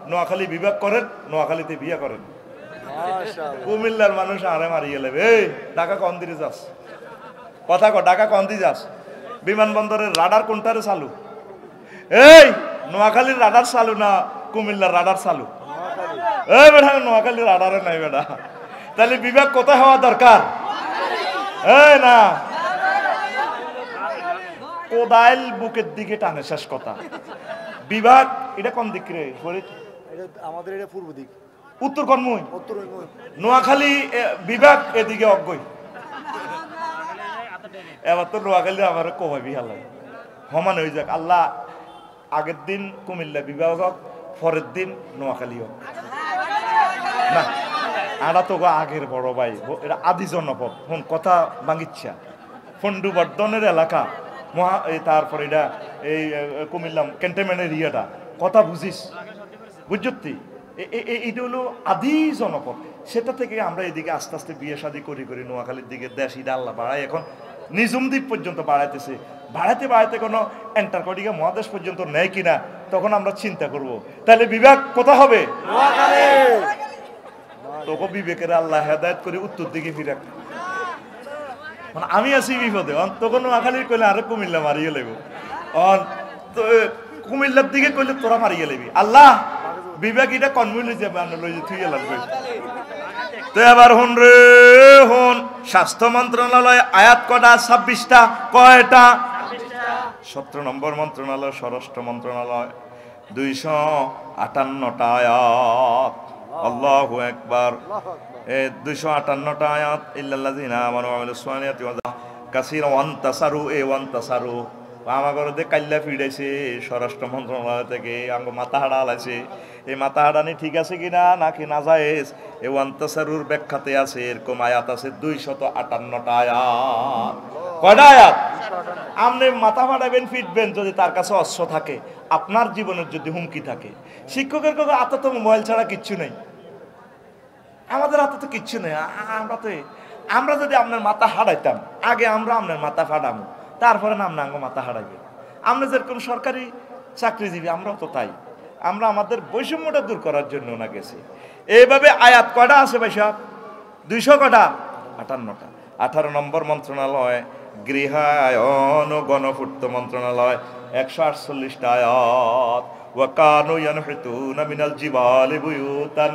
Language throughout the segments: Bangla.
নোয়াখালী বিভাগ করেন, নোয়াখালীতে বিয়ে করেন। কুমিল্লার মানুষ আরে মারিয়ে লেবে, এই ঢাকা কন দিকে যাস, কথা ক, ঢাকা কন দিয়ে যাস, বিমানবন্দরের রাডার কোনটারে চালু? এই নোয়াখালীর রাডার চালু না কুমিল্লার রাডার চালু? এই বেটা নোয়াখালীর রাডারে নাই বেটা, তাহলে বিভাগ কোথায় হওয়া দরকার? এই না কোদাইল বুকের দিকে টানে, শেষ কথা। বিভাগ এটা কোন দিক রে? আমাদের এটা পূর্ব দিক, উত্তর কনমুই, নোয়াখালী বিভাগ এদিকে অজ্ঞই। এবার তো নোয়াখালী আমার কমাবি হালাই সমান হয়ে যাক। আল্লাহ আগের দিন কুমিল্লা বিভাগ হোক, পরের দিন নোয়াখালী হোক না। আড়া তো আগের বড় ভাই, এটা আদি জনপদ। ফোন কথা বাঙ্গিচ্ছা ফন্ডু বর্ধনের এলাকা মহা, তারপর এটা এই কুমিল্লা ক্যান্টনমেন্টের ইয়েটা কথা বুঝিস, বুঝতি? এটা হলো আদি জনপদ। সেটা থেকে আমরা এদিকে আস্তে আস্তে বিয়ে শাদী করি করি নোয়াখালীর দিকে দেশ ইটা আল্লাহ বাড়ায়, এখন নিজুম দ্বীপ পর্যন্ত বাড়াইতেছে। বাড়াতে বাড়াতে কোনো অ্যান্টার্কটিকা মহাদেশ পর্যন্ত নেয় কিনা তখন আমরা চিন্তা করব। তাহলে বিভাগ কোথা হবে? তোকে বিবেকের আল্লাহ হেদায়েত করে উত্তর দিকে ফিরে। মানে আমি আছি বিপদে, তখন নোয়াখালীর কইলে আরে কুমিল্লা মারিয়ে লেব, কুমিল্লার দিকে কইলে তোরা মারিয়ে লেবি। আল্লাহ বিবেক এটা কনমিল থুই লাগবে। তো এবার হন রে হন, স্বাস্থ্য মন্ত্রণালয় আয়াত কটা? 26টা। কয়টা? 17 নম্বর মন্ত্রণালয় স্বরাষ্ট্র মন্ত্রণালয় 258টা আয়াত। আল্লাহু আকবার। 258টা আয়াত। ইল্লাল্লাযিনা আমানু ওয়া আমিলুস সালিহাতি ওয়া কাসীরান ওয়ান্তাসারু ওয়ান্তাসারু। আমাগর দে কাল্লা ফিডাইছে স্বরাষ্ট্র মন্ত্রণালয় থেকে, আঙ্গ মাথা হাড়া আলাইছে। এই মাথা হাড়ানি ঠিক আছে কিনা নাকি নাজায়েজ, এই ওয়ান্তাসারুর ব্যাখ্যাতে আছে এরকম আয়াত আছে 258টা আয়াত। কয়টা আয়াত? আপনি মাথা ফাটাবেন, ফিটবেন যদি তার কাছে অস্ত্র থাকে, আপনার জীবনের যদি হুমকি থাকে। শিক্ষকের কাছে হাতে তো মোবাইল ছাড়া কিচ্ছু নেই, আমাদের হাতে তো কিচ্ছু নেই। আমরা যদি আপনার মাথা হারাইতাম, আগে আমরা আপনার মাথা ফাটাবো, তারপরে নাম নাঙ্গ মাথা হারাইবে। আমরা যেরকম সরকারি চাকরিজীবী, আমরাও তো তাই। আমরা আমাদের বৈষম্যটা দূর করার জন্য না গেছি। এইভাবে আয়াত কয়টা আছে ভাই সাহেব? 200 কটা? 58টা। 18 নম্বর মন্ত্রণালয় গৃহায়ন ও গণপূর্ত মন্ত্রণালয় 148টা আয়াত। ওয়া কানু ইয়ানহিতুনা মিনাল জিবালি বুয়ুতান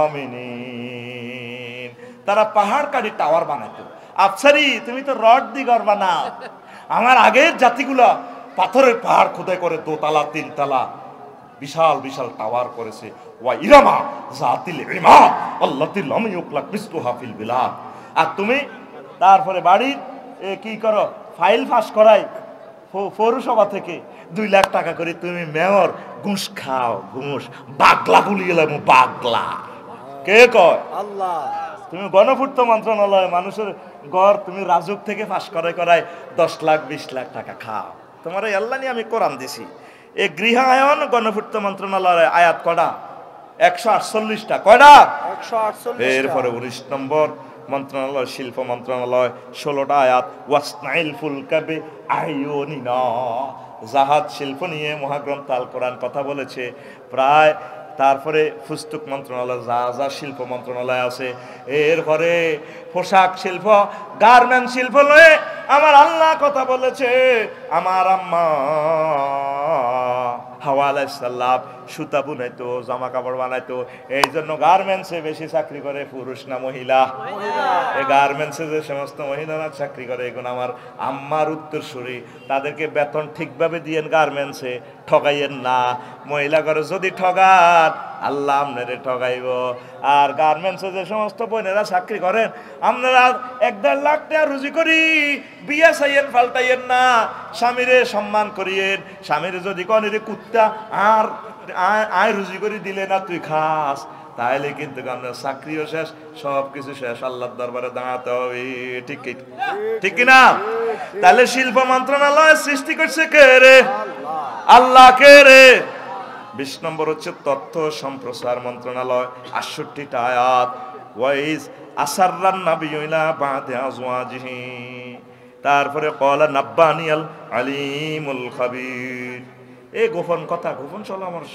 আমিনিন। তারা পাহাড় কাটি টাওয়ার বানাইতো। আফসারি তুমি তো রড দি ঘর বানাও, আমার আগের জাতিগুলা পাথরের পাহাড় খোদাই করে 2 তালা 3 তালা বিশাল বিশাল টাওয়ার করেছে। ওয়া ইরামা জাতিল ইমাদ আল্লাতি লাম ইউকলাক মিসলুহা ফিল বিলাদ। আর তুমি তারপরে বাড়ির কি করো? ফাইল ফাঁস করাই পৌরসভা থেকে 2 লাখ টাকা করে তুমি মেয়র ঘুষ খাও, ঘুষ বাগলা বলি গেলাম, বাগলা কে কয়? আল্লাহ। তুমি গণপূর্ত মন্ত্রণালয় মানুষের ঘর তুমি রাজুক থেকে ফাঁস করায় 10 লাখ 20 লাখ টাকা খাও। তোমার এই আল্লাহ নিয়ে আমি কোরআন দিছি। এই গৃহায়ন গণপূর্ত মন্ত্রণালয় আয়াত কটা? 148টা। কয়টা? 148। এরপরে 19 নম্বর মন্ত্রণালয় শিল্প মন্ত্রণালয় 16টা আয়াত। ওয়াসনাইল ফুলকাবে আইয়ুনিনা। জাহাজ শিল্প নিয়ে মহাগ্রন্থ আল কোরআন কথা বলেছে প্রায়। তারপরে পুস্তক মন্ত্রণালয়, যা শিল্প মন্ত্রণালয় আছে। এরপরে পোশাক শিল্প, গার্মেন্ট শিল্প নিয়ে আমার আল্লাহ কথা বলেছে। আমার আম্মা হাওয়া আলাইহিস সালাম সুতা বুনাইতো, জামা কাপড় বানাইতো। এই জন্য গার্মেন্টসে বেশি চাকরি করে পুরুষ না মহিলা? এই গার্মেন্টসে যে সমস্ত মহিলারা চাকরি করে, এগুলো আমার আম্মার উত্তরসূরি। তাদেরকে বেতন ঠিকভাবে দিয়েন গার্মেন্টসে, ঠগাইয়েন না। মহিলা করে যদি ঠগান আল্লাহ আপনারে ঠগাইব। আর গার্মেন্টসে যে সমস্ত বোনেরা চাকরি করেন, আপনারা 1-1.5 লাখ টাকা রুজি করি বিয়া চাইয়েন, ফাল্টাইয়েন না। স্বামীরে সম্মান করিয়েন। স্বামীরে যদি কনেরে কুত্তা আর আয় রুজি করে দিলে না তুই খাস, তাহলে কিন্তু আপনার চাকরিও শেষ, সবকিছু শেষ, আল্লাহর দরবারে দাঁড়াতে হবে। ঠিক ঠিক কিনা? তাহলে শিল্প মন্ত্রণালয় সৃষ্টি করছে কে রে? আল্লাহ। কে রে? 20 নম্বর হচ্ছে তথ্য সম্প্রচার মন্ত্রণালয় 68টা আয়াত। ওয়াইজ আসাররান নাবিয়্যু ইলা বাদি আজওয়াজিহি। তারপরে ক্বালা নাব্বানিয়াল আলিমুল খাবীর। এই গোপন কথা, গোপন পরামর্শ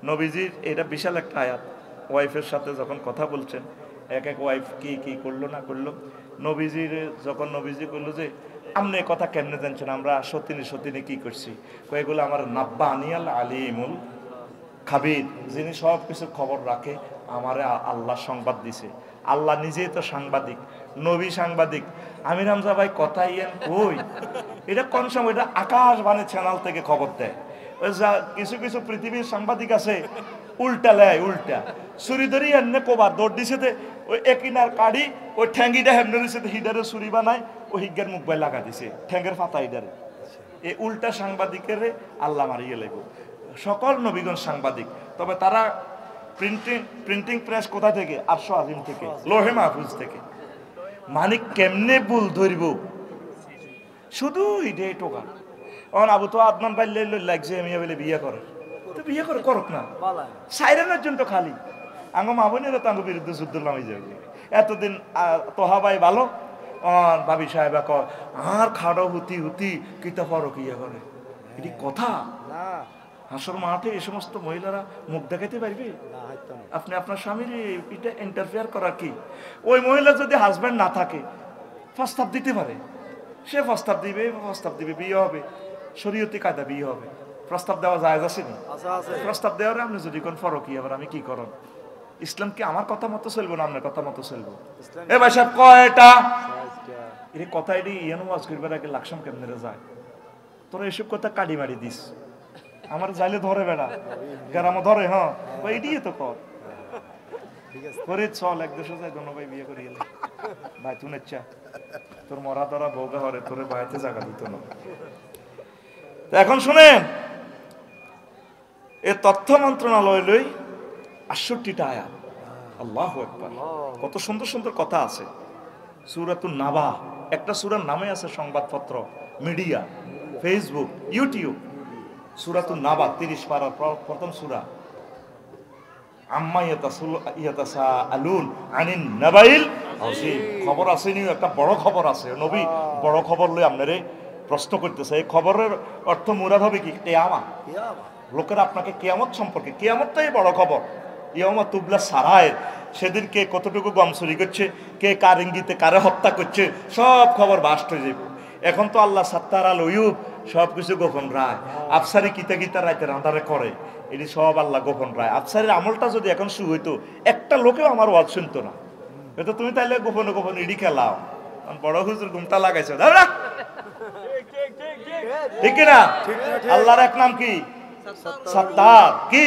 নবীজির এটা বিশাল একটা আয়াত। ওয়াইফের সাথে যখন কথা বলছেন, এক এক ওয়াইফ কি কি করলো না করলো, নবীজির যখন নবীজি করলো যে আপনি কথা কেমনে জানছেন আমরা সতিনে সতিনে কি করছি, এগুলো আমার নাব্বা আনিয়াল আলিমুল খাবির, যিনি সব কিছুর খবর রাখে আমারে আল্লাহ সংবাদ দিছে। আল্লাহ নিজেই তো সাংবাদিক, নবী সাংবাদিক। আমির হামজা ভাই কথা ইয়েন কই, এটা কোন সময়, এটা আকাশবাণী চ্যানেল থেকে খবর দেয়। ওই যা কিছু কিছু পৃথিবীর সাংবাদিক আছে উল্টা লেয়, উল্টা ছুরি ধরি এনে কোবার দৌড় দিছে, ওই একিনার কাড়ি ওই ঠ্যাঙ্গিটা হেমনে দিছে, হিডারে ছুরি বানায় ওই হিজ্ঞার মুখ বাই লাগা দিছে ঠ্যাঙ্গের ফাতা হিডারে। এই উল্টা সাংবাদিকের আল্লাহ মারিয়ে লাগবে। সকল নবীগণ সাংবাদিক, তবে তারা প্রিন্টিং প্রেস কোথা থেকে? আরশ আজিম থেকে, লোহে মাহফুজ থেকে। মানে কেমনে ভুল ধরব, শুধু এটাই টোকা। অন আবু তো আদনান পাইলে লাগছে আমি বলে বিয়ে করে, তো বিয়ে করে করুক না, সাইরেনের জন্য তো খালি আঙ্গ মা বোনেরা তো আঙ্গ বিরুদ্ধে যুদ্ধ নামে যাবে। এতদিন তোহাবাই ভালো, ভাবি সাহেব আর খাড়ো হুতি হুতি কিতা ফরক ইয়ে করে, এটি কথা? হাসর মাঠে এই সমস্ত মহিলারা মুখ দেখাতে পারবে? আপনি আপনার স্বামীর এটা ইন্টারফেয়ার করা কি? ওই মহিলা যদি হাজব্যান্ড না থাকে প্রস্তাব দিতে পারে, সে প্রস্তাব দিবে, বিয়ে হবে, শরীয়তি কায়দা বিয়ে হবে। প্রস্তাব দেওয়া যায় আসেনি? প্রস্তাব দেওয়ার আপনি যদি কোন ফরক আবার আমি কি করব? ইসলাম কি আমার কথা মতো চলবো না আপনার কথা মতো চলবো? এ ভাই সাহেব কয়টা এর কথা এটি ইয়ানো ওয়াজ করবার আগে লাকসাম কেমনে যায়? তোরা এসব কথা কাটি মারি দিস, আমার যাইলে ধরে বেড়া গ্রামে ধরে। হ্যাঁ এইটিই তো কর করে চল এক দেশে যাই দোনো ভাই বিয়ে করিয়ে ভাই তুই নেচ্ছা তোর মরা ধরা বউকে হরে তোরে বাড়িতে জায়গা দিত না। এখন শুনেন, এ তথ্য মন্ত্রণালয় লই ৬৮টা আয়াত। আল্লাহু আকবার, কত সুন্দর সুন্দর কথা আছে। সূরাতুন নাবা, একটা সূরার নামে আছে সংবাদপত্র, মিডিয়া, ফেসবুক, ইউটিউব। সূরাতুন নাবা ৩০ পারার প্রথম সূরা। আম্মা ইয়াতাসাআলুন আনিন নাবাইল আযীম। খবর আছে নি, একটা বড় খবর আছে। নবী বড় খবর লই আপনারে প্রশ্ন করতেছে। এই খবরের অর্থ মুরাদ হবে কি? কিয়ামত। লোকেরা আপনাকে কিয়ামত সম্পর্কে, কিয়ামতটাই বড় খবর। ইয়াউমা তুবলা সারায়ের, সেদিন কে কতটুকু গম চুরি করছে, কে কার ইঙ্গিতে কারে হত্যা করছে, সব খবর বাস্ট হয়ে যাবে। এখন তো আল্লাহ সাত্তার আল উয়ুব, সব কিছু গোপন রায়। আফসারি কিতা কিতা রাইতে রান্দারে করে, এটি সব আল্লাহ গোপন রায়। আফসারির আমলটা যদি এখন শুরু হইতো, একটা লোকেও আমার ওয়াজ শুনতো না। হয়তো তুমি তাইলে গোপনে গোপনে ইডি খেলাও, বড় হুজুর ঘুমটা লাগাইছো, ঠিক না? আল্লাহর এক নাম কি? সাত্তার। কি?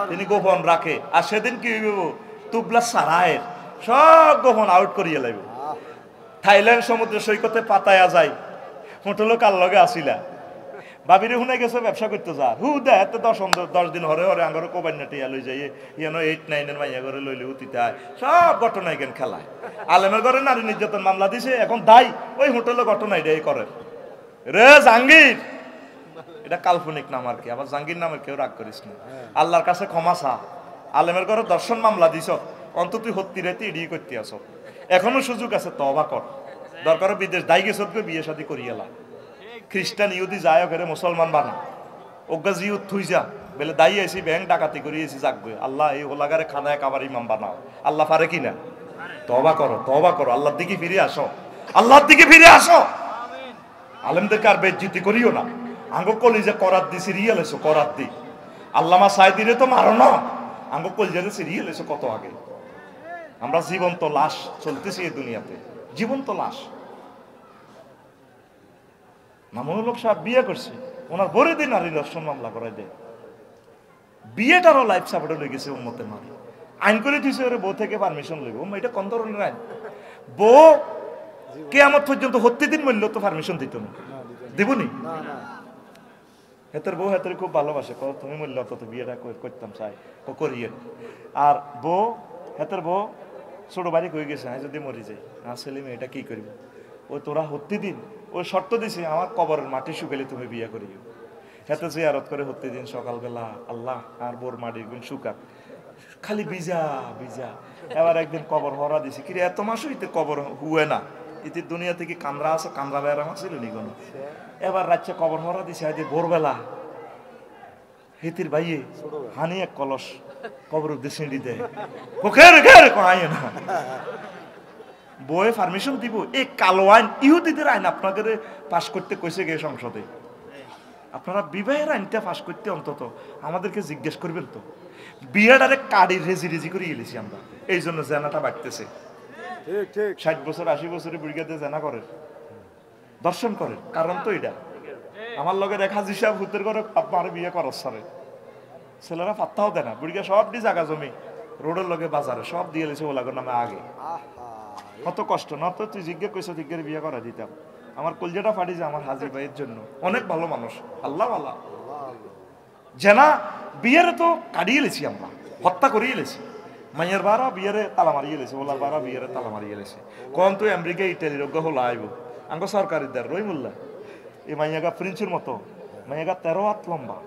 তিনি গোপন রাখে। আর সেদিন কি হইব? তুবলা সারায়ের, সব গোপন আউট করিয়ে লাগবে। থাইল্যান্ড সমুদ্র সৈকতে পাতায়া যায়, হোটেল কার লগে আসিলা, ভাবিরে শুনে গেছে ব্যবসা করতে যা, হু দেয় 10 দিন হরে হরে আঙ্গর কোবাইনা টিয়া লই যাই, ইয়ানো 8-9 মাইয়া ঘরে লইলে উতিতে হয়, সব ঘটনা এখান খেলায়। আলেমের ঘরে নারী নির্যাতন মামলা দিছে, এখন দায় ওই হোটেলের ঘটনা এটাই করে। রে জাহাঙ্গীর, এটা কাল্পনিক নাম আর কি, আবার জাহাঙ্গীর নামের কেউ রাগ করিস না, আল্লাহর কাছে ক্ষমা চা। আলেমের ঘরে দর্শন মামলা দিছ, অন্তত হত্তি রেতে ইডি করতে আস, এখনো সুযোগ আছে, তওবা কর। দরকার বিদেশ দায়ী গেছ, বিয়ে শাদী করিয়েলা। খ্রিস্টান ইহুদি যায় ঘরে মুসলমান বানা, ওগা জিউদ থুই যা বলে দায়ী আইসি ব্যাংক ডাকাতি করিয়েছি, যাকবে আল্লাহ এই হোলাগারে খানায় কাবার ইমাম বানাও। আল্লাহ পারে কিনা? তওবা করো, তওবা করো, আল্লাহর দিকে ফিরে আসো, আল্লাহর দিকে ফিরে আসো। আলেমদেরকে আর বেজ্জিতি করিও না। আঙ্গ কলিজে করাত দি সিরিয়াল এসো, করাত দি। আল্লামা সাইদিরে তো মারো না, আঙ্গ কলিজে সিরিয়াল এসো কত আগে। আমরা জীবন্ত লাশ চলতেছি এই দুনিয়াতে, জীবন্ত লাশ। মামুনুল হক সাহেব বিয়ে করছে, ওনার বড় দিন নারী দর্শন মামলা করাই দেয়। বিয়েটারও লাইফ সাপোর্টে লেগে গেছে উম্মতের মারি। আইন করে দিয়েছে ওরে বউ থেকে পারমিশন লইব। এটা কোন ধরনের আইন? বউ কিয়ামত পর্যন্ত হত্যি দিন মূল্য তো পারমিশন দিত না, দিবনি? হেতের বউ হেতের খুব ভালোবাসে, তুমি মূল্য তো বিয়েটা করতাম চাই করিয়ে। আর বউ হেতের বউ ছোট বাড়ি হয়ে গেছে, আমি যদি মরি যাই, আর ছেলে মেয়েটা কি করবো? ওই তোরা হত্যি দিন ওই শর্ত দিছে, আমার কবরের মাটি শুকাইলে তুমি বিয়ে করিও। হেতে জিয়ারত করে হত্যি দিন সকালবেলা, আল্লাহ আর বোর মাটি গুণ শুকাক, খালি ভিজা ভিজা। এবার একদিন কবর হরা দিছে, কিরে এত মাস হইতে কবর হুয়ে না, ইতি দুনিয়া থেকে কামরা আছে, কামরা বেড়াম আছিল নি কোনো। এবার রাত্রে কবর হরা দিছে, আজ ভোরবেলা হেতির ভাইয়ে হানি এক কলস কবর উদ্দেশ্যে দেয় কোকের ঘের কোয়ায় না বইয়ে পারমিশন দিব এই কালো আইন ইহুদিদের আইন আপনাদের পাশ করতে কইছে গে সংসদে আপনারা বিবাহের আইনটা পাশ করতে অন্তত আমাদেরকে জিজ্ঞেস করবেন তো বিয়েটারে কাড়ি রেজি রেজি করে গেলেছি আমরা এই জন্য জেনাটা বাড়তেছে ঠিক ঠিক 60 বছর 80 বছরের বুড়িগাতে জেনা করেন দর্শন করেন কারণ তো এটা আমার লগে রেখা হিসাব হুতের করে আপনার বিয়ে করার সারে ছেলেরা পাত্তাও দেয় না বুড়িগা সব দি জায়গা জমি রোডের লগে বাজারে সব দিয়ে লেছে ওলাগর নামে আগে কত কষ্ট না তো তুই জিজ্ঞেস কইছো জিজ্ঞের বিয়ে করা দিতাম আমার কলজাটা ফাটি যে আমার হাজির ভাইয়ের জন্য অনেক ভালো মানুষ আল্লাহ আল্লাহ জেনা বিয়েরে তো কাটিয়ে লেছি আমরা হত্যা করিয়ে লেছি মাইয়ের বারা বিয়েরে তালা মারিয়ে লেছে ওলার বারা বিয়েরে তালা মারিয়ে লেছে কোন তুই আমেরিকা ইটালির অজ্ঞ হলো আইব আঙ্গ সরকারি দার রহিমুল্লাহ এই মাইয়াগা প্রিন্সের মতো মাইয়াগা 13 হাত লম্বা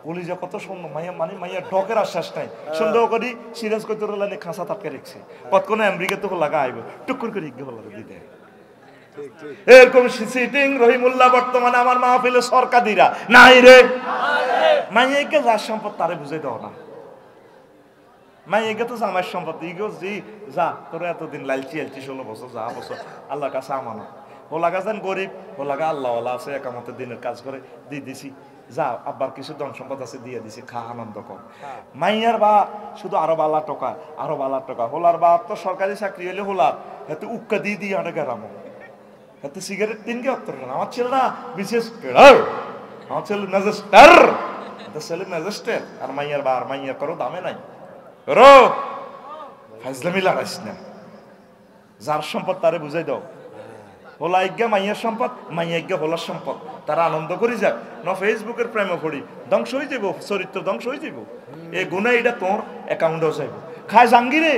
কলিজা কত সুন্দর মাইয়া মানে মাইয়া ডকের আশ্বাস নাই সন্দেহ করি সিরিয়াস করতে রলানি খাঁচা তাপকে রেখছে কতক্ষণে আমেরিকা তো লাগা আইব টুকুর করে ইজ্ঞ হলো দিতে এরকম সিটিং রহিমুল্লাহ বর্তমানে আমার মাহফিলে সরকারিরা নাই রে মাইয়াকে যার সম্পদ তারে বুঝাই দাও না মাইয়াকে তো জামাই সম্পদ ইগো জি যা তোর এতদিন লালচি আলচি 16 বছর যা বছর আল্লাহর কাছে আমানো হোলাগা যেন গরিব হোলাগা আল্লাহওয়ালা আছে একামতের দিনের কাজ করে দিয়ে দিছি যা আব্বার কিছু ধন সম্পদ আছে দিয়ে দিছি খা আনন্দ কর মাইয়ার বা শুধু আরো বালা টাকা হোলার বা তো সরকারি চাকরি হলে হোলার হাতে উক্কা দিয়ে দিয়ে আনে গেরাম হাতে সিগারেট তিন কে অত্তর আমার ছেলেরা বিশেষ আমার ছেলে ম্যাজিস্টার ছেলে ম্যাজিস্টার আর মাইয়ার বা আর মাইয়ার করো দামে নাই রো ফাইজলামি লাগাইস না যার সম্পদ তারে বুঝাই দাও হোলা ইজ্ঞা মাইয়ার সম্পদ মাইয়া ইজ্ঞা হোলার সম্পদ তারা আনন্দ করি যাক না ফেসবুকের প্রেমে পড়ি ধ্বংস হয়ে যাব চরিত্র ধ্বংস হয়ে যাব এই গুণা এটা তোর অ্যাকাউন্টেও যাইব খায় জাঙ্গিরে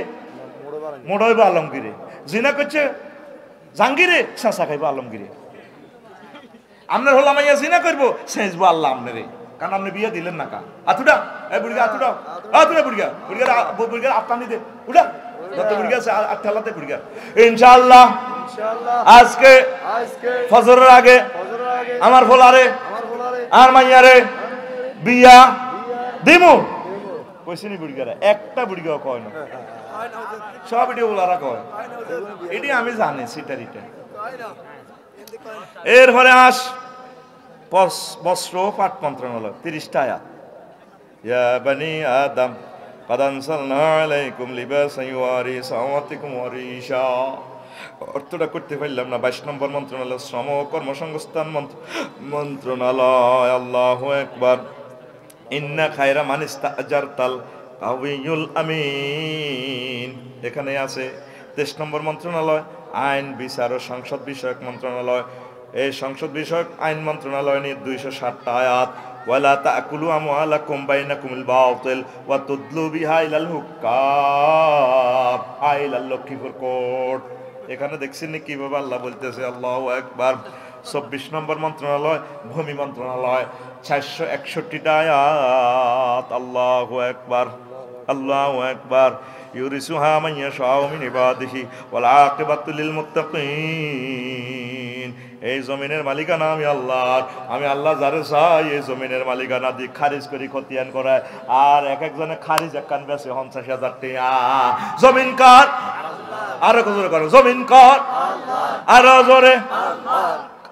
মোড়াইব আলমগিরে জিনা করছে জাঙ্গিরে শাঁসা খাইব আলমগিরে আপনার হোলা মাইয়া জিনা করবো সেঁচবো আল্লাহ আপনারে কারণ আপনি বিয়ে দিলেন না কা আতুডা এই বুড়িগা আতুডা বুড়িগা আত্মানি দে উড়া যত বুড়িগা আছে ঠেলাতে বুড়িগা ইনশাআল্লাহ আজকে ফজরের আগে আমার ফোলারে আর মাইয়ারে বিয়া দিমু কইছিনি বুড়িগারা একটা বুড়িগাও কয় না সব এটি ওলারা কয় এটি আমি জানি সিটারিটা এরপরে আস বস্ত্র পাঠ মন্ত্রণালয় 30টা আয়াত ইয়া বানি আদম قد أنزلنا عليكم لباسا يواري سوآتكم وريشا অর্থটা করতে পারলাম না 22 নম্বর মন্ত্রণালয় শ্রম ও কর্মসংস্থান মন্ত্রণালয় আল্লাহু আকবার ইন্না খায়রা মান ইস্তাজারতাল কাউইয়ুল আমিন এখানে আছে 23 নম্বর মন্ত্রণালয় আইন বিচার ও সংসদ বিষয়ক মন্ত্রণালয় এই সংসদ বিষয়ক আইন মন্ত্রণালয় নিয়ে 260টা আয়াত ওয়ালা তাকুলু আমওয়ালাকুম বাইনাকুমুল বাতিল ওয়া তুদলু বিহা ইলাল হুকাম আইলাল লক্ষীপুর কোর্ট এখানে দেখছেন কিভাবে আল্লাহ বলতেছে আল্লাহু আকবার 24 নম্বর মন্ত্রণালয় ভূমি মন্ত্রণালয় 461টা আয়াত আল্লাহু আকবার ইউরিসুহা মান ইয়াশাউ মিন ইবাদিহি ওয়াল আকিবাতু লিল মুত্তাকিন এই জমিনের মালিকানা আমি আল্লাহ যারে চাই এই জমিনের মালিকানা দিয়ে খারিজ করি খতিয়ান করায় আর এক একজনে খারিজ একখান বেছে 50,000 টাকা জমিন কার আরো জোরে করো জমিন কার আরো জোরে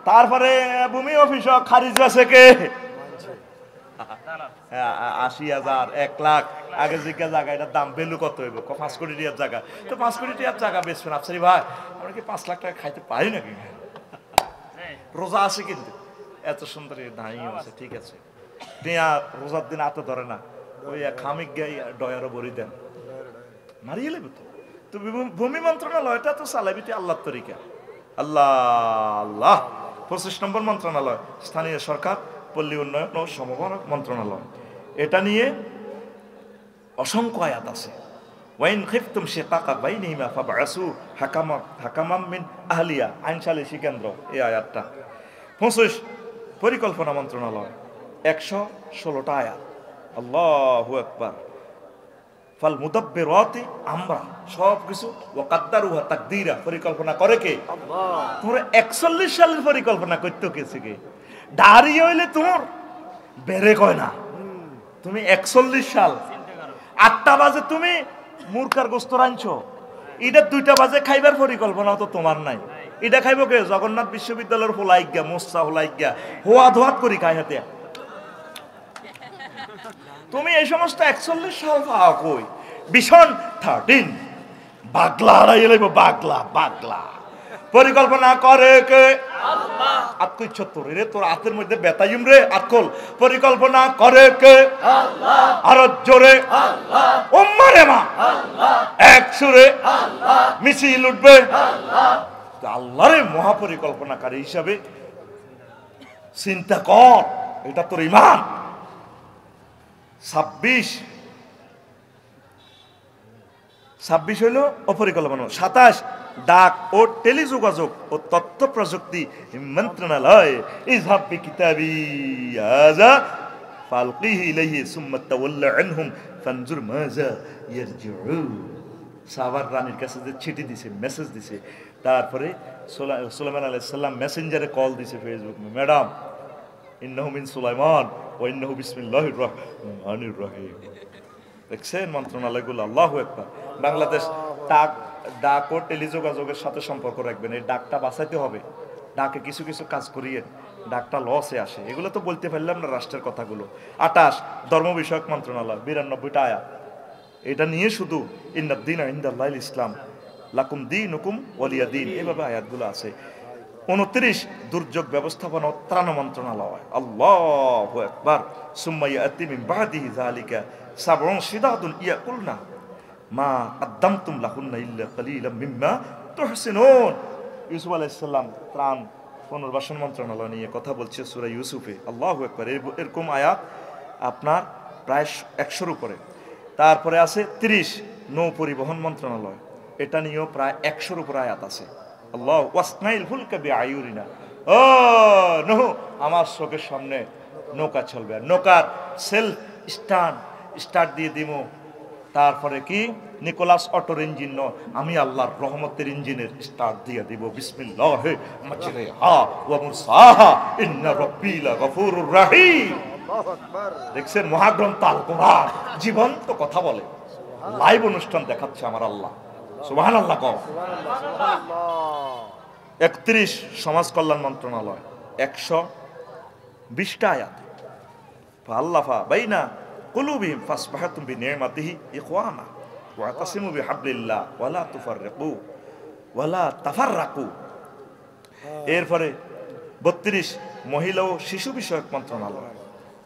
তারপরে ভূমি অফিস খারিজ আছে কে 80,000 1 লাখ আগে জিজ্ঞা জায়গা এটার দাম ভ্যালু কত হইব 5 কোটি টাকার জায়গা তো 5 কোটি টাকার জায়গা বেচবেন আফসারি ভাই আমরা কি 5 লাখ টাকা খাইতে পারি নাকি রোজা আছে কিন্তু এত সুন্দর দাঁড়ি আছে ঠিক আছে টিয়া রোজার দিন এত ধরে না ওই খামিক গাই ডয়ারও বড়ি দেন মারিয়ে লেবে তো ভূমি মন্ত্রণালয়টা তো চালাবিতে আল্লাহর তরিকা আল্লাহ 25 নম্বর মন্ত্রণালয় স্থানীয় সরকার পল্লী উন্নয়ন ও সমবায় মন্ত্রণালয় এটা নিয়ে অসংখ্য আয়াত আছে ওয়াইন খিফতুম শিকাকা বাইনিহিমা ফাবআসু হাকামান মিন আহলিয়া আইন সালিসি কেন্দ্র এই আয়াতটা 25 পরিকল্পনা মন্ত্রণালয় 116টা আয়াত আল্লাহু আকবার ফাল মুদাব্বিরাতি আমরা সব কিছু ওয়া কাদ্দারুহা তাকদীরা পরিকল্পনা করে কে আল্লাহ তোমরা 41 সালের পরিকল্পনা করতে কেছে কে দাঁড়ি হইলে তোমার বেরে কয় না তুমি 41 সাল 8টা বাজে তুমি মুরকার গোস্ত রাঁধছো, এটা 2টা বাজে খাইবার পরিকল্পনা তো তোমার নাই। এটা খাইব কে? জগন্নাথ বিশ্ববিদ্যালয়ের হোলাইগা মোসা হোলাইগা হোয়া ধোয়াত করি খাই হাতে। তুমি এই সমস্ত 41 সাল পাও কই? ভীষণ 13 বাগলা হারাই লাইব, বাগলা বাগলা পরিকল্পনা করে কে? আল্লাহ। আতকো 76 রে তোর হাতের মধ্যে বেতাইম রে আতকল পরিকল্পনা করে কে? আল্লাহ। আর জোরে আল্লাহ। উম্মারে মা আল্লাহ। এক সুরে আল্লাহ। মিছিল উঠবে আল্লাহ। আল্লাহরে মহাপরিকল্পনাকারী হিসাবে চিন্তা কর, এটা তোর ঈমান। 26 হইল অপরিকল্পনা। 27 ডাক ও টেলিযোগাযোগ ও তথ্য প্রযুক্তি মন্ত্রণালয় ইযহাব বিকিতাবি হাযা ফালকিহি ইলাইহি সুম্মা তাওয়াল্লা আনহুম ফানজুর মাযা ইয়ারজিউন। সাবার রানীর কাছে যে চিঠি দিছে, মেসেজ দিছে, তারপরে সুলাইমান আলাইহিস সালাম মেসেঞ্জারে কল দিছে ফেসবুক, ম্যাডাম ইন্নাহু মিন সুলাইমান ওয়া ইন্নাহু বিসমিল্লাহির রহমানির রহিম। দেখছেন মন্ত্রণালয়গুলো, আল্লাহু আকবার। বাংলাদেশ ডাক ও টেলিযোগাযোগের সাথে সম্পর্ক রাখবেন, এই ডাকটা বাঁচাইতে হবে। ডাকে কিছু কিছু কাজ করিয়ে ডাকটা লসে আসে, এগুলো তো বলতে পারলাম না রাষ্ট্রের কথাগুলো। 28 ধর্ম বিষয়ক মন্ত্রণালয় 92টা আয়াত, এটা নিয়ে শুধু ইন্নাদ-দীনা ইনদাল্লাহিল ইসলাম লাকুম দীনুকুম ওয়ালিয়া দীন, এভাবে আয়াতগুলো আছে। 29 দুর্যোগ ব্যবস্থাপনা ও ত্রাণ মন্ত্রণালয়, আল্লাহু আকবার। সুম্মা ইয়াতি মিন বাদিহি যালিকা সাবউন শিদাদুন ইয়াকুলনা মা আদ্দামতুম লাহুন্না ইল্লা কালিলাম মিম্মা তুহসিনুন। ইউসুফ আলাইহিস সালাম ত্রাণ পুনর্বাসন মন্ত্রণালয় নিয়ে কথা বলছে সূরা ইউসুফে, আল্লাহু আকবার। এরকম আয়াত আপনার প্রায় 100-র উপরে। তারপরে আছে 30 নৌ পরিবহন মন্ত্রণালয়, এটা নিয়েও প্রায় 100-র উপর আয়াত আছে। আল্লাহ ওয়াসনাইল ফুলকা বিআয়ুরিনা, ও নূহ আমার চোখের সামনে নৌকা চলবে, নৌকার সেলফ স্টার্ট দিয়ে দিমু। তারপরে কি? নিকোলাস অটোর ইঞ্জিন ন, আমি আল্লাহর রহমতের ইঞ্জিনের স্টার্ট দিয়ে দিব। বিসমিল্লাহি মাজরিহা ওয়া মুরসাহা ইন্না রাব্বি লাগফুরুর রহিম। দেখছেন মহাগ্রন্থ আল কোরআন জীবন্ত কথা বলে, লাইভ অনুষ্ঠান দেখাচ্ছে আমার আল্লাহ। সুবহানাল্লাহ কও। 31 সমাজ কল্যাণ মন্ত্রণালয় 120টা আয়াত। ফাআল্লাফা বাইনা কুলুবিহিম ফাসবাহাতুম বিনি'মাতিহি ইখওয়ানা ওয়া তাসিমু বিহাবলিল্লাহ ওয়ালা তুফাররিকু ওয়ালা তাফাররাকু। এরপরে 32 মহিলা ও শিশু বিষয়ক মন্ত্রণালয়,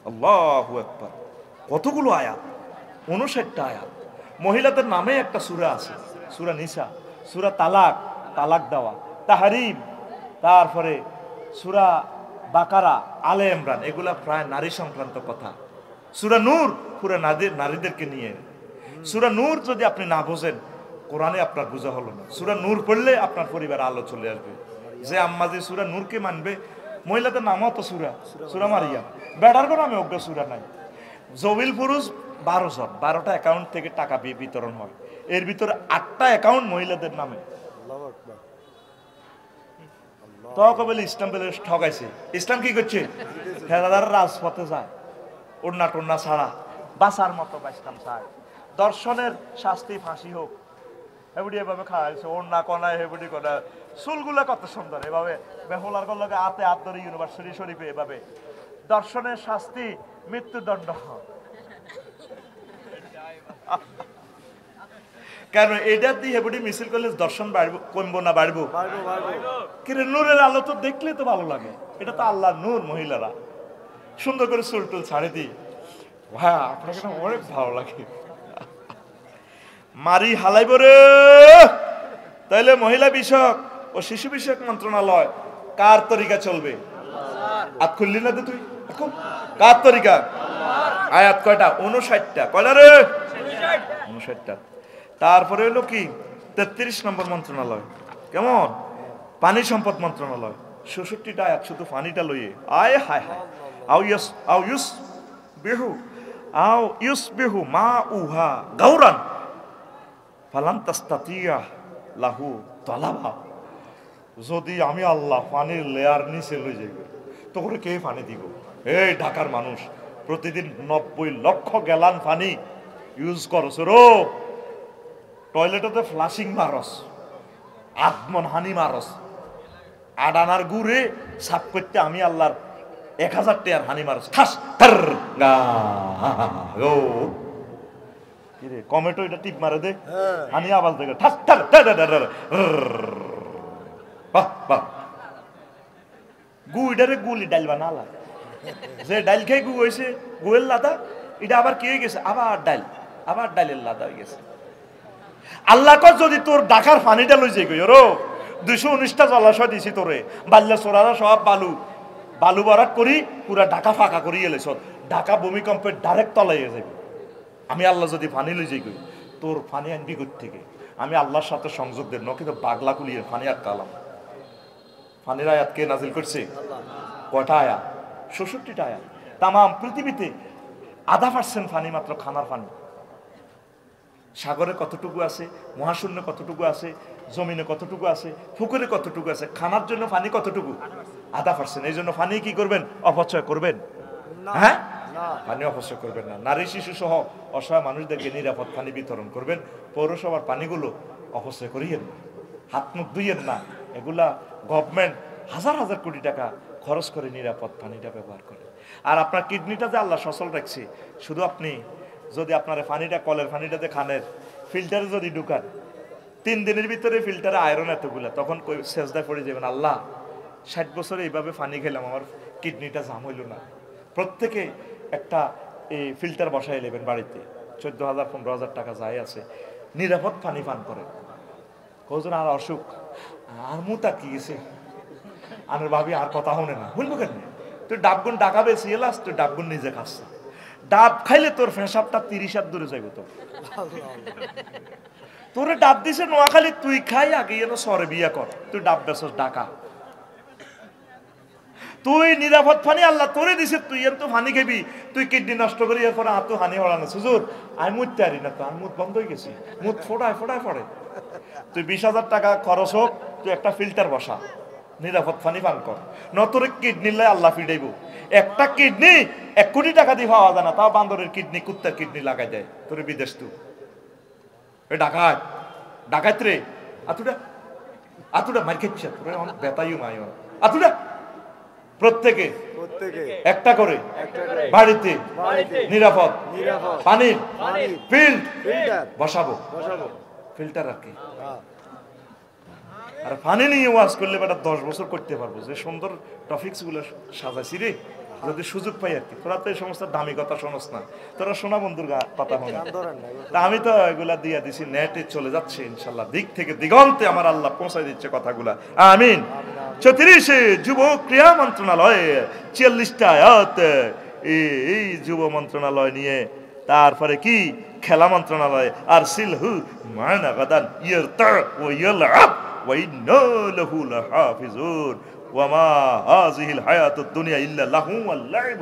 আল্লাহু আকবার। কতগুলো আয়াত? 59টা আয়াত। মহিলাদের নামে একটা সূরা আছে, সূরা নিসা, সূরা তালাক, তালাক দেওয়া, তাহরিম, তারপরে সূরা বাকারা, আলে ইমরান, এগুলা প্রায় নারী সংক্রান্ত কথা। সূরা নূর পুরো নারীদেরকে নিয়ে। সূরা নূর যদি আপনি না বোঝেন, কোরআনে আপনার বোঝা হলো না। সূরা নূর পড়লে আপনার পরিবার আলো চলে আসবে। যে আম্মা যে সূরা নূরকে মানবে, মহিলাদের নামও তো সূরা মারিয়াম, বেটার কোনো নামে অজ্ঞ সূরা নাই। জবিল পুরুষ 12 জন, 12টা অ্যাকাউন্ট থেকে টাকা বিতরণ হয়, এর ভিতরে 8টা অ্যাকাউন্ট মহিলাদের নামে। তখন বলে ইসলাম বলে ঠকাইছে। ইসলাম কি করছে? ফেরাদার রাজপথে যায়, ওড়না টোড়না ছাড়া বাঁচার মতো ইসলাম চায়। দর্শনের শাস্তি ফাঁসি হোক, হেবুডি এভাবে খাওয়াইছে, ওড়না কনায় হেবুডি কনা, চুলগুলা কত সুন্দর, এভাবে বেহুলার গল্লকে হাতে হাত ধরে ইউনিভার্সিটি শরীফে এভাবে। দর্শনের শাস্তি মৃত্যুদণ্ড। কেন? এটা দিয়ে হেবুডি মিছিল করলে দর্শন বাড়বো, কমবো না বাড়বো? কিন্তু নূরের আলো তো দেখলে তো ভালো লাগে, এটা তো আল্লাহর নূর। মহিলারা সুন্দর করে চুল টুল ছাড়ে দিই, হ্যাঁ আপনাকে না অনেক ভালো লাগে। মারি হালাইব রে। তাইলে মহিলা বিষয়ক ও শিশু বিষয়ক মন্ত্রণালয় কার তরিকা চলবে? আত খুললি না তুই এখন? কার তরিকা? আয়াত কয়টা? 59টা। কয়টা রে? 59টা। তারপরে হলো কি 33 নম্বর মন্ত্রণালয়, কেমন? পানি সম্পদ মন্ত্রণালয় 66টা আয়াত শুধু পানিটা লইয়ে। আয় হায় হায়। আও ইউসবিহু মা উহা গাওরান ফালান তাস্তাতিয়া লাহু তালাবা। যদি আমি আল্লাহ পানির লেয়ার নিচে লই যাইব, তো করে কে পানি দিব? এই ঢাকার মানুষ প্রতিদিন 90 লক্ষ গ্যালান পানি ইউজ করছ রো, টয়লেটে ফ্লাশিং মারস, আত্মন হানি মারস, আডানার গুড়ে সাপ করতে আমি আল্লাহর 1000 টাকার হানি মারস, ঠাস টার গা গো কিরে কমেটো এটা টিপ মারে দে, হানি আওয়াজ দেখে ঠাস টার টার টার, বাহ বাহ গুইডারে গুলি ডাল বানালা, যে ডাল খেয়ে গু হয়েছে গুয়ের লাদা, এটা আবার কি হয়ে গেছে, আবার ডালের লাদা হয়ে গেছে। আল্লাহ কর যদি তোর ঢাকার পানিটা লই যাই গো 219টা জলাশয় দিছি তোরে, বাল্যা চোরারা সব বালু বারাট করি পুরা ঢাকা ফাঁকা করি এলেছ, ঢাকা ভূমিকম্পের ডাইরেক্ট তলায় যাবে। আমি আল্লাহ যদি পানি লই যাই গই, তোর পানি আনবি কোথা থেকে? আমি আল্লাহর সাথে সংযোগ দেব, কিন্তু বাগলা কুলিয়ে পানি আটকালাম। পানির আয়াত কে নাজিল করছে? কয়টা আয়াত? 66টা আয়াত। তাম পৃথিবীতে 0.5% পানি মাত্র খানার পানি। সাগরে কতটুকু আছে, মহাশূন্য কতটুকু আছে, জমিনে কতটুকু আছে, পুকুরে কতটুকু আছে, খানার জন্য পানি কতটুকু? 0.5%। এই জন্য পানি কি করবেন? অপচয় করবেন? হ্যাঁ, পানি অপচয় করবেন না। নারী শিশু সহ অসহায় মানুষদেরকে নিরাপদ পানি বিতরণ করবেন। পৌরসভার পানিগুলো অপচয় করিয়েন না, হাত মুখ ধুইয়েন না। এগুলা গভর্নমেন্ট হাজার হাজার কোটি টাকা খরচ করে নিরাপদ পানিটা ব্যবহার করে। আর আপনার কিডনিটা যে আল্লাহ সচল রাখছে, শুধু আপনি যদি আপনার পানিটা কলের পানিটাতে খানের ফিল্টারে যদি ঢুকান, 3 দিনের ভিতরে ফিল্টারে আয়রন এতগুলা, তখন সেজদায় পড়ে যাবেন, আল্লাহ 60 বছরে এইভাবে পানি খেলাম, আমার কিডনিটা জাম হইল না। প্রত্যেকে একটা এই ফিল্টার বসাই নেবেন বাড়িতে, 14,000-15,000 টাকা যাই আছে, নিরাপদ পানি পান করেন। কজন আর অসুখ আর মুতা কি গেছে, আনের ভাবি আর কথা শুনে না, শুনবো কেন? তুই ডাবগুন ডাকা বেশি এলাস, তুই ডাবগুন নিজে খাস। ডাব খাইলে তোর ফেসাবটা 30 হাত দূরে যাইব। তোরে ডাব দিছে নোয়াখালী, তুই খাই আগে যেন সরে বিয়া কর, তুই ডাব বেসস ডাকা। তুই নিরাপদ পানি আল্লাহ তোরে দিছে, তুই এত পানি খাবি, তুই কিডনি নষ্ট করি এরপরে আর তো হানি হড়ানো। সুজুর আমি মুততে পারি না, তো আর মুত বন্ধ হয়ে গেছি, মুত ফোটায় পড়ে। তুই 20,000 টাকা খরচ হোক, তুই একটা ফিল্টার বসা, নিরাপদ পানি পান কর। নতরে কিডনি লাই আল্লাহ ফিডাইব। একটা কিডনি 1 কোটি টাকা দিয়ে পাওয়া যায় না, তাও বান্দরের কিডনি, কুত্তার কিডনি লাগাই দেয়। তোর বিদেশ তু এ ডাকাত রে, আতুটা মার খেচ্ছে, তোর বেতাইও মাই আতুটা। প্রত্যেকে একটা করে বাড়িতে নিরাপদ পানির ফিল্টার বসাবো। ফিল্টার আর কি, আর পানি নিয়ে ওয়াজ করলে বেটা 10 বছর করতে পারবো। যে সুন্দর টপিকস গুলো সাজাইছি রে, যদি সুযোগ পাই আর কি। তোরা তো এই সমস্ত দামি কথা শোনস না, তোরা সোনা বন্ধুর কথা শোনে। তা আমি তো এগুলা দিয়া দিছি, নেটে চলে যাচ্ছে ইনশাল্লাহ, দিক থেকে দিগন্তে আমার আল্লাহ পৌঁছাই দিচ্ছে কথাগুলা। আমিন। 34 যুব ক্রীড়া মন্ত্রণালয়ে 40টা আয়াত, এই যুব মন্ত্রণালয় নিয়ে। তারপরে কি খেলা মন্ত্রণালয়, আর সিলহু মানা গাদান ইয়ারতা ওয়া ইয়ালআব ওয়া ইন্না লাহু লাহাফিজুন ওয়া মা হাযিহিল হায়াতুদ দুনিয়া ইল্লা লাহু ওয়া লাইব।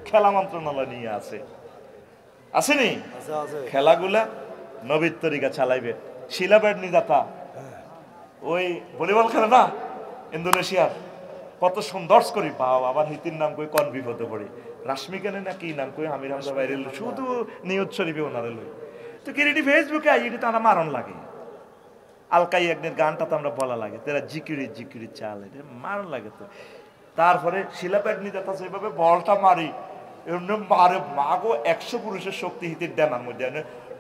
খেলা মন্ত্রণালয় নিয়ে আসেনি? খেলাগুলা নবীর তরিকা চালাইবে। শিলাবেড নিদাতা ওই ভলিবল খেলে না ইন্দোনেশিয়ার, কত সুন্দর করি পাও, আবার হিতির নাম কই কোন বিপদে পড়ি, রাশমি কেন না কি নাম কই আমির হামজা বাইরে শুধু নিয়ত শরীফে ওনারে লই। তো কিরিটি ফেসবুকে আইডি তো আমার মারণ লাগে, আলকাই একদিন গানটা তো আমরা বলা লাগে, তেরা জিকিরি চাল, এটা মারণ লাগে। তো তারপরে শিলাপেট নিতে সেভাবে বলটা মারি, এমনি মারে মাগো 100 পুরুষের শক্তি হিতির ডানার মধ্যে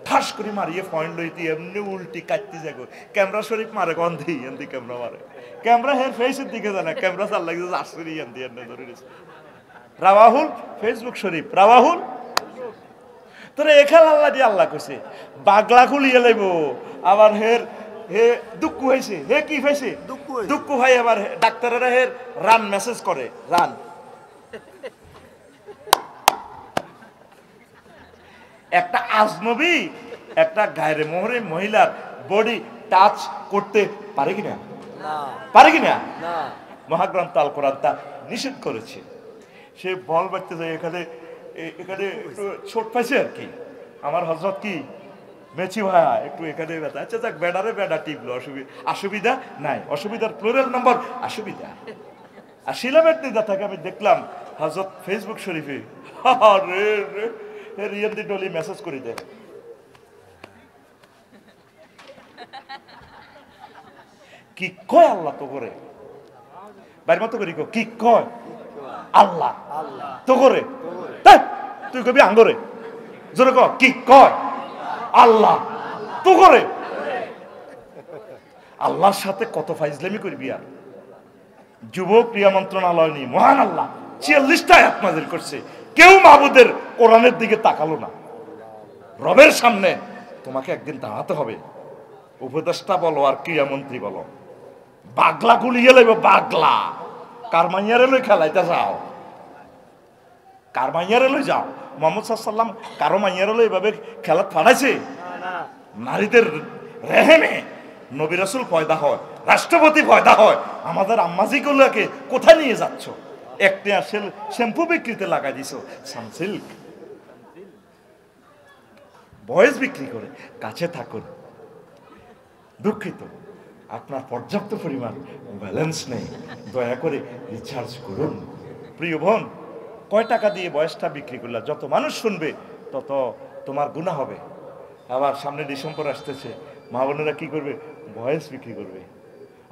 ঠাস করে মারিয়ে পয়েন্ট লইতে এমনি উল্টি কাটতে যাগো। ক্যামেরা শরীফ মারে গন্ধি এমনি ক্যামেরা মারে, ক্যামেরা হের ফেসের দিকে যায় না, ক্যামেরা চাল লাগে আসলে এমনি এমনি ধরে নিচ্ছে। রাওয়াহুল ফেসবুক শরীফ, রাওয়াহুল তোরা এখানে আল্লাহ দিয়ে আল্লাহ কইছে বাগলা খুলিয়ে লাইব। আবার হের হে দুঃখ হয়েছে, হে কি হয়েছে দুঃখ ভাই। আবার ডাক্তারেরা হের রান মেসেজ করে, রান একটা আজনবী একটা গায়রে মোহরে মহিলার বডি টাচ করতে পারে কিনা? পারে কিনা? মহাগ্রন্থ আল কোরআন তা নিষেধ করেছে। সে বল বাড়তে যায়, এখানে একটু ছোট পাইছে আর কি। আমার হযরত কি মেচি ভাইয়া একটু এখানে ব্যথা, আচ্ছা যাক বেডা টিপলো, অসুবিধা নাই, অসুবিধার প্লুরাল নাম্বার অসুবিধা। আর শিলাবেট নিদা থাকে আমি দেখলাম হযরত ফেসবুক শরীফে রে রে রিয়াদি ডলি মেসেজ করে দে কি কয় আল্লাহ তো করে বাইর মতো করি কি কয় আল্লাহ তো করে তুই কবি আঙ্গরে জোরে ক কি কয় আল্লাহ তো করে আল্লাহর সাথে কত ফাইজলামি করবি আর যুব ক্রিয়া মন্ত্রণালয় নিয়ে মহান আল্লাহ ৪৬টা আয়াত নাযিল করছে কেউ মাবুদের কোরআনের দিকে তাকালো না রবের সামনে তোমাকে একদিন দাঁড়াতে হবে উপদেষ্টা বলো আর ক্রিয়ামন্ত্রী বলো বাগলা গুলিয়ে লইব বাগলা কার মাইয়ারে লই খেলাইতে যাও কার মাইয়ারে লই যাও মোহাম্মদ সাল্লাম কারো মাইয়ারে লই এভাবে খেলা ফাড়াইছে নারীদের রেহেমে নবী রাসূল পয়দা হয় রাষ্ট্রপতি পয়দা হয় আমাদের আম্মাজিগুলোকে কোথায় নিয়ে যাচ্ছ একটা শ্যাম্পু বিক্রিতে লাগাই দিছো সানসিল্ক বয়স বিক্রি করে কাছে থাকুন দুঃখিত আপনার পর্যাপ্ত পরিমাণ ব্যালেন্স নেই দয়া করে রিচার্জ করুন প্রিয় বোন কয় টাকা দিয়ে বয়সটা বিক্রি করলে যত মানুষ শুনবে তত তোমার গুনাহ হবে আবার সামনে ডিসেম্বর আসতেছে মা বোনেরা কি করবে বয়স বিক্রি করবে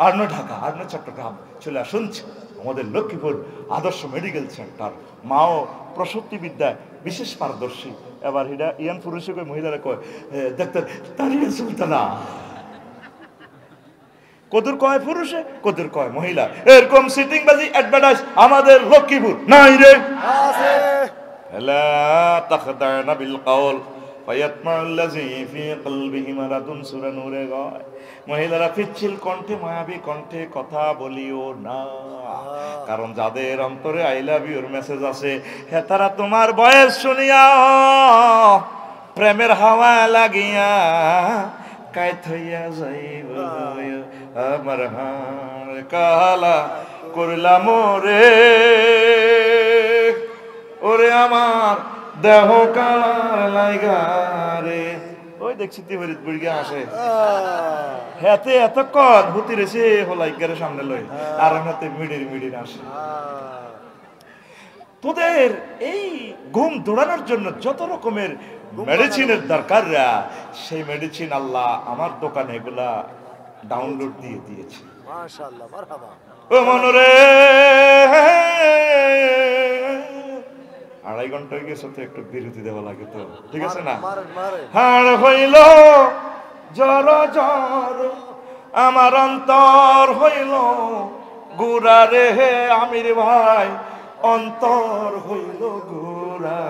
আর নয় ঢাকা আর নয় চট্টগ্রাম চলে আসুন আমাদের লক্ষ্মীপুর আদর্শ মেডিকেল সেন্টার মাও প্রসূতি বিদ্যায় বিশেষ পারদর্শী এবার হিডা ইয়ান পুরুষে কয় মহিলারা কয় ডাক্তার তারিয়া সুলতানা কদুর কয় পুরুষে কদুর কয় মহিলা এরকম সিটিং বাজি অ্যাডভার্টাইজ আমাদের লক্ষ্মীপুর নাই রে আছে লা তাখদানা বিল কওল ফায়াতমাল্লাযী ফি কলবিহি মারাদুন সূরা নূরে গায় মহিলারা পিচ্ছিল কণ্ঠে মায়াবী কণ্ঠে কথা বলিও না কারণ যাদের অন্তরে আই লাভ ইউর মেসেজ আছে হে তারা তোমার বয়স শুনিয়া প্রেমের হাওয়া লাগিয়া কায়ত হইয়া যাইব আমার হার কালা করলাম রে ওরে আমার দেহ কালার লাইগা রে ওই দেখছি তিবরিত বুড়িয়া আসে হেতে এতক্ষণ হুতি রেছে হলাইকারের সামনে লই আর হাতে মিডির আসে তোদের এই ঘুম দৌড়ানোর জন্য যত রকমের মেডিসিনের দরকার সেই মেডিসিন আল্লাহ আমার দোকানে এগুলা ডাউনলোড দিয়ে দিয়েছে মাশাআল্লাহ মারহাবা ও মনরে ২.৫ ঘন্টা হয়ে গেছে তো একটু বিরতি দেওয়া লাগে তো ঠিক আছে না হাড় হইল জ্বর জ্বর আমার অন্তর হইল গুড়া রে আমির ভাই অন্তর হইল গুড়া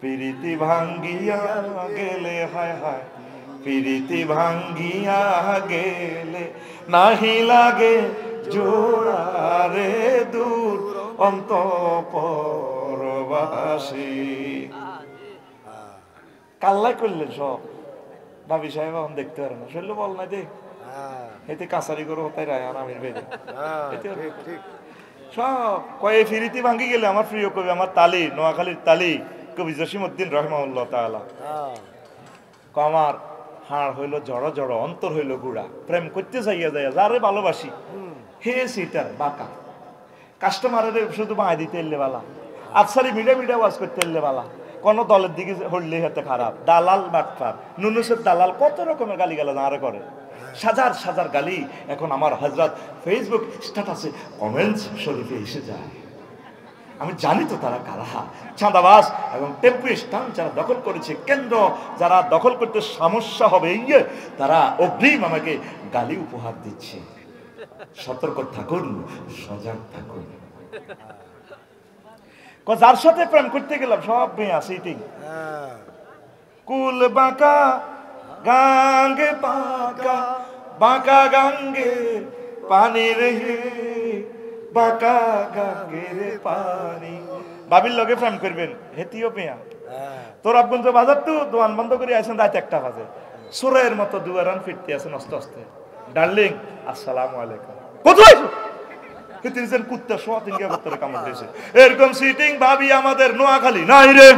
প্রীতি ভাঙ্গিয়া গেলে হায় হায় প্রীতি ভাঙ্গিয়া গেলে নাহি লাগে জোড়া রে দূর অন্তঃপরবাসী কাল্লাই করলেন সব ভাবি সাহেব এখন দেখতে পারে না শৈল বল না দেখ এতে কাছারি করে হতাই রায় আর আমির বেদে সব কয়ে ফিরিতি ভাঙ্গি গেলে আমার প্রিয় কবি আমার তালি নোয়াখালীর তালি কবি জসিমউদ্দিন রহমাউল্লাহ তাআলা আমার হাড় হইল জড় জড় অন্তর হইল গুড়া প্রেম করতে যাইয়া যাইয়া যারে ভালোবাসি হে সিটার বাঁকা কাস্টমারের শুধু বাঁই দিতে এলে বালা আফসারি মিডিয়া ওয়াজ করতে এলে বালা কোন দলের দিকে হইলে হাতে খারাপ দালাল বাটফার নুনুসের দালাল কত রকমের গালি গালা আরে করে সাজার সাজার গালি এখন আমার হযরত ফেসবুক স্ট্যাটাসে কমেন্টস শরীফে এসে যায় আমি জানি তো তারা কারা চাঁদাবাজ এবং টেম্পু স্ট্যান্ড যারা দখল করেছে কেন্দ্র যারা দখল করতে সমস্যা হবে তারা অগ্রিম আমাকে গালি উপহার দিচ্ছে সতর্ক থাকুন সজাগ থাকুন যার সাথে প্রেম করতে গেলাম সব মেয়ে সিটিং কুল বাঁকা গাঙ্গে বাঁকা বাঁকা গাঙ্গে পানি রে বাঁকা গাঙ্গের পানি বাবির লগে প্রেম করবেন হেতিও পেয়া তোর আবগঞ্জ বাজার তো দোয়ান বন্ধ করে আসেন রাত ১টা বাজে সোরের মতো দুয়ারান ফিরতে আসেন আস্তে আস্তে ডার্লিং আসসালামু আলাইকুম কোথায় হেতিছেন কুত্তা সোয়া তিন গেবতরে কামড় দিয়েছে এরকম সিটিং ভাবি আমাদের নোয়াখালী নাই রে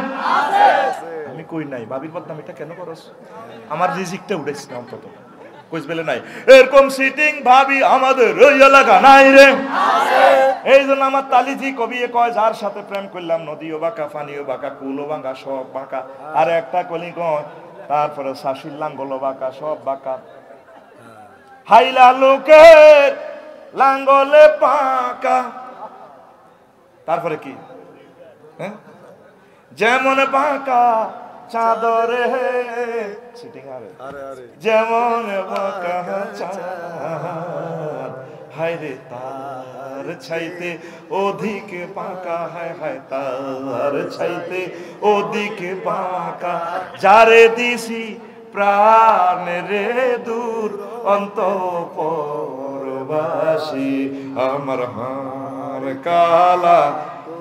আমি কই নাই ভাবির বদনাম এটা কেন করছ আমার রিজিকটা উড়েছে অন্তত কুচবেলে নাই এরকম সিটিং ভাবি আমাদের ওই এলাকা নাই রে। এই জন্য আমার তালিজি কবি কয় যার সাথে প্রেম করলাম নদীও বাঁকা পানিও বাঁকা কুলও বাঁকা সব বাঁকা আর একটা কলি কয় তারপরে শাশির লাঙ্গলও বাঁকা সব বাঁকা হাইলা লোকের লাঙ্গলে পাকা তারপরে কি হ্যাঁ যেমন বাঁকা চাদরে সিটিং যেমন বাঁকা চাঁদ হায় রে তার ছাইতে অধিক বাঁকা হায় হায় তার ছাইতে অধিক বাঁকা যারে দিছি প্রাণ রে দূর অন্তঃপুরবাসী আমার হার কালা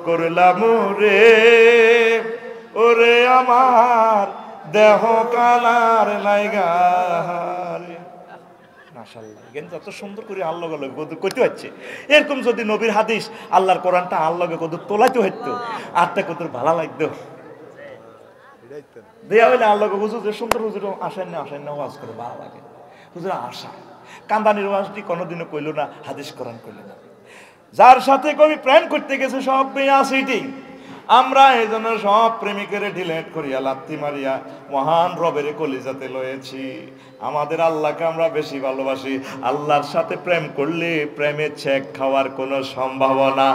করলাম রে ওরে আমার দেহ কালার লাইগারে মাশাআল্লাহ জ্ঞান যত সুন্দর করে আল্লাহ কইতে হচ্ছে এরকম যদি নবীর হাদিস আল্লাহর কোরআনটা আল্লাহকে কত তোলাইতে হইতো আরটা কত ভালো লাগতো দেয়া হইলে আল্লাহকে বুঝো যে সুন্দর হুজুর আসেন না ওয়াজ করে ভালো লাগে হুজুর আশা কান্দানির ওয়াজটি কোনোদিনও কইল না হাদিস কোরআন কইল না যার সাথে কবি প্রেম করতে গেছে সব মেয়া সিটিং আমরা এই জন্য সব প্রেমিকের ডিলেট করিয়া লাত্তি মারিয়া মহান রবের কলিজাতে লয়েছি আমাদের আল্লাহকে আমরা বেশি ভালোবাসি আল্লাহর সাথে প্রেম করলে প্রেমের চেক খাওয়ার কোনো সম্ভাবনা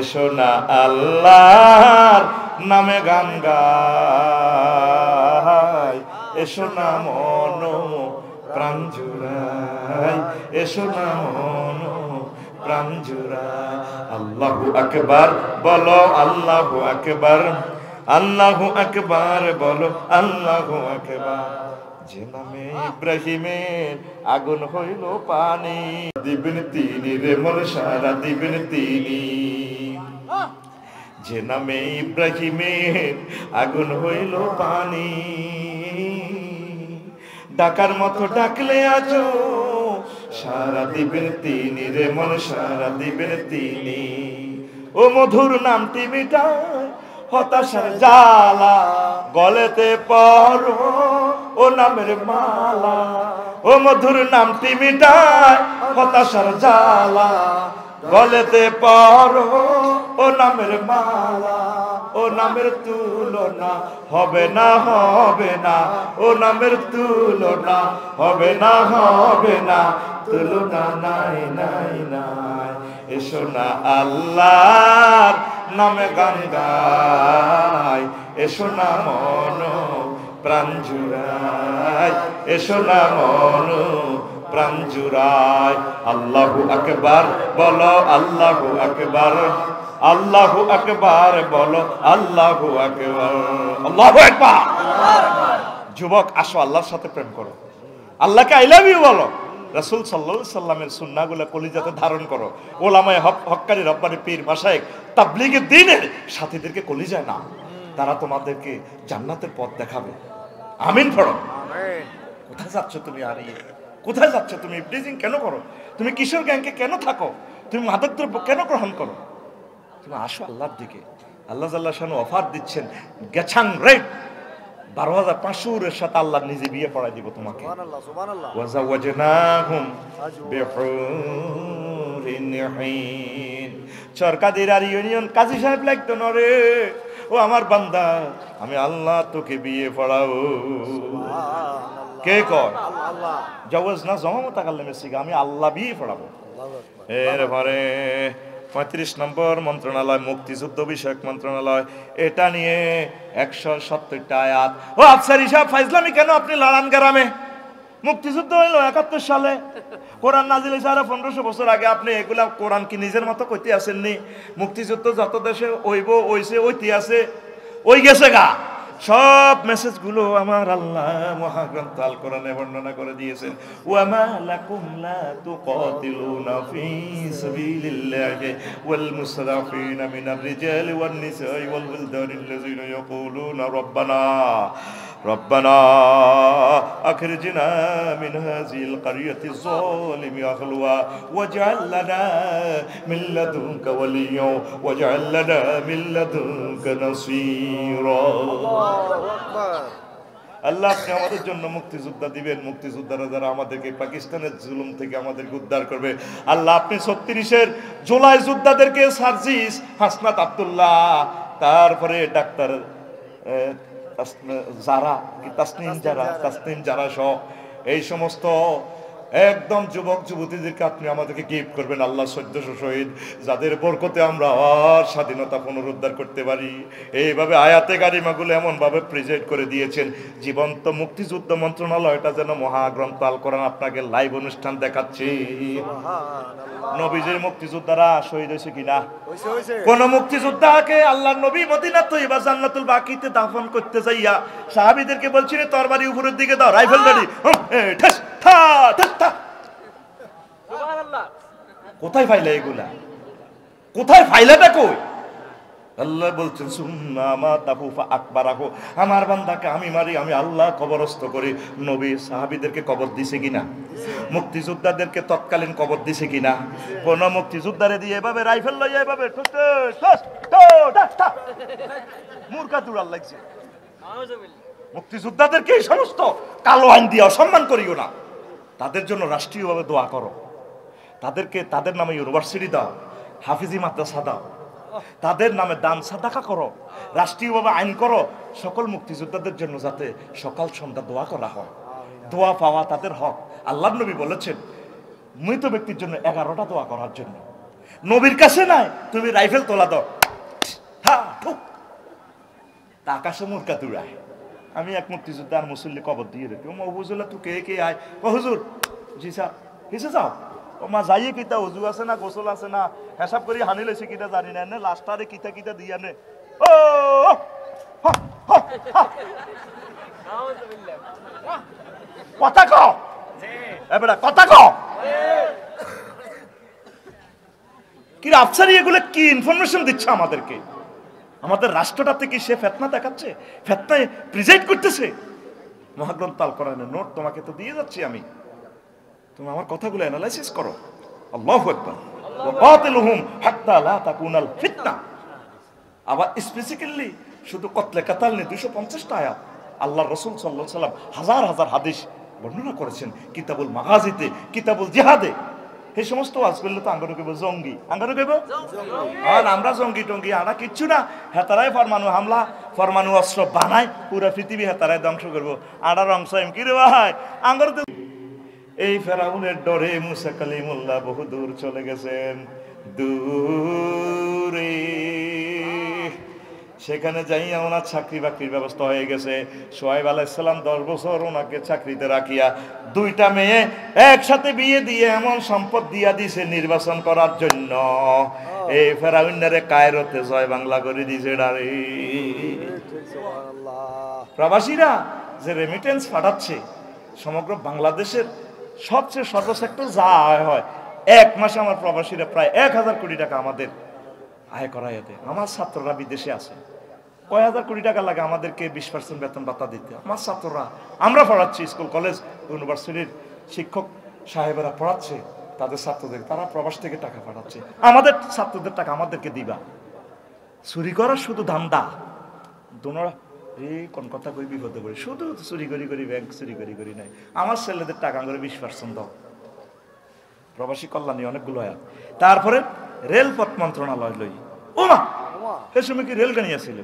এসো না আল্লাহর নামে গান গাই এসো না মন প্রাণ জুড়াই এসো না মন প্রাণ জুড়াই আল্লাহু আকবার বলো আল্লাহু আকবার আল্লাহু আকবার বলো আল্লাহু আকবার যে নামে ইব্রাহিমের আগুন হইল পানি দিবেন তিনি রে মন সারা দিবেন তিনি যে নামে ইব্রাহিমের আগুন হইল পানি ডাকার মতো ডাকলে আজো সারা দিবেন তিনি রে মন সারা দিবেন তিনি ও মধুর নামটি মিটায় হতাশার জ্বালা গলেতে পরো ও নামের মালা ও মধুর নামটি মিটায় হতাশার জ্বালা গলেতে পরো ও নামের মালা ও নামের তুলনা হবে না হবে না ও নামের তুলনা হবে না হবে না তুলনা নাই নাই নাই এসো না আল্লাহর নামে গান গাই এসো না মন প্রাণ জুড়াই এসো না মন প্রাণ জুড়াই আল্লাহু আকবার বলো আল্লাহু আকবার আল্লাহু আকবার বলো আল্লাহু আকবার আল্লাহু আকবার যুবক আসো আল্লাহর সাথে প্রেম করো আল্লাহকে আই লাভ ইউ বলো রাসূল সাল্লাল্লাহু আলাইহি সাল্লামের সুন্নাহগুলো কলিজাতে ধারণ করো ওলামায়ে হক্কানি রব্বানি পীর মাশায়েখ তাবলীগের দ্বীনের সাথীদেরকে কলিজায় না তারা তোমাদেরকে জান্নাতের পথ দেখাবে আমিন পড়ো আমিন কোথায় যাচ্ছ তুমি হারিয়ে কোথায় যাচ্ছ তুমি ইবলিজিং কেন করো তুমি কিশোর গ্যাংকে কেন থাকো তুমি মাদকদ্রব্য কেন গ্রহণ করো তুমি আসো আল্লাহর দিকে আল্লাহ জাল্লাহ শানু অফার দিচ্ছেন গেছাং রেট 12,500 এর সাথে আল্লাহ নিজে বিয়ে পড়াই দিব তোমাকে সুবহানাল্লাহ সুবহানাল্লাহ ওয়া যাওয়াজনাহুম বিহুরিন হিন সরকারের আর ইউনিয়ন কাজী সাহেব লাগতো না রে ও আমার বান্দা আমি আল্লাহ তোকে বিয়ে পড়াবো সুবহানাল্লাহ কে কয় আল্লাহ জাওয়াজ না জমামতা কাল্লামে সিগা আমি আল্লাহ বিয়ে পড়াবো এরপরে 35 নম্বর মন্ত্রণালয় মুক্তিযুদ্ধ বিষয়ক মন্ত্রণালয় এটা নিয়ে 170টা আয়াত ও আফসার হিসাব ফাইজলামি কেন আপনি লড়ান গ্রামে মুক্তিযুদ্ধ হইল 71 সালে কোরআন নাজিল হইছে আরো 1500 বছর আগে আপনি এগুলা কোরআন কি নিজের মতো কইতে আসেননি মুক্তিযুদ্ধ যত দেশে হইব হইছে ওইতে আছে ওই গেছে গা সব মেসেজগুলো আমার আল্লাহ মহাগ্রন্থ আল কোরআনে বর্ণনা করে দিয়েছেন ওয়া মা লাকুম লা তুকাতিলুনা ফি সাবিলিল্লাহি ওয়াল মুসরাফিনা মিনার রিজালি ওয়ান নিসাই ওয়াল ওয়ালদানিল্লাযিনা ইয়াকুলুনা ربنا أخرجنا من هذه القرية الظالم أهلها واجعل لنا من لدنك وليا واجعل لنا من لدنك نصيرا আল্লাহ আপনি আমাদের জন্য মুক্তিযোদ্ধা দিবেন, মুক্তিযোদ্ধারা যারা আমাদেরকে পাকিস্তানের জুলুম থেকে আমাদেরকে উদ্ধার করবে। আল্লাহ আপনি 36-এর জুলাই যোদ্ধাদেরকে সার্জিস, হাসনাত আব্দুল্লাহ, তারপরে ডাক্তার যারা তাসনিম যারা সহ এই সমস্ত একদম যুবক যুবতীদেরকে আপনি আমাদেরকে গিফট করবেন আল্লাহ 1400 শহীদ, যাদের বরকতে আমরা আর স্বাধীনতা পুনরুদ্ধার করতে পারি। এইভাবে আয়াতে কারিমাগুলো এমনভাবে প্রেজেন্ট করে দিয়েছেন, জীবন্ত মুক্তিযুদ্ধ মন্ত্রণালয়টা যেন মহাগ্রন্থ আল কোরআন আপনাকে লাইভ অনুষ্ঠান দেখাচ্ছে। নবীজির মুক্তিযোদ্ধারা শহীদ হয়েছে কিনা? কোন মুক্তিযোদ্ধাকে আল্লাহর নবী মদিনা তৈবা জান্নাতুল বাকিতে দাফন করতে যাইয়া সাহাবীদেরকে বলছিলেন তরবারি উপরের দিকে দাও, রাইফেল রেডি, ঠেস ঠা ঠেস ঠা। কোথায় ফাইলা এগুলা? কোথায় ফাইলাটা কই? আল্লাহ বলছেন সুন্নামা তাফুফা আকবারাহু, আমার বান্দাকে আমি মারি, আমি আল্লাহ কবরস্থ করি। নবী সাহাবীদেরকে কবর দিছে কিনা? মুক্তিযোদ্ধাদেরকে তৎকালীন কবর দিছে কিনা? কোন মুক্তিযোদ্ধারে দিয়ে এভাবে রাইফেল লইয়া এভাবে মূর্খা দুড়াল লাগছে। মুক্তিযোদ্ধাদেরকে এই সমস্ত কালো আইন দিয়ে অসম্মান করিও না। তাদের জন্য রাষ্ট্রীয়ভাবে দোয়া করো, তাদেরকে তাদের নামে ইউনিভার্সিটি দাও, হাফিজি মাদ্রাসা দাও, তাদের নামে দান সাদাকা করো, রাষ্ট্রীয়ভাবে আইন করো সকল মুক্তিযোদ্ধাদের জন্য, যাতে সকাল সন্ধ্যা দোয়া করা হয়। দোয়া পাওয়া তাদের হক। আল্লাহর নবী বলেছেন মৃত ব্যক্তির জন্য 11টা দোয়া করার জন্য। নবীর কাছে নাই, তুমি রাইফেল তোলা দাও, তা আকাশে মুরকা দূরায়। আমি এক মুক্তিযোদ্ধা আর মুসল্লি কবর দিয়ে রেখে হুজুল্লাহ তুই কে কে আয়, ও হুজুর জি স্যার কিসে যাও, ও মা যাইয়ে কিতা উজু আছে না গোসল আছে না হেসাব করি হানি লেছে কিটা জানি না, লাস্টারে কিতা কিতা দিয়া নে ও কথা কও, এবারে কথা কও কি আফসারি এগুলো কি ইনফরমেশন দিচ্ছে আমাদেরকে? আমাদের রাষ্ট্রটাতে কি সে ফেতনা দেখাচ্ছে, ফেতনায় প্রিজাইড করতেছে? মহাগ্রন্থ আল কোরআনের নোট তোমাকে তো দিয়ে যাচ্ছি আমি, তুমি আমার কথাগুলো অ্যানালাইসিস করো। আল্লাহু আকবার। ওয়া কাতিলুহুম হাত্তা লা তাকুনাল ফিতনা। আবার স্পেসিফিক্যালি শুধু কতলে কাতাল নেই, 250টা আয়াত আল্লাহর রাসূল সাল্লাল্লাহু আলাইহি ওয়াসাল্লাম হাজার হাজার হাদিস বর্ণনা করেছেন কিতাবুল মাগাজিতে, কিতাবুল জিহাদে। এই সমস্ত ওয়াজ করলে তো আঙ্গারু কইব জঙ্গি, আঙ্গারু কইব আর আমরা জঙ্গি টঙ্গি আমরা কিচ্ছু না। হেতারাই পরমাণু হামলা পরমাণু অস্ত্র বানায়, পুরো পৃথিবী হেতারাই ধ্বংস করবো। আড়ার অংশ এম কি রে ভাই আঙ্গারু। এই ফেরাউনের ডরে মুসা কালিমুল্লাহ বহু দূর চলে গেছেন, দূরে। সেখানে যাইয়া ওনার চাকরি বাকরির ব্যবস্থা হয়ে গেছে। সোহাইব আলাইহিস সালাম 10 বছর ওনাকে চাকরিতে রাখিয়া 2টা মেয়ে একসাথে বিয়ে দিয়ে এমন সম্পদ দিয়া দিছে নির্বাচন করার জন্য। এই ফেরাউনরে কায়রোতে জয় বাংলা করে দিছে ডারে। প্রবাসীরা যে রেমিটেন্স পাঠাচ্ছে সমগ্র বাংলাদেশের সবচেয়ে সর্বসেক্টর যা আয় হয়, 1 মাসে আমার প্রবাসীরা প্রায় 1000 কোটি টাকা আমাদের আয় করা। এতে আমার ছাত্ররা বিদেশে আছে, কয় হাজার কোটি টাকা লাগে আমাদেরকে 20% বেতন ভাতা দিতে। আমার ছাত্ররা আমরা পড়াচ্ছি, স্কুল কলেজ ইউনিভার্সিটির শিক্ষক সাহেবেরা পড়াচ্ছে তাদের ছাত্রদের, তারা প্রবাস থেকে টাকা পাঠাচ্ছে। আমাদের ছাত্রদের টাকা আমাদেরকে দিবা। চুরি করার শুধু ধান্দা, দোনোরা এই কোন কথা কই বিপদে পড়ি, শুধু চুরি করি করি, ব্যাংক চুরি করি করি নাই। আমার ছেলেদের টাকা করে 20% দাও। প্রবাসী কল্যাণী অনেকগুলো আয়াত। তারপরে রেলপথ মন্ত্রণালয় লই, ও মা সে সময় কি রেল গাড়ি আছিল?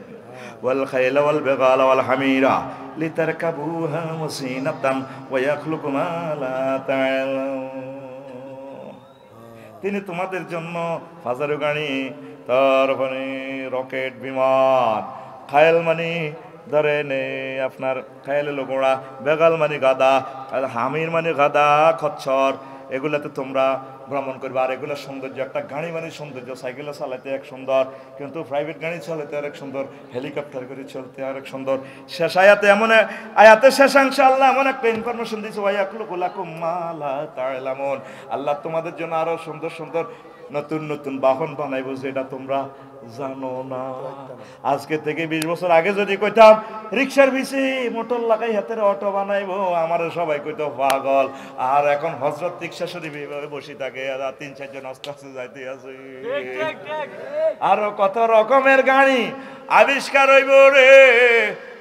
ওয়াল খাইলা ওয়াল বিগালা ওয়াল হামিরা লিতারকাবুহা মুসিনাতান ওয়া ইয়াখলুকু মা লা তা'লামুন। তিনি তোমাদের জন্য ফাজারু গাড়ি, তারপরে রকেট বিমান, খায়ল মানে ধরেন আপনার খায়ল হলো ঘোড়া, বেগাল মানে গাদা, হামির মানে গাদা খচ্চর, এগুলাতে তোমরা ভ্রমণ করবে। আর এগুলো সৌন্দর্য, একটা গাড়ি মানে সৌন্দর্য, সাইকেলে চালাতে এক সুন্দর, কিন্তু প্রাইভেট গাড়ি চালাতে আরেক সুন্দর, হেলিকপ্টার করে চলতে আরেক সুন্দর। শেষ আয়াতে এমন আয়াতে শেষাংশে আল্লাহ এমন একটা ইনফরমেশন দিয়েছে, আল্লাহ তোমাদের জন্য আরো সুন্দর সুন্দর নতুন নতুন বাহন বানাইবো, যেটা তোমরা জানো না। আজকে থেকে 20 বছর আগে যদি কইতাম রিক্সার পিছে মোটর লাগাই হাতের অটো বানাইবো, আমার সবাই কইতো পাগল। আর এখন হযরত রিক্সা শরীফ এইভাবে বসে থাকে, আর 3-4 জন আস্তে আস্তে যাইতে আছে। আরো কত রকমের গাড়ি আবিষ্কার হইব রে।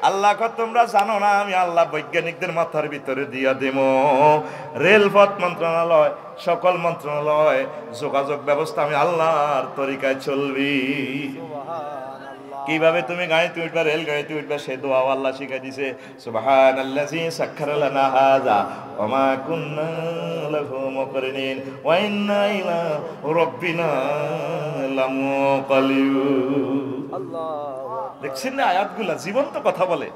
আল্লাহ কত তোমরা জানো না, আমি আল্লাহ বৈজ্ঞানিকদের মাথার ভিতরে দিয়া দেব। রেলপথ মন্ত্রণালয়, সকল মন্ত্রণালয়, যোগাযোগ ব্যবস্থা আমি আল্লাহর তরিকায় চলবি। কিভাবে তুমি গাড়িতে উঠবা, রেল গাড়িতে উঠবা, সে দোয়াও আল্লাহ শিখাই দিছে। সুবহানাল্লাযী সাখখারা লানা হাযা ওয়া মা কুন্না লাহু মুকরিনিন ওয়া ইন্না ইলা রাব্বিনা লামুনকালিবুন। দেখছেন না আয়াতগুলা জীবন্ত কথা বলে।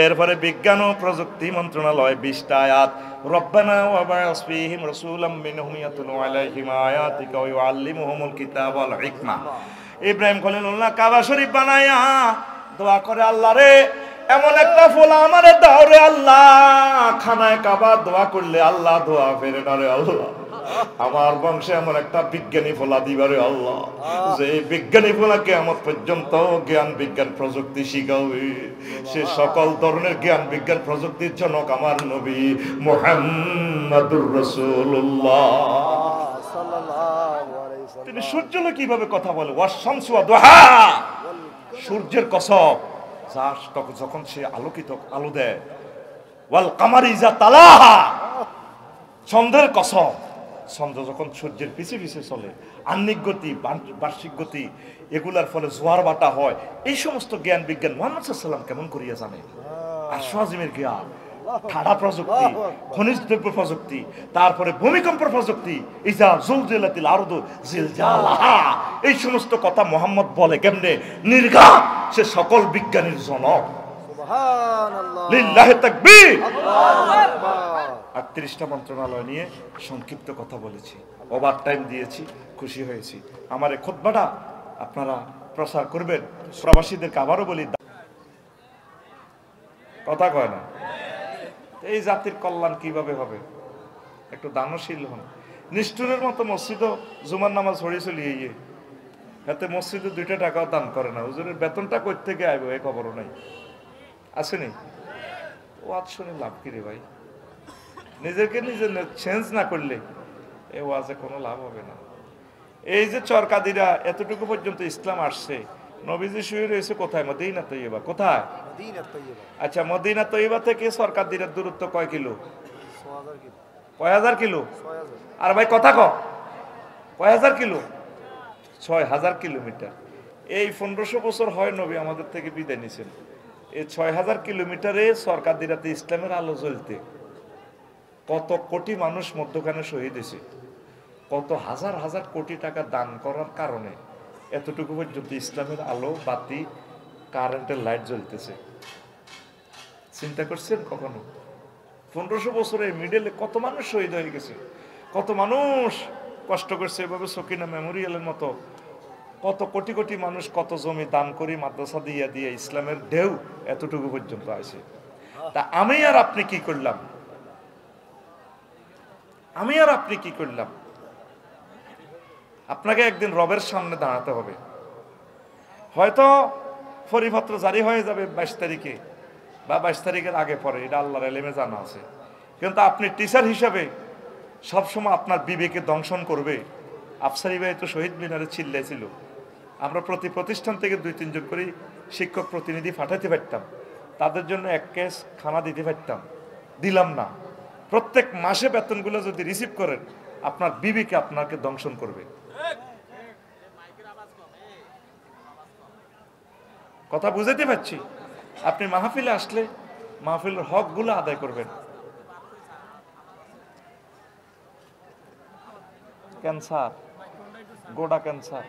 এরপরে বিজ্ঞান ও প্রযুক্তি মন্ত্রণালয় 20টা আয়াত। রব্বানা ওয়া বা'আস ফীহিম রাসূলাম মিনহুম ইয়াতলু আলাইহিম আয়াতিকা ওয়া ইউআল্লিমুহুমুল কিতাবা ওয়াল হিকমা। ইব্রাহিম খলিলুল্লাহ কাবা শরীফ বানায়া দোয়া করে, আল্লাহ রে এমন একটা ফোলা আমারে দাও রে আল্লাহ। খানায় কাবা দোয়া করলে আল্লাহ দোয়া ফেরে না রে আল্লাহ। আমার বংশে এমন একটা বিজ্ঞানী ফোলা দিবারে আল্লাহ, যে বিজ্ঞানী ফোলা কিয়ামত পর্যন্ত জ্ঞান বিজ্ঞান প্রযুক্তি শিখাবে। সে সকল ধরনের জ্ঞান বিজ্ঞান প্রযুক্তির জনক আমার নবী মুহাম্মাদুর রাসূলুল্লাহ সাল্লাল্লাহু আলাইহি ওয়াসাল্লাম। তিনি সূর্যলে কিভাবে কথা বলে, ওয়াশ-শামসু ওয়া দুহা, সূর্যের কসম যখন সে আলোকিত আলো দেয়, ওয়াল কামারি ইযা তালাহা, চন্দ্রের কসম চন্দ্র যখন সূর্যের পিছে পিছে চলে, আহ্নিক গতি বার্ষিক গতি এগুলার ফলে জোয়ার বাটা হয়। এই সমস্ত জ্ঞান বিজ্ঞান মুহাম্মদ সাল্লাল্লাহু আলাইহি ওয়াসাল্লাম কেমন করিয়া জানে। আশ্বাজিমের জ্ঞান, ঠাডা প্রযুক্তি, খনিজ দ্রব্য প্রযুক্তি, তারপরে ভূমিকম্প প্রযুক্তি, ইজা জুলজিলাতিল আরদু জিলজালাহা, এই সমস্ত কথা মুহাম্মদ বলে কেমনে, নির্ঘাত সে সকল বিজ্ঞানীর জনক। সুবহানাল্লাহ, লিল্লাহি তাকবীর, আল্লাহু আকবার। 38টা মন্ত্রণালয় নিয়ে সংক্ষিপ্ত কথা বলেছি, ওভার টাইম দিয়েছি, খুশি হয়েছি। আমার এই খুতবাটা আপনারা প্রচার করবেন। প্রবাসীদেরকে আবারও বলি, কথা কয় না, এই জাতির কল্যাণ কিভাবে হবে? একটু দানশীল হন। নিষ্ঠুরের মতো মসজিদও জুমার নামাজ হয়ে চলিয়ে গিয়ে হাতে মসজিদে 2 টাকাও দান করে না। হুজুরের বেতনটা কই থেকে আইব এই খবরও নাই, আসেনি। ওয়াজ শুনে লাভ কি রে ভাই? নিজেকে নিজে চেঞ্জ না করলে এ ওয়াজে কোনো লাভ হবে না। এই যে চরকাদিরা এতটুকু পর্যন্ত ইসলাম আসছে, নবীজি শুয়ে রয়েছে কোথায়? মদিনা তৈয়বা। কোথায়? আচ্ছা, মদিনা তৈয়বা থেকে সরকাদিরার দূরত্ব কয় কিলো? কয় হাজার কিলো? আর ভাই কথা কয় হাজার কিলো? 6000 কিলোমিটার। এই 1500 বছর হয় নবী আমাদের থেকে বিদায় নিয়েছেন। এই 6000 কিলোমিটারে সরকাদিরাতে ইসলামের আলো জ্বলতে কত কোটি মানুষ মধ্যখানে শহীদ হয়েছে, কত হাজার হাজার কোটি টাকা দান করার কারণে এতটুকু পর্যন্ত ইসলামের আলো, বাতি, কারেন্টের লাইট জ্বলতেছে। চিন্তা করছেন কখনো? 1500 বছরের মিডলে কত মানুষ শহীদ হয়ে গেছে, কত মানুষ কষ্ট করছে। এভাবে সকিনা মেমোরিয়ালের মতো কত কোটি কোটি মানুষ কত জমি দান করি, মাদ্রাসা দিয়ে দিয়ে ইসলামের ঢেউ এতটুকু পর্যন্ত আসে। তা আমি আর আপনি কি করলাম? আমি আর আপনি কি করলাম? আপনাকে একদিন রবের সামনে দাঁড়াতে হবে। হয়তো পরিপত্র জারি হয়ে যাবে 22 তারিখে বা 22 তারিখের আগে পরে, এটা আল্লাহর ইলমে জানা আছে। কিন্তু আপনি টিচার হিসাবে সবসময় আপনার বিবেকে দংশন করবে। আফসারি ভাই তো শহীদ মিনারে চিল্লাইছিল, আমরা প্রতি প্রতিষ্ঠান থেকে 2-3 জন করে শিক্ষক প্রতিনিধি পাঠাতে পারতাম, তাদের জন্য 1 কেস খানা দিতে পারতাম, দিলাম না। প্রত্যেক মাসে বেতনগুলো যদি রিসিভ করেন, আপনার বিবেকে আপনাকে দংশন করবে। কথা বুঝাতে পারছি? আপনি মাহফিলে আসলে মাহফিলের হকগুলো আদায় করবেন। ক্যান্সার, গোড়া ক্যান্সার,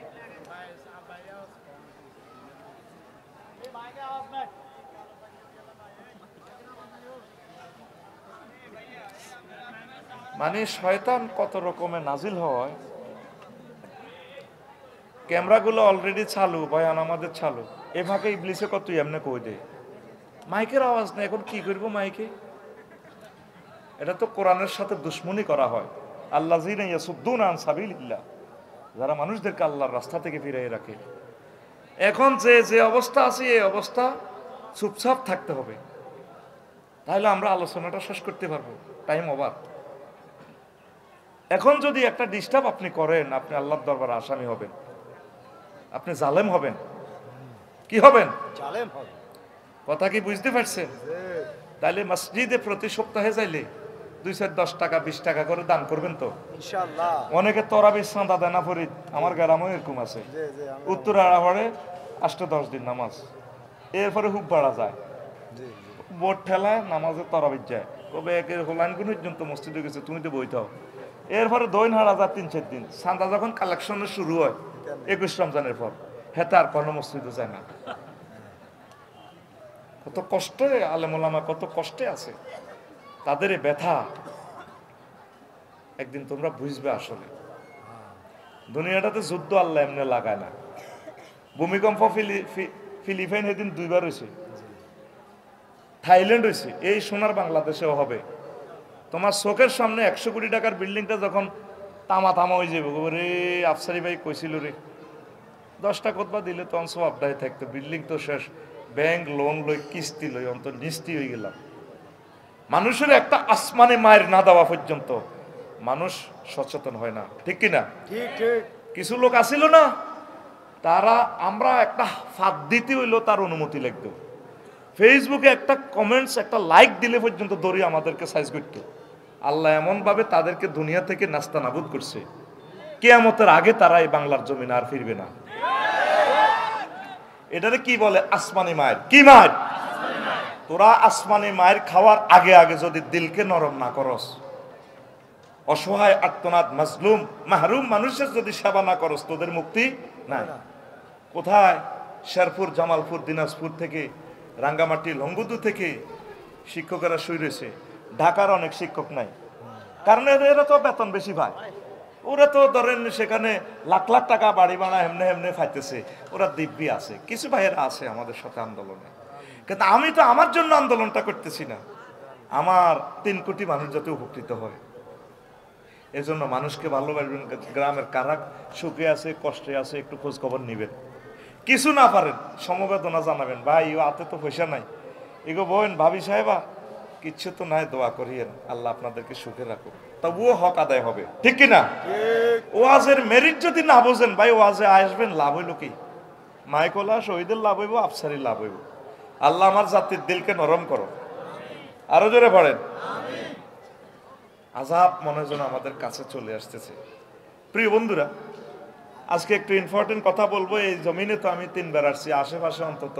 মানে শয়তান কত রকমের নাজিল হয়। ক্যামেরাগুলো অলরেডি চালু, বয়ান আমাদের চালু, এ ফাঁকে ইবলিসে কত এমনি কই দেয়। মাইকের আওয়াজ নেই, এখন কি করবো মাইকে? এটা তো কোরআনের সাথে দুশ্মনী করা হয়। আল্লাযীনা ইয়াসুদ্দুনা আন সাবিলিল্লাহ, যারা মানুষদেরকে আল্লাহর রাস্তা থেকে ফিরিয়ে রাখে। এখন যে যে অবস্থা আছে এই অবস্থা চুপচাপ থাকতে হবে, তাহলে আমরা আলোচনাটা শেষ করতে পারবো। Time over. এখন যদি একটা ডিস্টার্ব আপনি করেন, আপনি আল্লাহর দরবারে আসামি হবেন, আপনি জালেম হবেন। কি হবেন? জালেম হবে। কথা কি বুঝতে পারছেন? তাহলে মসজিদে প্রতি সপ্তাহে যাইলে 2-10 টাকা 20 টাকা করে দান করবেন তো ইনশাআল্লাহ। অনেকে তরাবির চাঁদা দেয় না ফরিদ, আমার গ্রামেও এরকম আছে। উত্তর আড়াপড়ে 8-10 দিন নামাজ, এরপরে হুব বাড়া যায়, বোট ঠেলায় নামাজে তরাবির যায়, কবে একের হোলাইন কোন পর্যন্ত মসজিদে গেছে, তুমি তো বইতাও। এরপরে দৈন হারা যায় 3-4 দিন, চাঁদা যখন কালেকশনের শুরু হয় 21 রমজানের পর, হেতে আর কোনো মসজিদে যায় না। কত কষ্টে আলেমুলামা, কত কষ্টে আছে, তাদের এই ব্যথা একদিন তোমরা বুঝবে। আসলে দুনিয়াটাতে যুদ্ধ আল্লাহ এমনি লাগায় না। ভূমিকম্প ফিলিপাইন সেদিন 2বার হয়েছে, থাইল্যান্ড হয়েছে, এই সোনার বাংলাদেশেও হবে। তোমার চোখের সামনে 100 কোটি টাকার বিল্ডিংটা যখন তামা তামা হয়ে যাবে, রে আফসারি ভাই কইছিল রে 10টা কোতবা দিলে তো অংশ আপদায় থাকতো, বিল্ডিং তো শেষ, ব্যাংক লোন লই কিস্তি লই অন্তর নিস্তি হয়ে গেলাম। মানুষের একটা আসমানে মায়ের না দেওয়া পর্যন্ত মানুষ সচেতন হয় না, ঠিক কিনা? ঠিক ঠিক। কিছু লোক আসিল না, তারা আমরা একটা ফাঁদ দিতে হইলো তার অনুমতি লাগতো, ফেসবুকে একটা কমেন্টস একটা লাইক দিলে পর্যন্ত দড়ি আমাদেরকে সাইজ করতো। আল্লাহ এমন ভাবে তাদেরকে দুনিয়া থেকে নাস্তা নাবুদ করছে, কিয়ামতের আগে তারা এই বাংলার জমিনে আর ফিরবে না। এটারে কি বলে? আসমানি মায়ের। কি মায়ের? তোরা আসমানি মায়ের খাওয়ার আগে আগে যদি দিলকে নরম না করস, অসহায় আর্তনাদ মাজলুম মাহরুম মানুষের যদি সেবা না করস, তোদের মুক্তি নাই। কোথায়? শেরপুর, জামালপুর, দিনাজপুর থেকে, রাঙ্গামাটি, লঙ্গুদু থেকে শিক্ষকেরা শুই রয়েছে। ঢাকার অনেক শিক্ষক নাই, কারণ এরা তো বেতন বেশি পায়। ওরা তো ধরেন সেখানে লাখ লাখ টাকা বাড়ি বানা হেমনে হেমনে ফাইতেছে, ওরা দিব্যি আছে। কিছু ভাইয়েরা আছে আমাদের সাথে আন্দোলনে, কিন্তু আমি তো আমার জন্য আন্দোলনটা করতেছি না, আমার 3 কোটি মানুষ যাতে উপকৃত হয়। এজন্য মানুষকে ভালোবাসবেন। গ্রামের কারা সুখে আছে কষ্টে আছে একটু খোঁজ খবর নিবেন, কিছু না পারেন সমবেদনা জানাবেন। ভাই ও হাতে তো পয়সা নাই, এগো বোন ভাবি সাহেবা কিচ্ছু তো নাই, দোয়া করিয়েন আল্লাহ আপনাদেরকে সুখে রাখুক, তবুও হক আদায় হবে, ঠিক কিনা? ওয়াজের মেরিট যদি না বোঝেন ভাই, ওয়াজে আসবেন লাভ হইল কি? মাইকোলা শহীদের লাভ হইব, আফসারি লাভ হইব। আল্লাহ আমার জাতির দিলকে নরম করো, আরো জোরে পড়েন। আযাব মনে যেন আমাদের কাছে চলে আসতেছে। প্রিয় বন্ধুরা, আজকে একটু ইম্পর্টেন্ট কথা বলবো। এই জমিনে তো আমি 3 বার আসছি, আশেপাশে অন্তত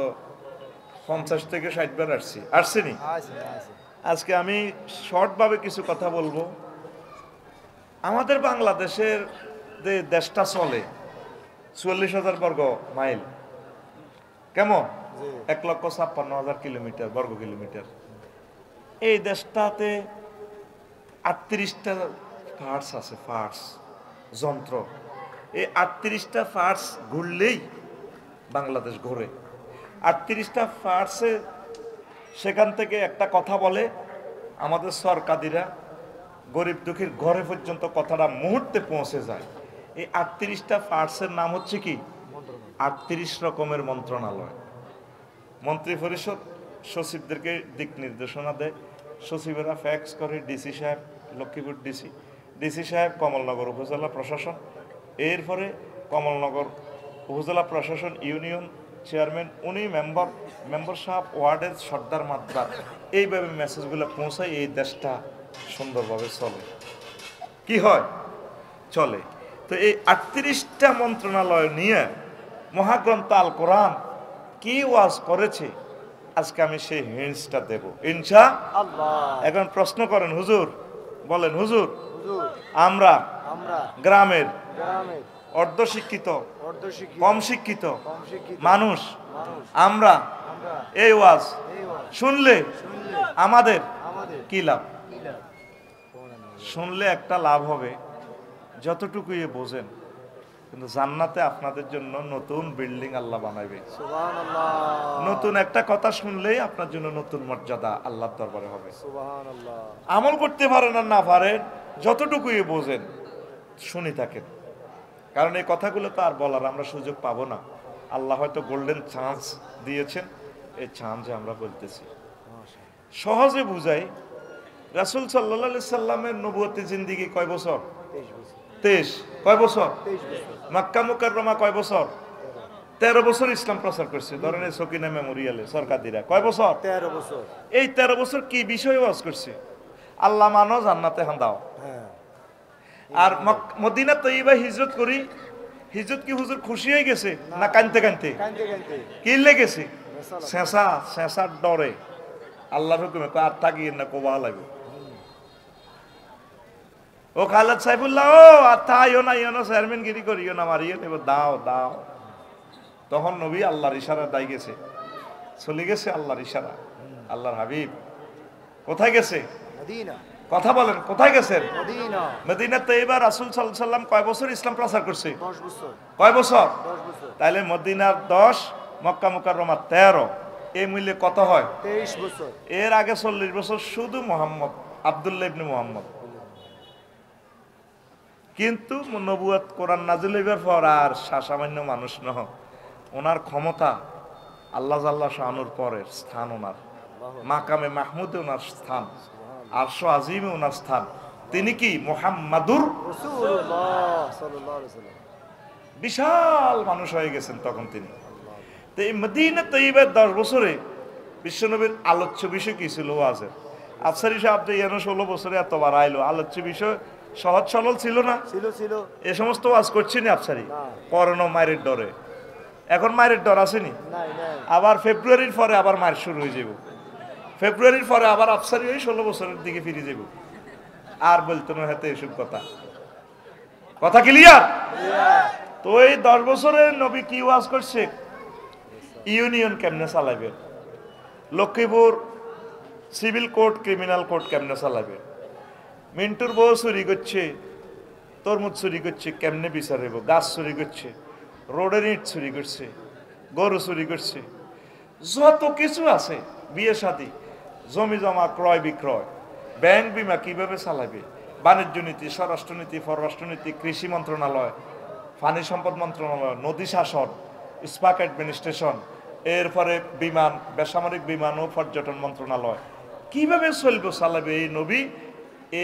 50 থেকে 60 বার আসছিনি। আজকে আমি শর্টভাবে কিছু কথা বলবো। আমাদের বাংলাদেশের যে দেশটা চলে 44,000 বর্গ মাইল, কেমন? 1,56,000 কিলোমিটার বর্গ কিলোমিটার। এই দেশটাতে 38টা পার্টস আছে, পার্টস যন্ত্র। এই 38টা পার্টস ঘুরলেই বাংলাদেশ ঘোরে। 38টা পার্টসে সেখান থেকে একটা কথা বলে, আমাদের সরকারিরা গরিব দুঃখীর ঘরে পর্যন্ত কথাটা মুহূর্তে পৌঁছে যায়। এই 38টা পার্টসের নাম হচ্ছে কি? 38 রকমের মন্ত্রণালয়। মন্ত্রী পরিষদ সচিবদেরকে দিক নির্দেশনা দেয়, সচিবেরা ফ্যাক্স করে ডিসি সাহেব, লক্ষ্মীপুর ডিসি, ডিসি সাহেব কমলনগর উপজেলা প্রশাসন, এরপরে কমলনগর উপজেলা প্রশাসন ইউনিয়ন চেয়ারম্যান, উনি মেম্বার সাহেব, ওয়ার্ডের সর্দার মাদ্দার, এইভাবে মেসেজগুলো পৌঁছায়। এই দেশটা সুন্দরভাবে চলে। কি হয়? চলে। তো এই 38টা মন্ত্রণালয় নিয়ে মহাগ্রন্থ আল কোরআন কি ওয়াজ করেছে, আজকে আমি সেই হিন্টসটা দেব ইনশাআল্লাহ। এখন প্রশ্ন করেন হুজুর, বলেন হুজুর, আমরা গ্রামের অর্ধশিক্ষিত কম শিক্ষিত মানুষ, আমরা এই ওয়াজ শুনলে আমাদের কি লাভ? শুনলে একটা লাভ হবে, যতটুকুই বোঝেন, কিন্তু জান্নাতে আপনাদের জন্য নতুন বিল্ডিং আল্লাহ বানাইবে। নতুন একটা কথা শুনলেই আপনার জন্য নতুন মর্যাদা আল্লাহর দরবারে হবে। আমল করতে পারেন আর না পারেন, যতটুকুই বোঝেন শুনি থাকেন, কারণ এই কথাগুলো তো আর বলার আমরা সুযোগ পাবো না। আল্লাহ হয়তো গোল্ডেন চান্স দিয়েছেন, এই চান্সে আমরা বলতেছি। সহজে বুঝাই, রাসূল সাল্লাল্লাহু আলাইহি সাল্লামের নবুয়তি জিন্দেগি কয় বছর? 23। কয় বছর? মক্কা মুকাররমা কয় বছর? 13 বছর ইসলাম প্রচার করছে। ধরেন এই সকিনা মেমোরিয়ালে সরকারিরা কয় বছর? 13 বছর। এই 13 বছর কি বিষয়ে ওয়াজ করছে? আল্লাহ মানো, জান্নাতে হান্দাও। আর মদিনা তৈবা হিজরত করি, হিজরত কি হুজুর খুশি হয়ে গেছে না কানতে কানতে? কি লেগেছে? শেষার ডরে আল্লাহর হুকুমে আর থাকিয়ে না কোবা লাগবে। ও খালেদ সাইফুল্লাহ, ও আর তাইও না, ইও না, চেয়ারম্যান গিরি করিও না, মারিয়ে নেব, দাও দাও। তখন নবী আল্লাহর ইশারা দাই গেছে, চলে গেছে আল্লাহর ইশারা। আল্লাহর হাবিব কোথায় গেছে? মদিনা। কথা বলেন, কোথায় গেছেন? মদিনা। মদিনা তৈবা রাসূল সাল্লাল্লাহু আলাইহি সাল্লাম কয় বছর ইসলাম প্রচার করছে? 10 বছর। কয় বছর? 10 বছর। তাইলে মদিনার 10, মক্কা মুকাররমা 13, এই মিলে কত হয়? 23 বছর। এর আগে 40 বছর শুধু মুহাম্মদ, আব্দুল্লাহ ইবনে মুহাম্মদ। কিন্তু নবুয়ত কোরআন নাজিল হইবার পর আর সামান্য মানুষ নহ, ওনার ক্ষমতা আল্লাহ জাল্লা শানুর পরের স্থান, ওনার মাকামে মাহমুদে ওনার স্থান, আরশ আজিমে ওনার স্থান। তিনি কি মুহাম্মাদুর রাসূলুল্লাহ সাল্লাল্লাহু আলাইহি ওয়াসাল্লাম। বিশাল মানুষ হয়ে গেছেন তখন তিনি। তো এই মদিনা তৈবার 10 বছরে বিশ্বনবীর আলোচ্য বিষয় কি ছিল? ওয়াজের। আফসারি সাহেব যে 16 বছরে এতবার আইলো, আলোচ্য বিষয় সহজ সরল ছিল না? ছিল। এ সমস্ত ওয়াজ করছি না আফসারি, করোনা মায়ের ডরে। এখন মায়ের ডর আসেনি? আবার ফেব্রুয়ারির পরে আবার মায়ের শুরু হয়ে যাব, ফেব্রুয়ারির পরে আবার আফসারি ওই 16 বছরের দিকে ফিরে যাব। আর বলতো না হাতে এসব কথা, কথা ক্লিয়ার? তো এই 10 বছরের নবী কি ওয়াজ করছে? ইউনিয়ন কেমনে চালাবে, Lakshmipur civil court criminal court কেমনে চালাবে, মিন্টুর বউ চুরি করছে, তরমুজ চুরি করছে, কেমনে বিচার হইব, গাছ চুরি করছে, রোডের ইট চুরি করছে, গরু চুরি করছে, যত কিছু আছে, বিয়ে শাদী, জমি জমা ক্রয় বিক্রয়, ব্যাংক বিমা কিভাবে চালাবে, বাণিজ্য নীতি, স্বরাষ্ট্রনীতি, পররাষ্ট্রনীতি, কৃষি মন্ত্রণালয়, পানি সম্পদ মন্ত্রণালয়, নদী শাসন, ইস্পাত অ্যাডমিনিস্ট্রেশন, এরপরে বিমান, বেসামরিক বিমান ও পর্যটন মন্ত্রণালয়, কিভাবে চলবে চালাবে এই নবী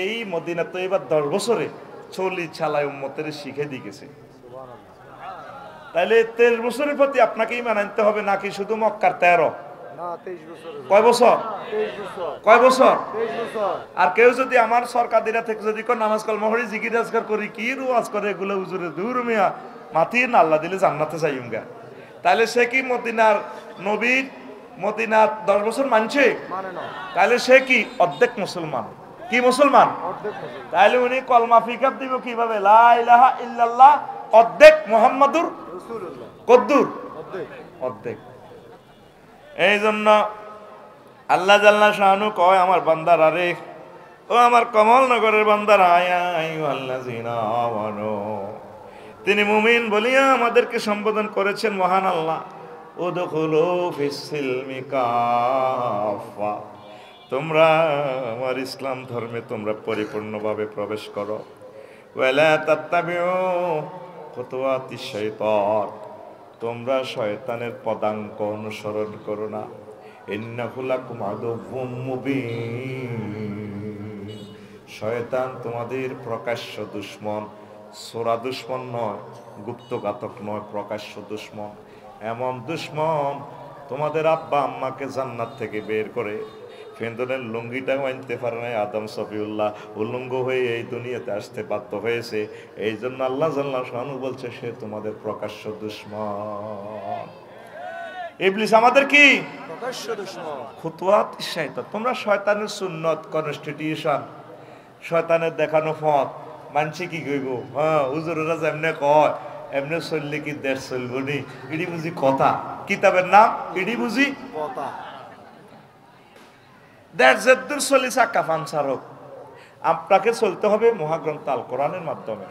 এই মদিনা তৈবার 10 বছরে চলি চালায় উম্মতের শিখে দিয়ে গেছে। তাইলে 23 বছরের প্রতি আপনাকে ইমান আনতে হবে নাকি শুধু মক্কার 13? কয় বছর? কয় বছর? আর কেউ যদি আমার সরকারিরা থেকে যদি নামাজ কলমা পড়ি, জিকির আজকার করি, কি রুয়াজ করে এগুলো হুজুরে দূর মিয়া মাতিয়ে না আল্লাহ দিলে জান্নাতে যাইউঙ্গা, তাহলে সে কি মদিনার নবীর মদিনার 10 বছর মানছে? তাহলে সে কি অর্ধেক মুসলমান? কি মুসলমান? তাহলে উনি কলমা ফিকার দিব কিভাবে? লা ইলাহা ইল্লাল্লাহ অর্ধেক, মুহাম্মাদুর রাসূলুল্লাহ কদ্দুর? অর্ধেক। এই জন্য আল্লাহ জাল্লা শানু কয়, আমার বান্দারা রে, ও আমার কমলনগরের বান্দারা, আইয়ুহাল্লাযিনা আমানু, তিনি মুমিন বলিয়া আমাদেরকে সম্বোধন করেছেন মহান আল্লাহ। উদখুলু ফিস-সিলমি কাফা, তোমরা আমার ইসলাম ধর্মে তোমরা পরিপূর্ণভাবে প্রবেশ করো। ওয়ালা তাত্তাবিউ খুতুওয়াতিশ শাইতান, তোমরা শয়তানের পদাঙ্ক অনুসরণ করো না। ইন্নাহু লাকুম আদুউম মুবিন, শয়তান তোমাদের প্রকাশ্য দুশমন, সোরা দুশমন নয়, গুপ্তঘাতক নয়, প্রকাশ্য দুশমন। এমন দুশমন তোমাদের আব্বা আম্মাকে জান্নাত থেকে বের করে ফেন্দনের লুঙ্গিটা আনতে পারে নাই, আদম সফিউল্লাহ উলঙ্গ হয়ে এই দুনিয়াতে আসতে বাধ্য হয়েছে। এই জন্য আল্লাহ জাল্লা শানু বলছে সে তোমাদের প্রকাশ্য দুশমন। ইবলিস আমাদের কি? প্রকাশ্য দুশমন। খুতুওয়াত শয়তান, তোমরা শয়তানের সুন্নত কনস্টিটিউশন, শয়তানের দেখানো পথ মানছি কি কইব? হ্যাঁ, হুজুরেরা যেমনে কয় এমনি চললে কি দেশ চলবো নি? ইডি বুঝি কথা, কিতাবের নাম ইডি বুঝি কথা। দেশ যেদূর চলি চাক্কা পাঞ্চার হোক, আপনাকে চলতে হবে মহাগ্রন্থ আল কোরআনের মাধ্যমে,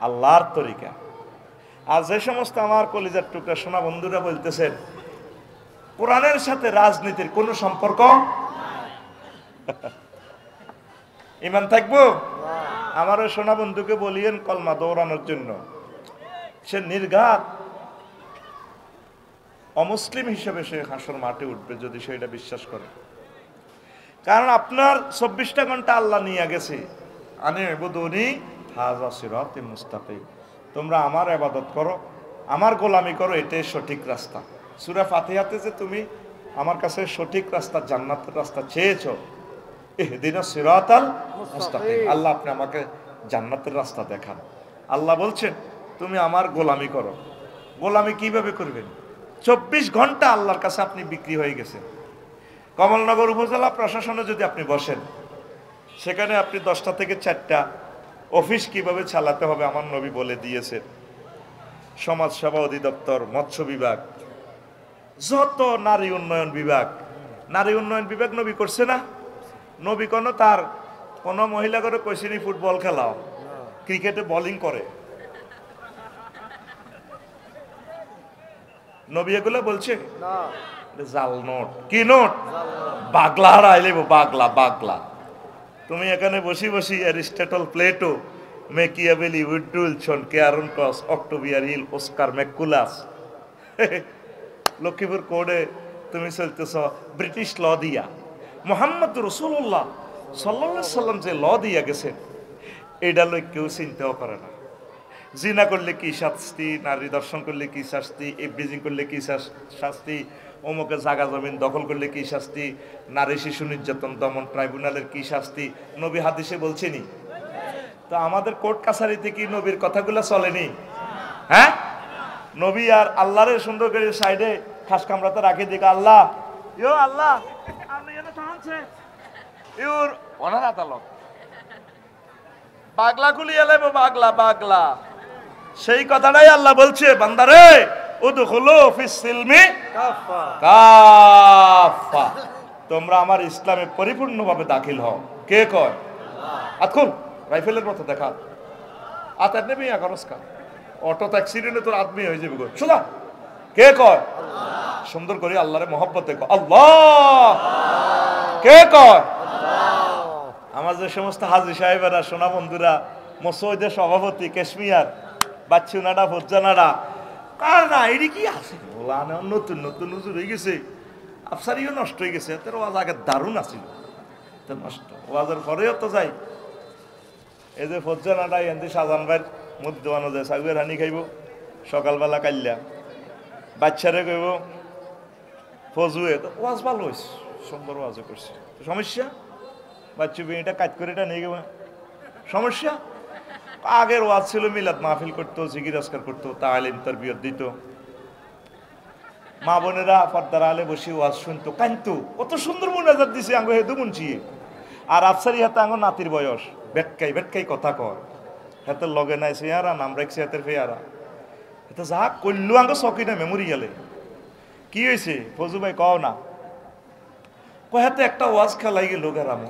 আল্লাহর তরিকা। আর যে সমস্ত আমার কলিজার টুকরা সোনা বন্ধুরা বলতেছেন কোরআনের সাথে রাজনীতির কোনো সম্পর্ক, ইমান থাকবো? আমার ওই সোনা বন্ধুকে বলিয়েন কলমা দৌড়ানোর জন্য, সে নির্ঘাত অমুসলিম হিসেবে সে হাসর মাঠে উঠবে যদি সে এটা বিশ্বাস করে। কারণ আপনার 24টা ঘন্টা আল্লাহ নিয়ে গেছে, আনে ইবুদুনি হাযা সিরাতুল মুস্তাকিম, তোমরা আমার ইবাদত করো, আমার গোলামি করো, এটাই সঠিক রাস্তা। সূরা ফাতিহাতে যে তুমি আমার কাছে সঠিক রাস্তা, জান্নাতের রাস্তা চেয়েছো, ইহদিনাস সিরাতাল মুস্তাকিম, আল্লাহ আপনি আমাকে জান্নাতের রাস্তা দেখান। আল্লাহ বলছেন তুমি আমার গোলামি করো। গোলামি কিভাবে করবেন? 24 ঘন্টা আল্লাহর কাছে আপনি বিক্রি হয়ে গেছেন। কমলনগর উপজেলা প্রশাসনে যদি আপনি বসেন, সেখানে আপনি 10টা থেকে 4টা অফিস কিভাবে চালাতে হবে আমার নবী বলে দিয়েছেন। সমাজ সেবা অধিদপ্তর, মৎস্য বিভাগ, যত নারী উন্নয়ন বিভাগ, নারী উন্নয়ন বিভাগ নবী করছে না? নবী তার কোনো মহিলা করে কইসিনি ফুটবল খেলাও, ক্রিকেটে বোলিং করে, নবী এগুলো বলছে না, জাল নোট। কি নোট? বাগলা হারাইলে বাগলা বাগলা। তুমি এখানে বসি বসি অ্যারিস্টটল, প্লেটো, মেকিয়াভেলি, উইডুলসন, কেয়ারনকস, অক্টোভিয়ার হিল, অস্কার ম্যাকুলাস, লক্ষ্মীপুর কোর্টে তুমি চলতেছ ব্রিটিশ ল দিয়া। মোহাম্মদ রসুল্লাহ সাল্লাল্লাহু আলাইহি সাল্লাম যে ল দিয়া গেছেন, এটা লোক কেউ চিন্তাও করে না। জিনা করলে কি শাস্তি, নারী দর্শন করলে কি শাস্তি, ইভটিজিং করলে কি শাস্তি, অমুকে জাগা জমিন দখল করলে কি শাস্তি, নারী শিশু নির্যাতন দমন ট্রাইব্যুনালের কি শাস্তি, নবী হাদিসে বলছেনি। তো আমাদের কোর্ট কাছারিতে কি নবীর কথাগুলো চলেনি? হ্যাঁ, নবী আর আল্লাহরে সুন্দর করে সাইডে খাস কামরাতে রাখে দিকে, আল্লাহ ইয়ো আল্লাহ আপনি এনে থামছে ইউর ওনার আদালত পাগলা গুলি এলাইব, বাগলা বাগলা। সেই কথাটাই আল্লাহ বলছে, বান্দারে উদখুলু ফিস সিলমি কাফা। কাফা, তোমরা আমার ইসলামে পরিপূর্ণভাবে দাখিল হও। কে কয়? আতকুল রাইফেলের মতো দেখা আতার নেবে আগরস্কা অটো অ্যাক্সিডেন্টে তোর আদমি হয়ে যাবে গো শোনা। কে কয়? সুন্দর করে আল্লাহরে মহব্বতে কয় আল্লাহ। কে কয়? আমার যে সমস্ত হাজি সাহেবেরা, সোনা বন্ধুরা, মসজিদের সভাপতি, কাশ্মীর বাচ্চুনাডা, ফজ্জানাডা, কার না এটি কি আছে নতুন নতুন হুজুর হয়ে গেছে, আফসারিও নষ্ট হয়ে গেছে। এত ওয়াজ আগে দারুণ আছিল, নষ্ট ওয়াজের পরেও তো যাই। এই যে ফজ্জানাডা এনদি সাজান ভাইয়ের মধ্যে দোয়ানো যায়, সাগুয়ের হানি খাইব সকালবেলা কাইল্লা, বাচ্চারে কইব ফজুয়ে, তো ওয়াজ ভালো হয়েছে, সুন্দর ওয়াজও করছে। সমস্যা বাচ্চু বিটা কাজ করে এটা নিয়ে গেবে, সমস্যা। আগের ওয়াজ ছিল মিলাদ মাহফিল করতো, জিকির আজকার করতো, তালিম তারবিয়ত দিত, মা বোনেরা পর্দার আলে বসে ওয়াজ শুনতো, কানতো, কত সুন্দর মুনাজাত দিছে আঙ্গ হেদু মুনছিয়ে। আর আফসারি হাতে আঙ্গ নাতির বয়স, বেটকাই বেটকাই কথা কয়, হাতের লগে নাই চেয়ারা, নাম রাখছে হাতের ফেয়ারা, এটা যা করলো আঙ্গ চকি না মেমোরি গেলে। কি হয়েছে ফজু ভাই কও না? কয় হাতে একটা ওয়াজ খেলাই গেল গেরামো,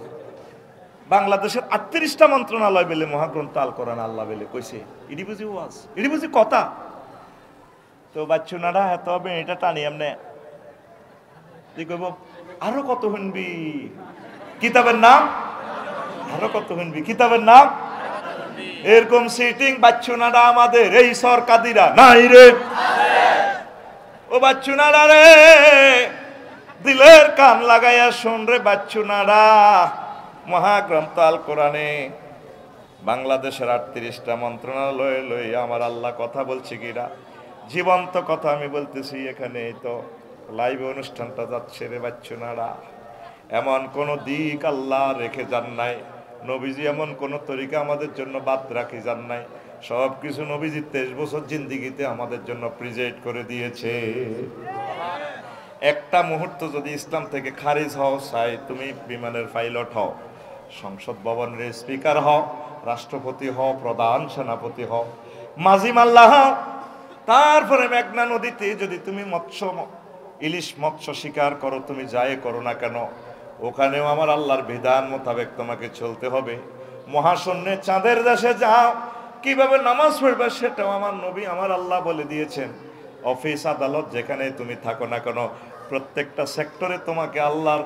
বাংলাদেশের 38টা মন্ত্রণালয় বেলে মহাগ্রন্থ আল কোরআন আল্লাহ বেলে কইছে, ইডি বুঝি ওয়াজ, ইডি বুঝি কথা। তো বাচ্চু নাড়া এত হবে এটা টানি এমনে তুই কইব আরো কত শুনবি কিতাবের নাম, আরো কত শুনবি কিতাবের নাম। এরকম সিটিং বাচ্চু নাড়া আমাদের এই সরকাদিরা নাই রে। ও বাচ্চু নাড়া রে, দিলের কান লাগাইয়া শোন রে বাচ্চু নাড়া, মহাগ্রন্থ আল কোরআনে বাংলাদেশের 38টা মন্ত্রণালয় লই আমার আল্লাহ কথা বলছে কিরা, জীবন্ত কথা আমি বলতেছি। এখানে তো লাইভ অনুষ্ঠানটা যাচ্ছে রে বাচ্চু নাড়া, এমন কোন দিক আল্লাহ রেখে যান নাই, নবীজি এমন কোন তরিকা আমাদের জন্য বাদ রাখি যান নাই, সব কিছু নবীজি 23 বছর জিন্দিগিতে আমাদের জন্য প্রিজাইড করে দিয়েছে। একটা মুহূর্ত যদি ইসলাম থেকে খারিজ হও, চাই তুমি বিমানের পাইলট হও, সংসদ ভবনের স্পিকার হও, রাষ্ট্রপতি হও, প্রধান সেনাপতি হও, মাঝি মাল্লা হও, তারপরে মেঘনা নদীতে যদি তুমি ইলিশ মৎস্য শিকার করো, তুমি যাই করো না কেন, ওখানেও আমার আল্লাহর বিধান মোতাবেক তোমাকে চলতে হবে। মহাশূন্যে চাঁদের দেশে যাও, কিভাবে নামাজ পড়বে সেটাও আমার নবী আমার আল্লাহ বলে দিয়েছেন। অফিস আদালত যেখানে তুমি থাকো না কেন, প্রত্যেকটা সেক্টরে তোমাকে আল্লাহর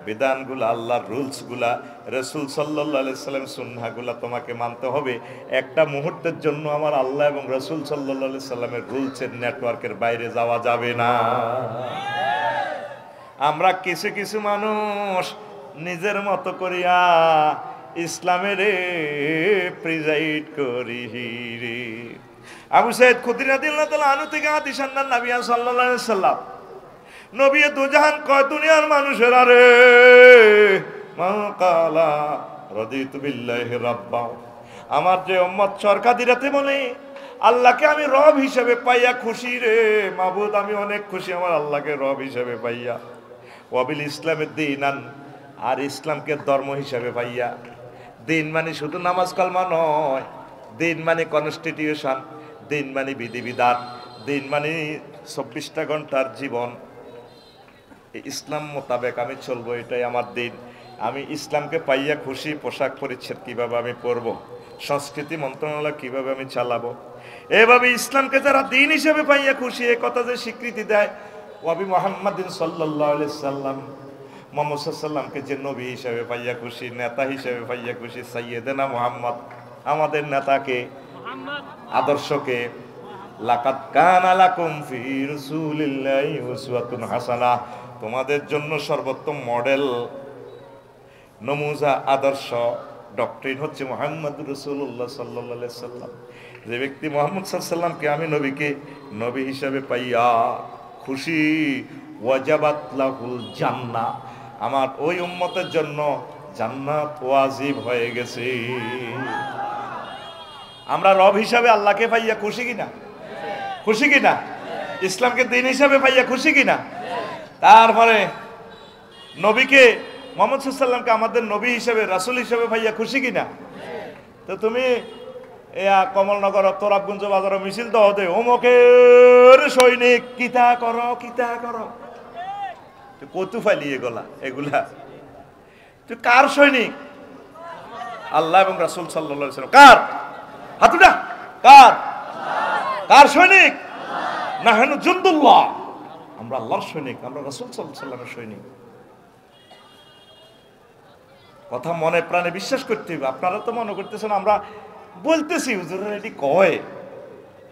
বিধানগুলো, আল্লাহর রুলসগুলা, রাসূল সাল্লাল্লাহু আলাইহি সাল্লাম সুন্নাহগুলা তোমাকে মানতে হবে। একটা মুহূর্তের জন্য আমার আল্লাহ এবং রাসূল সাল্লাল্লাহু আলাইহি সাল্লামের রুলসের নেটওয়ার্কের বাইরে যাওয়া যাবে না। আমরা কিছু কিছু মানুষ নিজের মতো করিয়া ইসলামের প্রিজাইড করি রে। আবু সাইদ খুদরি রাদিয়াল্লাহু তাআলা আনহু থেকে হাদিস আনলেন নবী সাল্লাল্লাহু আলাইহি সাল্লাম, নবী দুজাহান কয় দুনিয়ার মানুষের আরে মান কালা রাদিতু বিল্লাহি রাব্বা, আমার যে উম্মত সরকাদিরাতে বলে আল্লাহকে আমি রব হিসেবে পাইয়া খুশি রে, মাবুদ আমি অনেক খুশি আমার আল্লাহকে রব হিসেবে পাইয়া, ওয়াবিল ইসলামের দিনান, আর ইসলামকে ধর্ম হিসেবে পাইয়া। দিন মানে শুধু নামাজ কালমা নয়, দিন মানে কনস্টিটিউশন, দিন মানে বিধিবিধান, দিন মানে 24টা ঘন্টার জীবন। ইসলাম মোতাবেক আমি চলবো, এটাই আমার দিন। আমি ইসলামকে পাইয়া খুশি, পোশাক পরিচ্ছদ কিভাবে আমি পরবো, সংস্কৃতি মন্ত্রণালয় কিভাবে আমি চালাবো, এভাবে ইসলামকে যারা দিন হিসেবে পাইয়া খুশি, এ কথা যে স্বীকৃতি দেয়, ওয়াবি মুহাম্মাদিন সাল্লাল্লাহু আলাইহি সাল্লাম, মুহাম্মদ সাল্লাল্লাহু আলাইহি সাল্লামকে যে নবী হিসেবে পাইয়া খুশি, নেতা হিসেবে পাইয়া খুশি, সাইয়্যিদানা মুহাম্মদ, আমাদের নেতাকে, আদর্শকে, লাকাদ কানা লাকুম ফি রাসূলিল্লাহি উসওয়াতুন হাসানাহ, তোমাদের জন্য সর্বোত্তম মডেল, নমুজা, আদর্শ, ডক্ট্রিন হচ্ছে মুহাম্মদুর রাসূলুল্লাহ সাল্লাল্লাহু আলাইহি সাল্লাম। যে ব্যক্তি মুহাম্মদ সাল্লাল্লাহু আলাইহি সাল্লামকে আমি নবীকে নবী হিসাবে পাইয়া খুশি, ওয়াজাবাত লাহুল জান্নাহ, আমার ওই উম্মতের জন্য জান্নাত ওয়াজিব হয়ে গেছে। আমরা রব হিসাবে আল্লাহকে পাইয়া খুশি কিনা? খুশি কিনা? ইসলামকে দিন হিসাবে পাইয়া খুশি কিনা? তারপরে নবীকে, মুহাম্মদ সাল্লাল্লাহু আলাইহি সাল্লামকে আমাদের নবী হিসেবে, রাসূল হিসেবে পাইয়া খুশি কিনা? তো তুমি কমলনগর তোরাবগঞ্জ বাজার মিছিল তো হতে অমুকের সৈনিক কিতা করো কিতা করো, কতু ফালিয়ে গলা এগুলা, তুই কার সৈনিক? আল্লাহ এবং রাসূল সাল্লাল্লাহু আলাইহি ওয়াসাল্লাম। কার? হাতুটা কার? কার সৈনিক? নাহনু জুনদুল্লাহ, আমরা আল্লাহর সৈনিক, আমরা রাসূল সাল্লাল্লাহু আলাইহি ওয়াসাল্লামের সৈনিক। কথা মনে প্রাণে বিশ্বাস করতে হবে। আপনারা তো মনে করতেছেন আমরা বলতেছি হুজুরের এটি কয়,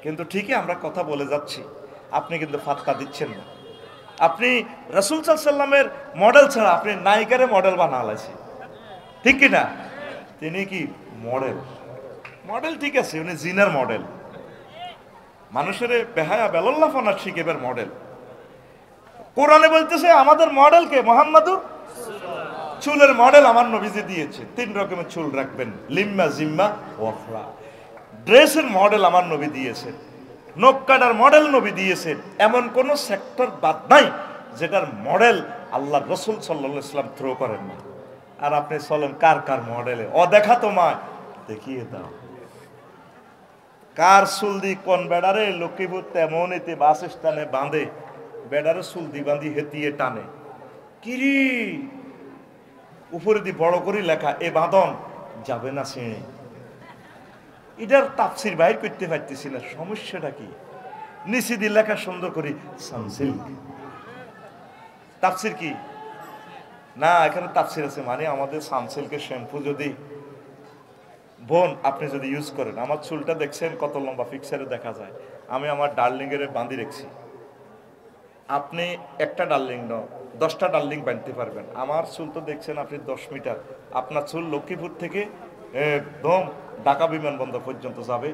কিন্তু ঠিকই আমরা কথা বলে যাচ্ছি, আপনি কিন্তু ফাতকা দিচ্ছেন না। আপনি রাসূল সাল্লাল্লাহু আলাইহি ওয়াসাল্লামের মডেল ছাড়া আপনি নায়িকারে মডেল বানালাইছে, ঠিক কি না? তিনি কি মডেল? মডেল ঠিক আছে, উনি জিনার মডেল, মানুষের বেহায়া বেলল্লাফনা শিখেবার মডেল। কোরআনে বলতেছে আমাদের মডেল কে? মুহাম্মাদুর। চুলের মডেল আমার নবীজি দিয়েছে, 3 রকমের চুল রাখবেন, লিম্মা, জিম্মা, ওয়াফরা। ড্রেসের মডেল আমার নবী দিয়েছে, নখ কাটার মডেল নবী দিয়েছে। এমন কোন সেক্টর বাদ নাই যেটার মডেল আল্লাহ রাসূল সাল্লাল্লাহু আলাইহি ওয়াসাল্লাম থ্রো করেন না। আর আপনি চলেন কার কার মডেলে, দেখা তোমায় দেখিয়ে দাও। কার চুল দি কোন বেড়ারে লক্ষ্মীপুর তেমন এতে বাস স্ট্যান্ডে বাঁধে, বেড়ারে চুল দি বাঁধি হেতিয়ে টানে, কিরি উপরে দি বড় করে লেখা এ বাঁধন যাবে না ছিঁড়ে। এটার তাফসির বাইর করতে পারতেছি না, সমস্যাটা কি? নিচে দিয়ে লেখা সুন্দর করে সানসিল্ক, তাফসির কি না? এখানে তাফসির আছে, মানে আমাদের সানসিল্কের শ্যাম্পু যদি বোন আপনি যদি ইউজ করেন, আমার চুলটা দেখছেন কত লম্বা, ফিক্সারে দেখা যায়, আমি আমার ডার্লিং এর বাঁধি রেখেছি। আপনি একটা ডার্লিং নাও, 10টা ডার্লিং বাঁধতে পারবেন। আমার চুল তো দেখছেন আপনি 10 মিটার, আপনার চুল লক্ষ্মীপুর থেকে একদম ঢাকা বিমানবন্দর পর্যন্ত যাবে,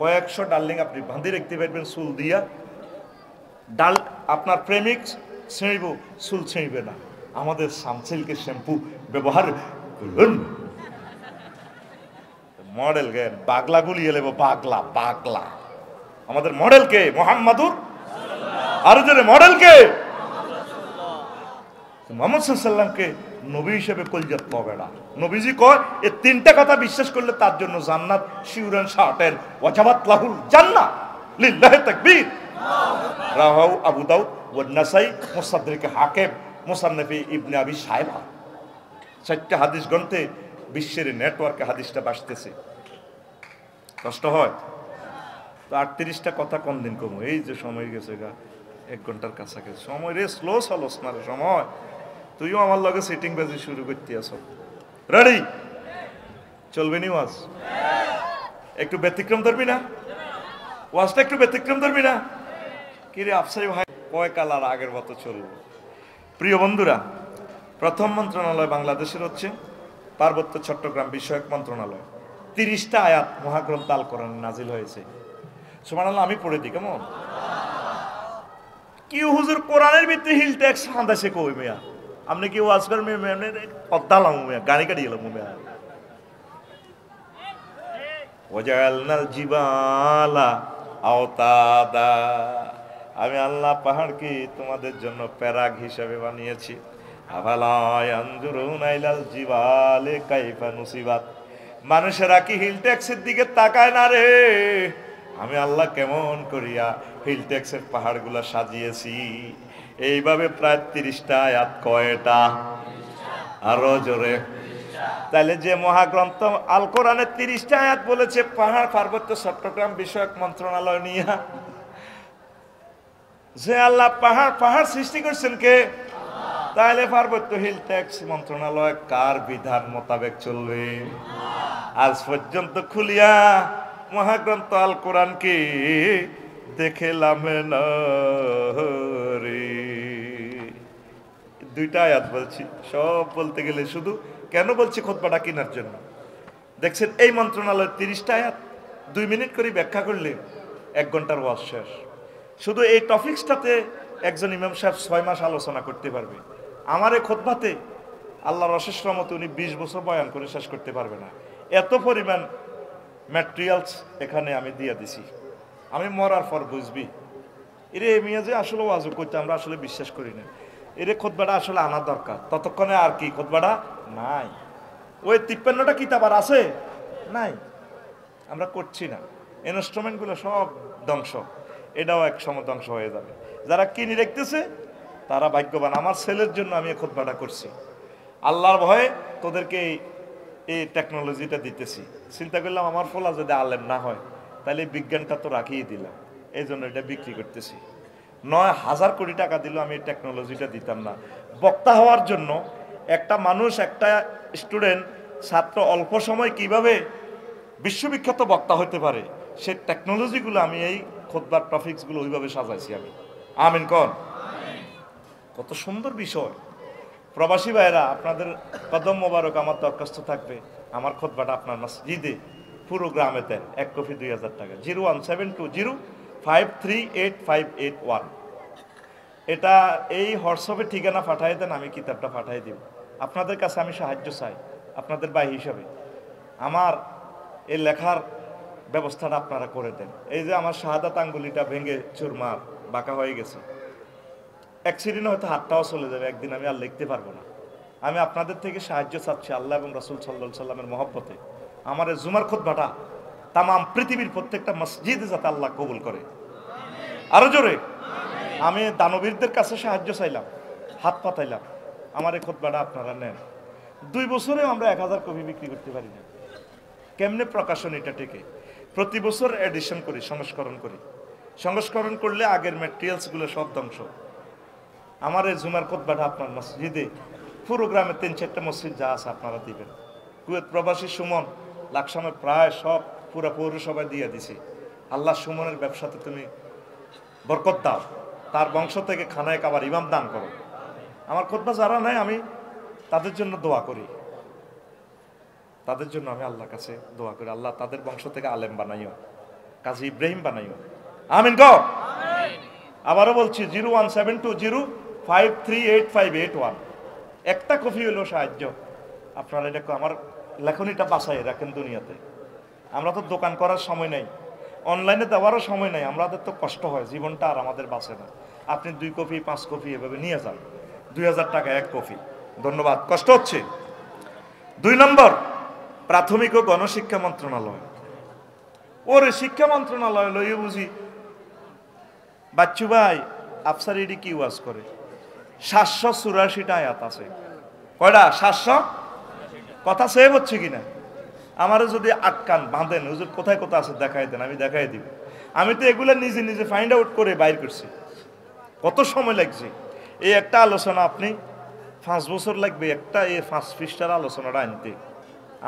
কয়েকশো ডার্লিং আপনি বাঁধি রাখতে পারবেন চুল দিয়া। আপনার প্রেমিক ছিঁড়ব, চুল ছিঁড়বে না। আমাদের সানসিল্কের শ্যাম্পু ব্যবহার করুন। মডেল গে বাগলা গুলিয়ে নেব, বাগলা বাগলা। আমাদের মডেল কে? মুহাম্মাদুর। আর যে মডেল কে? মুহাম্মদ সাল্লাল্লাহু আলাইহি ওয়াসাল্লামকে নবী হিসেবে কলজাত লবেড়া। নবীজি কয় এই 3টা কথা বিশ্বাস করলে তার জন্য জান্নাত শিউরান শার্টের ওয়াজাবাত লাহুল জান্নাহ। লিল্লাহি তাকবীর। রাওয়াহু আবু দাউদ ওয়া নাসাই, মুসাদ্দিক হাকিম, মুসান্নাফি ইবনে আবি শায়বা। 4টা হাদিস গ্রন্থে বিশ্বের নেটওয়ার্কে হাদিসটা বাসতেছে। কষ্ট হয় তো 38টা কথা কোন দিন কমো, এই যে সময় গেছে গা 1 ঘন্টার কাছাকাছি সময় রে, স্লো চলস না রে সময়। তুইও আমার লগে সিটিং বাজি শুরু করতে আসো। রেডি? চলবে নি ওয়াজ? একটু ব্যতিক্রম ধরবি না? ওয়াজটা একটু ব্যতিক্রম ধরবি না? কিরে আফসারি ভাই, কয় কালার আগের মতো চলবো? প্রিয় বন্ধুরা, প্রথম মন্ত্রণালয় বাংলাদেশের হচ্ছে পার্বত্য চট্টগ্রাম বিষয়ক মন্ত্রণালয়। 30টা আয়াত মহাগ্রন্থ আল কোরআনে নাজিল হয়েছে। সুবহানাল্লাহ, আমি পড়ে দিই কেমন? কি হুজুর কোরআনের ভিত্তি হিল ট্যাক্স হান্দাসে কই মিয়া? আপনি কি ওয়াজ করেন মিয়া? পদ্দালাম মিয়া, গাড়ি কাটি গেলাম মিয়া। ওয়াজালনাল জিবালা আওতাদা, আমি আল্লাহ পাহাড়কে তোমাদের জন্য প্যারাগ হিসাবে বানিয়েছি। আফালা ইয়ানজুরুনা ইলাল জিবালি কাইফা নুসিবাত, মানুষেরা কি হিল ট্যাক্সের দিকে তাকায় না রে? আমি আল্লাহ কেমন করিয়া হিল ট্যাক্সের পাহাড়গুলো সাজিয়েছি। এইভাবে প্রায় 30টা আয়াত। কয়টা? আরো জোরে। তাহলে যে মহাগ্রন্থ আল কোরআনে 30টা আয়াত বলেছে পাহাড় পার্বত্য চট্টগ্রাম বিষয়ক মন্ত্রণালয় নিয়ে, যে আল্লাহ পাহাড় সৃষ্টি করছেন কে? তাহলে পার্বত্য হিল ট্যাক্স মন্ত্রণালয় কার বিধান মোতাবেক চলবে? আজ পর্যন্ত খুলিয়া মহাগ্রন্থ আল কোরআনকে দেখলাম না রে। 2টা আয়াত বলছি, সব বলতে গেলে শুধু কেন বলছি খুতবাটা কেনার জন্য। দেখছেন এই মন্ত্রণালয়ের 30টা আয়াত 2 মিনিট করে ব্যাখ্যা করলে 1 ঘন্টার ওয়াজ শেষ। শুধু এই টপিকসটাতে একজন ইমাম সাহেব 6 মাস আলোচনা করতে পারবে। আমার এই খুতবাতে আল্লাহর অশেষ রহমতে উনি 20 বছর বয়ান করে শেষ করতে পারবে না। এত পরিমাণ ম্যাটেরিয়ালস এখানে আমি দিয়ে দিছি। আমি মরার পর বুঝবি এরে মিয়া যে আসলে ওয়াজ করতে আমরা আসলে বিশ্বাস করি না, এরে খুতবাটা আসলে আনা দরকার। ততক্ষণে আর কি খুতবাটা নাই, ওই 53টা কিতাব আর আছে নাই, আমরা করছি না। ইনস্ট্রুমেন্টগুলো সব ধ্বংস, এটাও এক সময় ধ্বংস হয়ে যাবে। যারা কিনে রেখতেছে তারা ভাগ্যবান। আমার ছেলের জন্য আমি এই খুতবাটা করছি। আল্লাহর ভয়ে তোদেরকে এই টেকনোলজিটা দিতেছি। চিন্তা করলাম আমার ফলা যদি আলেম না হয় তাহলে বিজ্ঞানটা তো রাখিয়ে দিলাম, এই জন্য এটা বিক্রি করতেছি। 9,000 কোটি টাকা দিলেও আমি এই টেকনোলজিটা দিতাম না। বক্তা হওয়ার জন্য একটা মানুষ, একটা স্টুডেন্ট, ছাত্র অল্প সময় কিভাবে বিশ্ববিখ্যাত বক্তা হতে পারে, সেই টেকনোলজিগুলো আমি এই খুতবার টপিকসগুলো ওইভাবে সাজাইছি আমি। আমিন কোন? কত সুন্দর বিষয়। প্রবাসী ভাইরা, আপনাদের কদম মোবারক আমার দরখাস্ত থাকবে, আমার খুতবাটা আপনার মসজিদে পুরো গ্রামে দেন। 1 কপি 2000 টাকা। 01720538581। এটা এই হোয়াটসঅ্যাপে ঠিকানা পাঠিয়ে দেন, আমি কিতাবটা পাঠিয়ে দিব। আপনাদের কাছে আমি সাহায্য চাই, আপনাদের ভাই হিসাবে আমার এই লেখার ব্যবস্থাটা আপনারা করে দেন। এই যে আমার শাহাদাত আঙ্গুলিটা ভেঙে চুরমার বাঁকা হয়ে গেছে, অ্যাক্সিডেন্ট হয়তো হাতটাও চলে যাবে, একদিন আমি আর লিখতে পারবো না। আমি আপনাদের থেকে সাহায্য চাচ্ছি আল্লাহ এবং রাসূল সাল্লাল্লাহু আলাইহি সাল্লামের মহব্বতে। আমার এই জুমার খুতবাটা তামাম পৃথিবীর প্রত্যেকটা মসজিদে যাতে আল্লাহ কবুল করে। আরো জোরে। আমি দানবীরদের কাছে সাহায্য চাইলাম, হাত পাতাইলাম, আমার এই খুতবাটা আপনারা নেন। 2 বছরেও আমরা 1000 কপি বিক্রি করতে পারি না। কেমনে প্রকাশন এটা টেকে? প্রতি বছর এডিশন করি, সংস্করণ করি। সংস্করণ করলে আগের ম্যাটেরিয়ালসগুলো সব ধ্বংস। আমার এই জুমার খুতবাটা আপনার মসজিদে পুরো গ্রামে 3-4টা মসজিদ যা আছে আপনারা দিবেন। কুয়েত প্রবাসী সুমন লাকসামে প্রায় সব পুরো পৌরসভায় দিয়ে দিছি। আল্লাহ সুমনের ব্যবসাতে তুমি বরকত দাও, তার বংশ থেকে খানায় কাবার ইমাম দান করো। আমার খুতবা যারা নাই আমি তাদের জন্য দোয়া করি, তাদের জন্য আমি আল্লাহর কাছে দোয়া করি, আল্লাহ তাদের বংশ থেকে আলেম বানাইও, কাজী ইব্রাহিম বানাইও। আমিন গো। আবারও বলছি 01720538581। একটা কপি হলো সাহায্য। আপনারা এটা আমার লেখনীটা বাঁচাই রাখেন দুনিয়াতে। আমরা তো দোকান করার সময় নেই, অনলাইনে দেওয়ারও সময় নেই, আমাদের তো কষ্ট হয়, জীবনটা আর আমাদের বাঁচে না। আপনি 2 কপি 5 কপি এভাবে নিয়ে যান, 2000 টাকা 1 কপি। ধন্যবাদ। কষ্ট হচ্ছে। 2 নম্বর, প্রাথমিক ও গণশিক্ষা মন্ত্রণালয়। ওরে শিক্ষা মন্ত্রণালয় লইয়ে বুঝি বাচ্চু ভাই আফসার এডি কি ওয়াজ করে? 784টা আয়াত আছে। কয়টা? 700। কথা সেভ হচ্ছে কিনা? আমারও যদি আটকান বাঁধেন, হুজুর কোথায় কোথায় আছে দেখাই দেন, আমি দেখাই দিব। আমি তো এগুলো নিজে নিজে ফাইন্ড আউট করে বাইর করছি, কত সময় লাগছে। এই একটা আলোচনা আপনি 5 বছর লাগবে একটা এই 5 পৃষ্ঠার আলোচনাটা আনতে।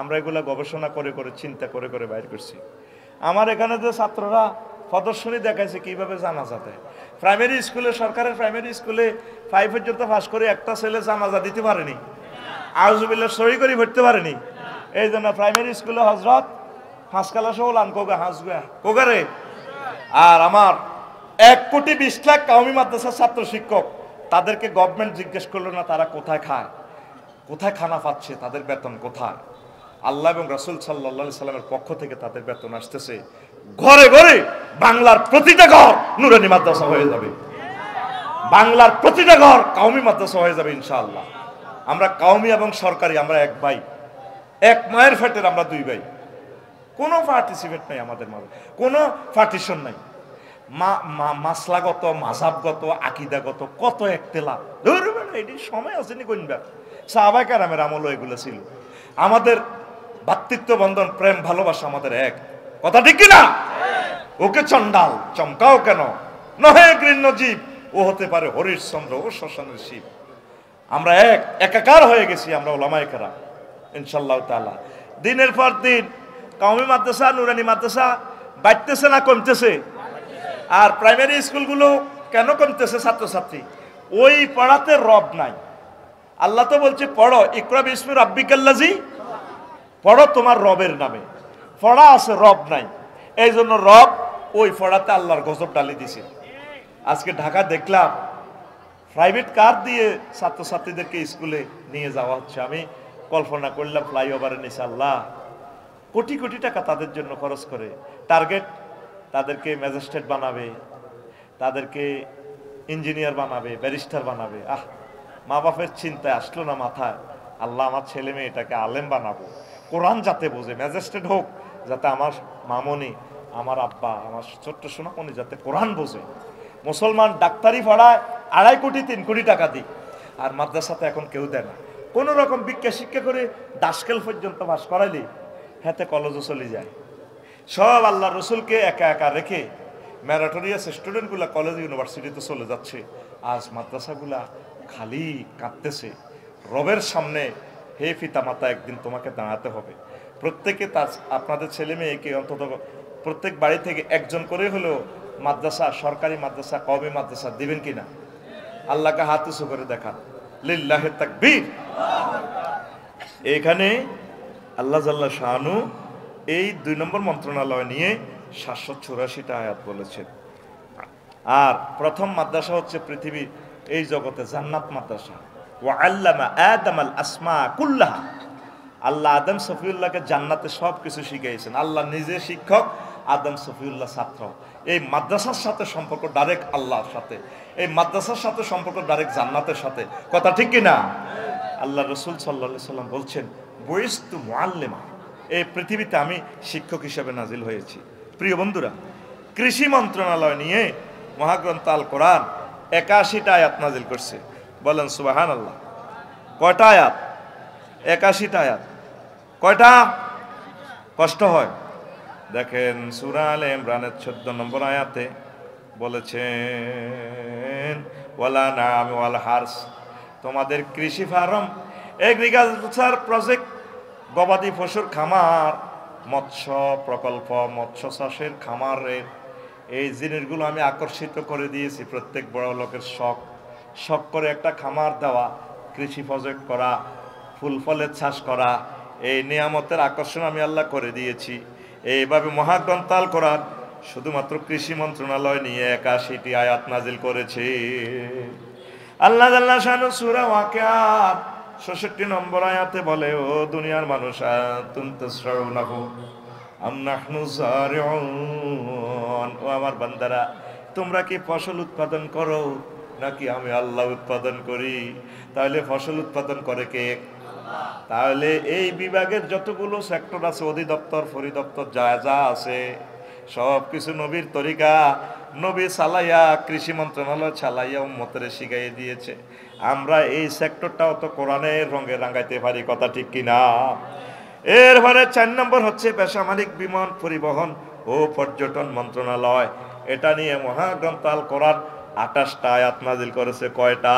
আমরা এগুলা গবেষণা করে করে চিন্তা করে করে বাইর করছি। আমার এখানে যে ছাত্ররা প্রদর্শনী দেখাইছে কিভাবে জানাজা দেয়। প্রাইমারি স্কুলে, সরকারের প্রাইমারি স্কুলে 5 পর্যন্ত পাস করে একটা ছেলে জানাজা দিতে পারেনি, আউযুবিল্লাহ সহি করে ভরতে পারেনি। এই জন্য প্রাইমারি স্কুলে হজরত 5 ক্লাসে ওলান কোগা হাসগুয়া কোগারে। আর আমার 1,20,00,000 কওমি মাদ্রাসার ছাত্র শিক্ষক, তাদেরকে গভর্নমেন্ট জিজ্ঞেস করলো না তারা কোথায় খায়, কোথায় খানা পাচ্ছে, তাদের বেতন কোথায়। আল্লাহ এবং রাসূল সাল্লাল্লাহু আলাইহি সাল্লামের পক্ষ থেকে তাদের বেতন আসতেছে। ঘরে ঘরে বাংলার প্রতিটা ঘর নুরানি মাদ্রাসা হয়ে যাবে, বাংলার প্রতিটা ঘর কওমি মাদ্রাসা হয়ে যাবে ইনশাআল্লাহ। আমরা কওমি এবং সরকারি, আমরা এক ভাই, এক মায়ের ফেটের আমরা দুই ভাই। কোনো পার্টিসিপেট নাই আমাদের মাঝে, কোনো পার্টিশন নাই। মাসলাগত, মাযহাবগত, আকীদাগত কত একতেলাপ, ধরবেন এটি সময় আসেনি কইনবা। সাহাবায়ে কেরামের আমলও এগুলো ছিল। আমাদের ভাতৃত্ব বন্ধন, প্রেম, ভালোবাসা আমাদের এক, কথা ঠিক কিনা? ওকে চন্ডাল চমকাও কেন, নহে গৃহ্য জীব, ও হতে পারে হরিশ্চন্দ্র ও শ্মশানের শিব। আমরা এক, একাকার হয়ে গেছি আমরা উলামায়ে কেরাম ইনশাআল্লাহ তাআলা। দিনের পর দিন কওমি মাদ্রাসা, নুরানি মাদ্রাসা বাড়তেছে না কমতেছে? আর প্রাইমারি স্কুলগুলো কেন কমতেছে? ছাত্রছাত্রী ওই পড়াতে রব নাই। আল্লাহ তো বলছে পড়ো, ইকরা বিসমি রাব্বিকাল্লাযী, পড়ো তোমার রবের নামে। পড়া আছে, রব নাই। এই জন্য রব ওই পড়াতে আল্লাহর গজব ডালি দিছে। আজকে ঢাকা দেখলাম প্রাইভেট কার দিয়ে ছাত্রছাত্রীদেরকে স্কুলে নিয়ে যাওয়া হচ্ছে। আমি কল্পনা করলাম ফ্লাইওভারের নিচে আল্লাহ কোটি কোটি টাকা তাদের জন্য খরচ করে, টার্গেট তাদেরকে ম্যাজিস্ট্রেট বানাবে, তাদেরকে ইঞ্জিনিয়ার বানাবে, ব্যারিস্টার বানাবে। মা বাপের চিন্তায় আসলো না মাথায়, আল্লাহ আমার ছেলে মেয়েটাকে আলেম বানাবো, কোরআন যাতে বোঝে, ম্যাজিস্ট্রেট হোক যাতে আমার মামনি, আমার আব্বা, আমার ছোট্ট সোনামণি যাতে কোরআন বোঝে। মুসলমান ডাক্তারি পড়ায় 2.5 কোটি 3 কোটি টাকা দিই, আর মাদ্রাসাতে এখন কেউ দেয় না। কোনো রকম ভিক্ষা শিক্ষা করে দাসকেল পর্যন্ত পাস করাইলে হাতে কলেজও চলে যায়। সব আল্লাহ রসুলকে একা একা রেখে ম্যারাটোরিয়াস স্টুডেন্টগুলা কলেজ ইউনিভার্সিটিতে চলে যাচ্ছে। আজ মাদ্রাসাগুলা খালি কাঁদতেছে। রবের সামনে হে পিতা মাতা, একদিন তোমাকে দাঁড়াতে হবে। প্রত্যেকে তার আপনাদের ছেলে মেয়েকে অন্তত প্রত্যেক বাড়ি থেকে একজন করে হলেও মাদ্রাসা, সরকারি মাদ্রাসা, কওমি মাদ্রাসা দিবেন কিনা? আল্লাহকে হাত উঁচু করে দেখান, লিল্লাহি তাকবীর। এখানে আল্লাহ জাল্লা শানু এই 2 নম্বর মন্ত্রণালয় নিয়ে 784টা আয়াত বলেছেন। আর প্রথম মাদ্রাসা হচ্ছে পৃথিবীর এই জগতে জান্নাত মাদ্রাসা। ওয়া আল্লামা আদামাল আসমা কুল্লাহা, আল্লাহ আদম সফিউল্লাহকে জান্নাতে সব কিছু শিখিয়েছেন। আল্লাহ নিজে শিক্ষক, আদম সফিউল্লাহ ছাত্র। এই মাদ্রাসার সাথে সম্পর্ক ডাইরেক্ট আল্লাহর সাথে, এই মাদ্রাসার সাথে সম্পর্ক ডাইরেক্ট জান্নাতের সাথে, কথা ঠিক কিনা? আল্লাহ রসুল সাল্লাল্লাহু আলাইহি সাল্লাম বলছেন বুইস্তু মুআল্লিমা, এই পৃথিবীতে আমি শিক্ষক হিসেবে নাজিল হয়েছি। প্রিয় বন্ধুরা, কৃষি মন্ত্রণালয় নিয়ে মহাগ্রন্থ আল কোরআন 81টা আয়াত নাজিল করছে। বলেন সুবহানাল্লাহ। কয়টা আয়াত? 81টা আয়াত। কয়টা? কষ্ট হয়। দেখেন সূরা আলে ইমরানের 14 নম্বর আয়াতে বলেছেন ওয়ালা নাম ওয়াল হারস, তোমাদের কৃষি ফার্ম, এগ্রিকালচার প্রজেক্ট, গবাদি পশুর খামার, মৎস্য প্রকল্প, মৎস্য চাষের খামারের এই জিনিসগুলো আমি আকর্ষিত করে দিয়েছি। প্রত্যেক বড় লোকের শখ করে একটা খামার দেওয়া, কৃষি প্রজেক্ট করা, ফুল ফলের চাষ করা, এই নিয়ামতের আকর্ষণ আমি আল্লাহ করে দিয়েছি। এইভাবে মহাগ্রন্থ আল কোরআন শুধুমাত্র কৃষি মন্ত্রণালয় নিয়ে 81টি আয়াত নাজিল করেছে। আল্লাহ জাল্লা শানু সূরা ওয়াকিয়ার 66 নম্বর আয়াতে বলে, ও দুনিয়ার মানুষ, আনতুম তাসরাউনাহু আম নাহনু যারিউন, ও আমার বান্দারা, তোমরা কি ফসল উৎপাদন করো নাকি আমি আল্লাহ উৎপাদন করি? তাহলে ফসল উৎপাদন করে কে? তাহলে এই বিভাগের যতগুলো সেক্টর আছে, অধিদপ্তর, পরিদপ্তর, যা যা আছে সব কিছু নবীর তরিকা, নবী চালাইয়া, কৃষি মন্ত্রণালয় চালাইয়া উম্মতের শিখাইয়ে দিয়েছে। আমরা এই সেক্টরটাও তো কোরআনের রঙে রাঙাইতে পারি, কথা ঠিক কিনা? এরপরে 4 নম্বর হচ্ছে বেসামরিক বিমান পরিবহন ও পর্যটন মন্ত্রণালয়। এটা নিয়ে মহাগ্রন্থ আল কোরআন 28টা আয়াত নাজিল করেছে। কয়টা?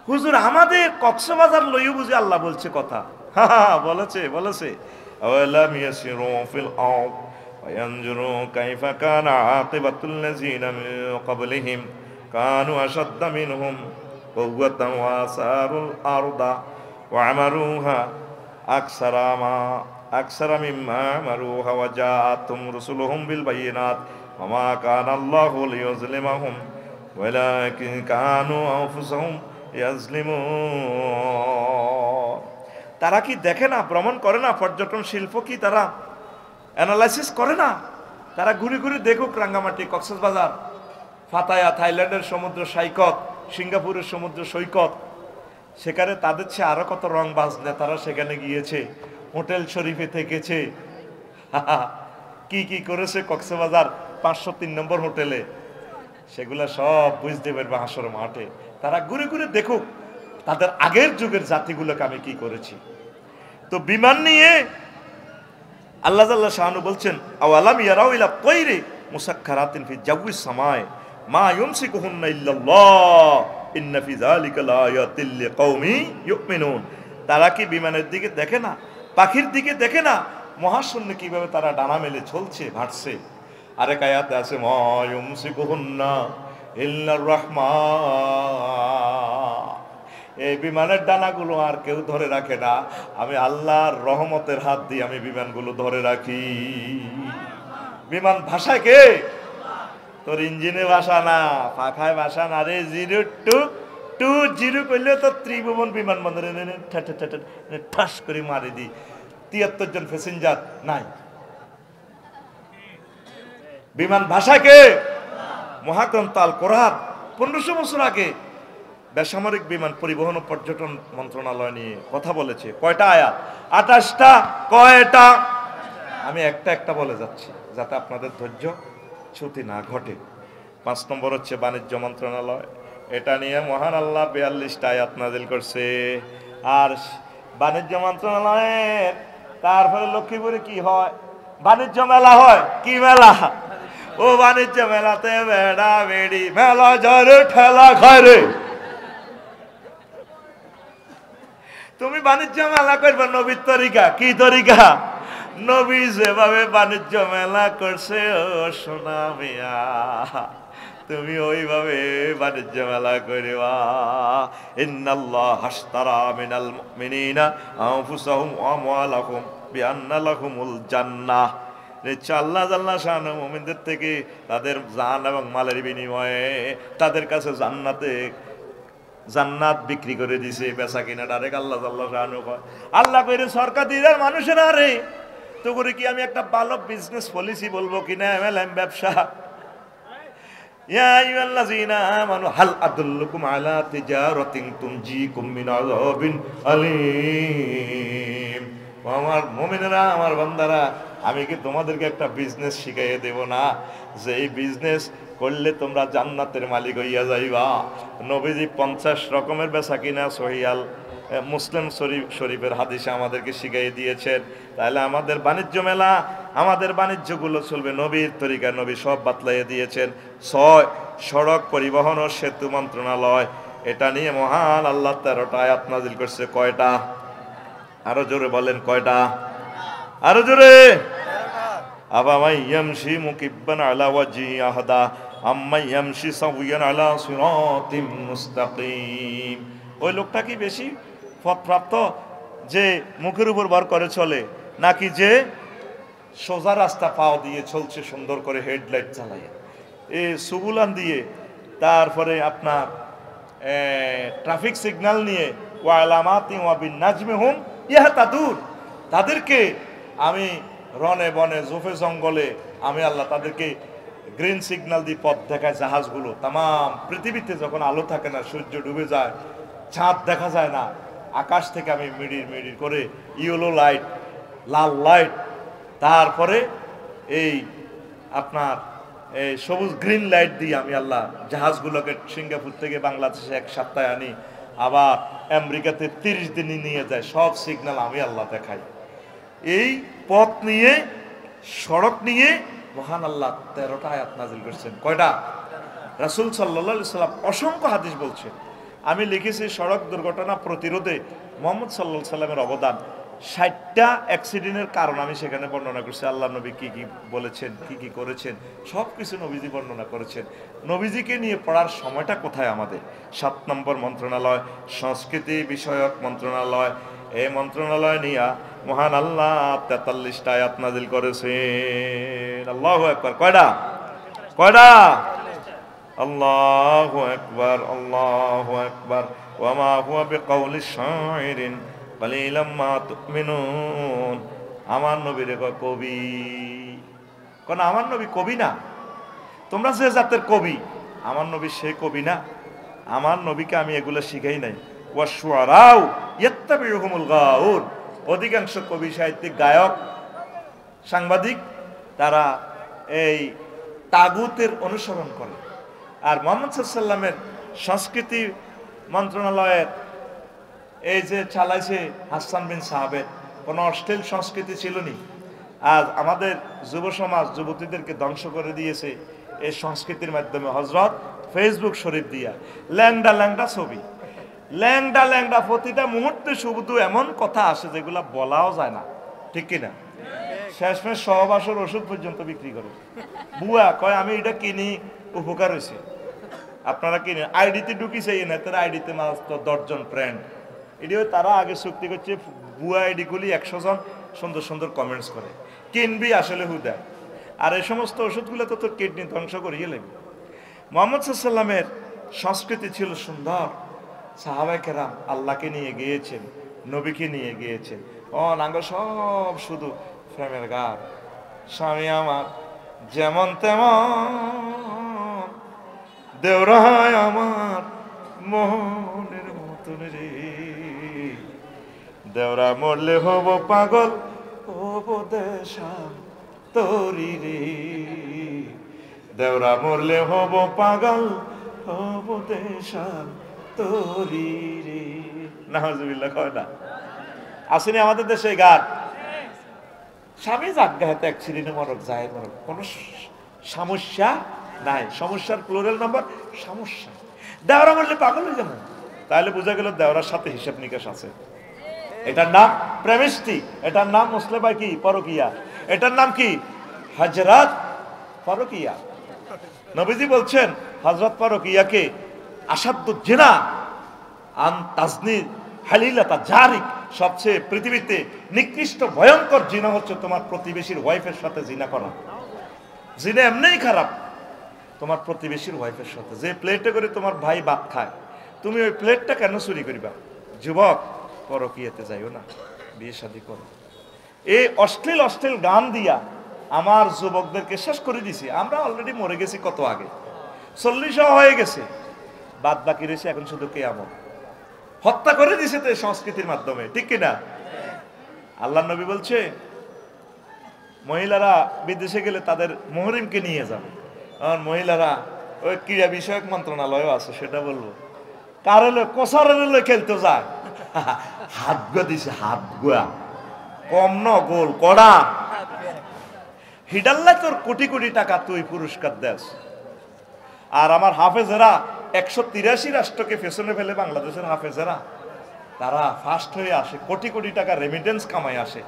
হুজুর আমাদের কক্সবাজার লইও বুঝি আল্লাহ বলছে কথা। বলেছে বলেছে আওয়ালাম ইয়াসিরু ফিল আরদ ওয়ায়ানজুরু কাইফা কানা আকিবাতুল লাযিনা মিন ক্বাবলিহিম কানু আশাদ্দা মিনহুম কুওয়াতান ওয়া আসারুল আরদা ওয়া আমারুহা আকসারা মিম্মা আমারুহা ওয়া জাআতুম রুসুলুহুম বিল বায়িনাত ওয়া মা কানা আল্লাহু লিইয়ুযলিমাহুম ওয়ালাকিন কানু আনফুসাহুম ইয়াজলিমুন। তারা কি দেখে না, ভ্রমণ করে না, পর্যটন শিল্প কি তারা অ্যানালাইসিস করে না? তারা ঘুরে ঘুরে দেখুক রাঙ্গামাটি, কক্সবাজার, পাতায়া, থাইল্যান্ডের সমুদ্র সৈকত, সিঙ্গাপুরের সমুদ্র সৈকত, সেখানে তাদের চেয়ে আরো কত রংবাজ নেতারা সেখানে গিয়েছে, হোটেল শরীফে থেকেছে, কি কি করেছে কক্সবাজার 503 নম্বর হোটেলে, সেগুলা সব বুঝতে পারবে হাসর মাঠে। তারা ঘুরে ঘুরে দেখুক তাদের আগের যুগের জাতিগুলোকে আমি কি করেছি। তো বিমান নিয়ে আল্লাহ জাল্লা শাহানু বলছেন আওয়ালাম ইয়ারাউ ইলা তায়রি মুসাক্কারাতিন ফি জাওয়িস সামায় মা ইউমসিকুহুন্না ইল্লাল্লাহ ইন্না ফি যালিকা লাআয়াতিল লিকাওমি ইউমিনুন। তারা কি বিমানের দিকে দেখে না, পাখির দিকে দেখে না, মহাশূন্যে কিভাবে তারা ডানা মেলে চলছে, ভাসছে। আরেক আয়াতে আছে মা ইউমসিকুহুন্না ইল্লার রাহমান। এই বিমানের ডানাগুলো আর কেউ ধরে রাখে না, আমি আল্লাহর রহমতের হাত দিয়ে আমি বিমানগুলো ধরে রাখি। বিমান ভাষায় কে? তোর ইঞ্জিনে ভাষা না, পাখায় ভাষা না রে। 0-2-0 করলে তো ত্রিভুবন বিমানবন্দরে ঠাস করে মারি দি, 73 জন প্যাসেঞ্জার নাই। বিমান ভাষা কে? মহাগ্রন্থ আল কোরআন 1500 বছর আগে বেসামরিক বিমান পরিবহন ও পর্যটন মন্ত্রণালয় নিয়ে কথা বলেছে। কয়টা আয়াত? 28টা। কয়টা? আমি একটা একটা বলে যাচ্ছি যাতে আপনাদের ধৈর্য চ্যুতি না ঘটে। 5 নম্বর হচ্ছে বাণিজ্য মন্ত্রণালয়, এটা নিয়ে মহান আল্লাহ 42টা আয়াত নাজিল করছে। আর বাণিজ্য মন্ত্রণালয়ের তারপরে লক্ষ্মীপুরে কি হয়? বাণিজ্য মেলা হয়। কি মেলা? ও বাণিজ্য মেলাতে বেড়া বেড়ি মেলা জরে ঠেলা খায় রে। তুমি বাণিজ্য মেলা করবে নবীর তরিকা। কি তরিকা? নবী যেভাবে বাণিজ্য মেলা করছে ও সোনা মিয়া, তুমি ওইভাবে বাণিজ্য মেলা করিবা। ইন্নাল্লাহ হাশতারা মিনাল মুমিনিনা আনফুসাহুম ওয়া আমওয়ালাহুম বিআন্না লাহুমুল জান্নাহ। আল্লাহ জাল্লা শাআনু মুমিনদের থেকে তাদের জান এবং মালের বিনিময়ে তাদের কাছে জান্নাত বিক্রি করে দিছে। বেচা কিনা ডাইরেক্ট আল্লাহ জাল্লা শাআনু কয়। আল্লাহ কইরে সরকার দিদার মানুষের আরে তো করে কি আমি একটা ভালো বিজনেস পলিসি বলবো কিনা, এমএলএম ব্যবসা। ইয়া আইয়ুহাল্লাযীনা আমানু হাল আদুল্লুকুম আলা তিজারাতিন তুনজিকুম মিন আযাবিন আলীম। আমার মুমিনেরা, আমার বান্দারা, আমি কি তোমাদেরকে একটা বিজনেস শিখাইয়ে দেব না, যে এই বিজনেস করলে তোমরা জান্নাতের মালিক হইয়া যাইবা। নবীজি 50 রকমের বেচা কিনা সহিয়াল মুসলিম শরীফের হাদিসে আমাদেরকে শিখাই দিয়েছেন। তাহলে আমাদের বাণিজ্য মেলা, আমাদের বাণিজ্যগুলো চলবে নবীর তরিকা। নবী সব বাতলাইয়ে দিয়েছেন। 6 সড়ক পরিবহন ও সেতু মন্ত্রণালয়, এটা নিয়ে মহান আল্লাহ 13টা আয়াত নাজিল করছে। কয়টা? আরো জোরে বলেন কয়টা? আরো জোরে। আফামান ইয়ামশি মুকিব্বান আলা ওয়াজহি আহদা আম্মান ইয়ামশি সাওয়িয়ান আলা সিরাতিম মুস্তাকিম। ওই লোকটা কি বেশি পথপ্রাপ্ত যে মুখের উপর ভর করে চলে, নাকি যে সোজা রাস্তা পাও দিয়ে চলছে সুন্দর করে হেডলাইট চালায়, এই সুবুলান দিয়ে, তারপরে আপনার ট্রাফিক সিগন্যাল নিয়ে ওয়া আলামাতিন ওয়া বিন নাজমি হুম ইয়াহতাদুন। তাদেরকে আমি রনে বনে জোফে জঙ্গলে আমি আল্লাহ তাদেরকে গ্রিন সিগন্যাল দিয়ে পথ দেখায়। জাহাজগুলো তাম পৃথিবীতে যখন আলো থাকে না, সূর্য ডুবে যায়, চাঁদ দেখা যায় না, আকাশ থেকে আমি মিডির মিডির করে ইয়েলো লাইট, লাল লাইট, তারপরে এই আপনার এই সবুজ গ্রিন লাইট দিয়ে আমি আল্লাহ জাহাজগুলোকে সিঙ্গাপুর থেকে বাংলাদেশে 1 সপ্তাহে আনি, আবার আমেরিকাতে 30 দিনই নিয়ে যায়। সব সিগন্যাল আমি আল্লাহ দেখাই। এই পথ নিয়ে, সড়ক নিয়ে মহান আল্লাহ 13টা আয়াত নাজিল করছেন। কয়টা? রাসূল সাল্লাল্লাহু আলাইহি সাল্লাম অসংখ্য হাদিস বলছেন আমি লিখেছি সড়ক দুর্ঘটনা প্রতিরোধে মুহাম্মদ সাল্লাল্লাহু আলাইহি সাল্লামের অবদান 60টা অ্যাক্সিডেন্টের কারণ আমি সেখানে বর্ণনা করছি। আল্লাহ নবী কি কি বলেছেন, কি কি করেছেন, সব কিছু নবীজি বর্ণনা করেছেন। নবীজিকে নিয়ে পড়ার সময়টা কোথায় আমাদের? 7 নম্বর মন্ত্রণালয়, সংস্কৃতি বিষয়ক মন্ত্রণালয়। এই মন্ত্রণালয় নিয়ে মহান আল্লাহ 43টা আয়াত নাযিল করেছেন। আল্লাহু আকবার। কয়টা? কয়টা? আল্লাহু আকবার, আল্লাহু আকবার। ওয়া মা হুয়া বিকাউলি শাইরিন কালিলাম মা তুমিনুন। আমার নবী রে কবি, কোন আমার নবী কবি না। তোমরা যে জাতের কবি, আমার নবী সে কবি না। আমার নবীকে আমি এগুলো শিখাই নাই। ওয়া শুআরাউ ইয়াত্তাবিউহুমুল গাউন। অধিকাংশ কবি, সাহিত্যিক, গায়ক, সাংবাদিক তারা এই তাগুতের অনুসরণ করে। আর মুহাম্মদ সাল্লাল্লাহু আলাইহি সাল্লামের সংস্কৃতি মন্ত্রণালয়ের এই যে চালাইছে হাসান বিন সাহাবেদ, কোনো অশ্লীল সংস্কৃতি ছিল নি। আজ আমাদের যুব সমাজ যুবতীদেরকে ধ্বংস করে দিয়েছে এই সংস্কৃতির মাধ্যমে। হযরত ফেসবুক শরীফ দিয়া ল্যাংডা ল্যাংডা ছবি, ল্যাংডা ল্যাংডা প্রতিটা মুহূর্তে শুধু এমন কথা আসে যেগুলা বলাও যায় না, ঠিক কিনা? শেষমেশ সহবাসের ওষুধ পর্যন্ত বিক্রি করে। বুয়া কয় আমি এটা কিনি, উপকার হয়েছে, আপনারা কিনে। আইডিতে ঢুকিছে এনাদের আইডিতে মাত্র 10 জন ফ্রেন্ড। এটিও তারা আগে চুক্তি করছে, বুয়া আইডিগুলি 100 জন সুন্দর সুন্দর কমেন্টস করে, কিনবি আসলে হুদা। আর এই সমস্ত ওষুধগুলো তো তোর কিডনি ধ্বংস করিয়ে লাগবে। মুহাম্মদ সাল্লাল্লাহু আলাইহি সাল্লামের সংস্কৃতি ছিল সুন্দর। সাহাবায়ে কেরাম আল্লাহকে নিয়ে গিয়েছেন, নবীকে নিয়ে গিয়েছেন। নাঙ্গ সব শুধু প্রেমের গান। স্বামী আমার যেমন তেমন, দেওরায় আমার মোহনের মতন রে, দেওরা মরলে হব পাগল, হব দেশান্তরী রে, দেওরা মরলে হব পাগল, হব দেশান্তরী রে। নাউজুবিল্লাহ। কয় না? আসেনি আমাদের দেশে গান? স্বামী জাগ্গা হাতে অ্যাক্সিডেন্টে মরক, যায় মরক, কোনো সমস্যা নাই। সমস্যার প্লুরাল নাম্বার সমস্যা। দেওরা মরলে পাগল হয়ে যাবে, তাহলে বোঝা গেল দেওরার সাথে হিসাব নিকাশ আছে। এটার নাম প্রেমিষ্টি, এটার নাম মুসলেমা কি পরকিয়া, এটার নাম কি হযরত পরকিয়া। নবীজি বলছেন হযরত পরকিয়াকে আসাদ্দু জিনা আন তাজনি হালিলাতা জারিক, সবচেয়ে পৃথিবীতে নিকৃষ্ট ভয়ঙ্কর জিনা হচ্ছে তোমার প্রতিবেশীর ওয়াইফের সাথে জিনা করা। জিনা এমনিই খারাপ, তোমার প্রতিবেশীর ওয়াইফের সাথে। যে প্লেটে করে তোমার ভাই ভাত খায়, তুমি ওই প্লেটটা কেন চুরি করিবা? যুবক, পরকীয়াতে যাইও না, বিয়ে শাদী করো। এই অশ্লীল অশ্লীল গান দিয়া আমার যুবকদেরকে শেষ করে দিছি। আমরা অলরেডি মরে গেছি কত আগে, 40 হয়ে গেছে, বাদ বাকি রয়েছে এখন শুধু কিয়ামত। হত্যা করে দিছে তো এই সংস্কৃতির মাধ্যমে, ঠিক কিনা? আল্লাহ নবী বলছে মহিলারা বিদেশে গেলে তাদের মুহরিমকে নিয়ে যাবে। আর মহিলারা ওই ক্রীড়া বিষয়ক মন্ত্রণালয় আছে, সেটা বলবো, কারণ কোসারের খেলতে যায়, হাত গুয়া দিছে, হাত গুয়া কম ন গোল কড়া হিডাল্লা, তোর কোটি কোটি টাকা তুই পুরস্কার দেস। আর আমার হাফেজেরা 183 রাষ্ট্রকে পেছনে ফেলে বাংলাদেশের হাফেজেরা তারা ফার্স্ট হয়ে আসে, কোটি কোটি টাকা রেমিটেন্স কামাই আসে।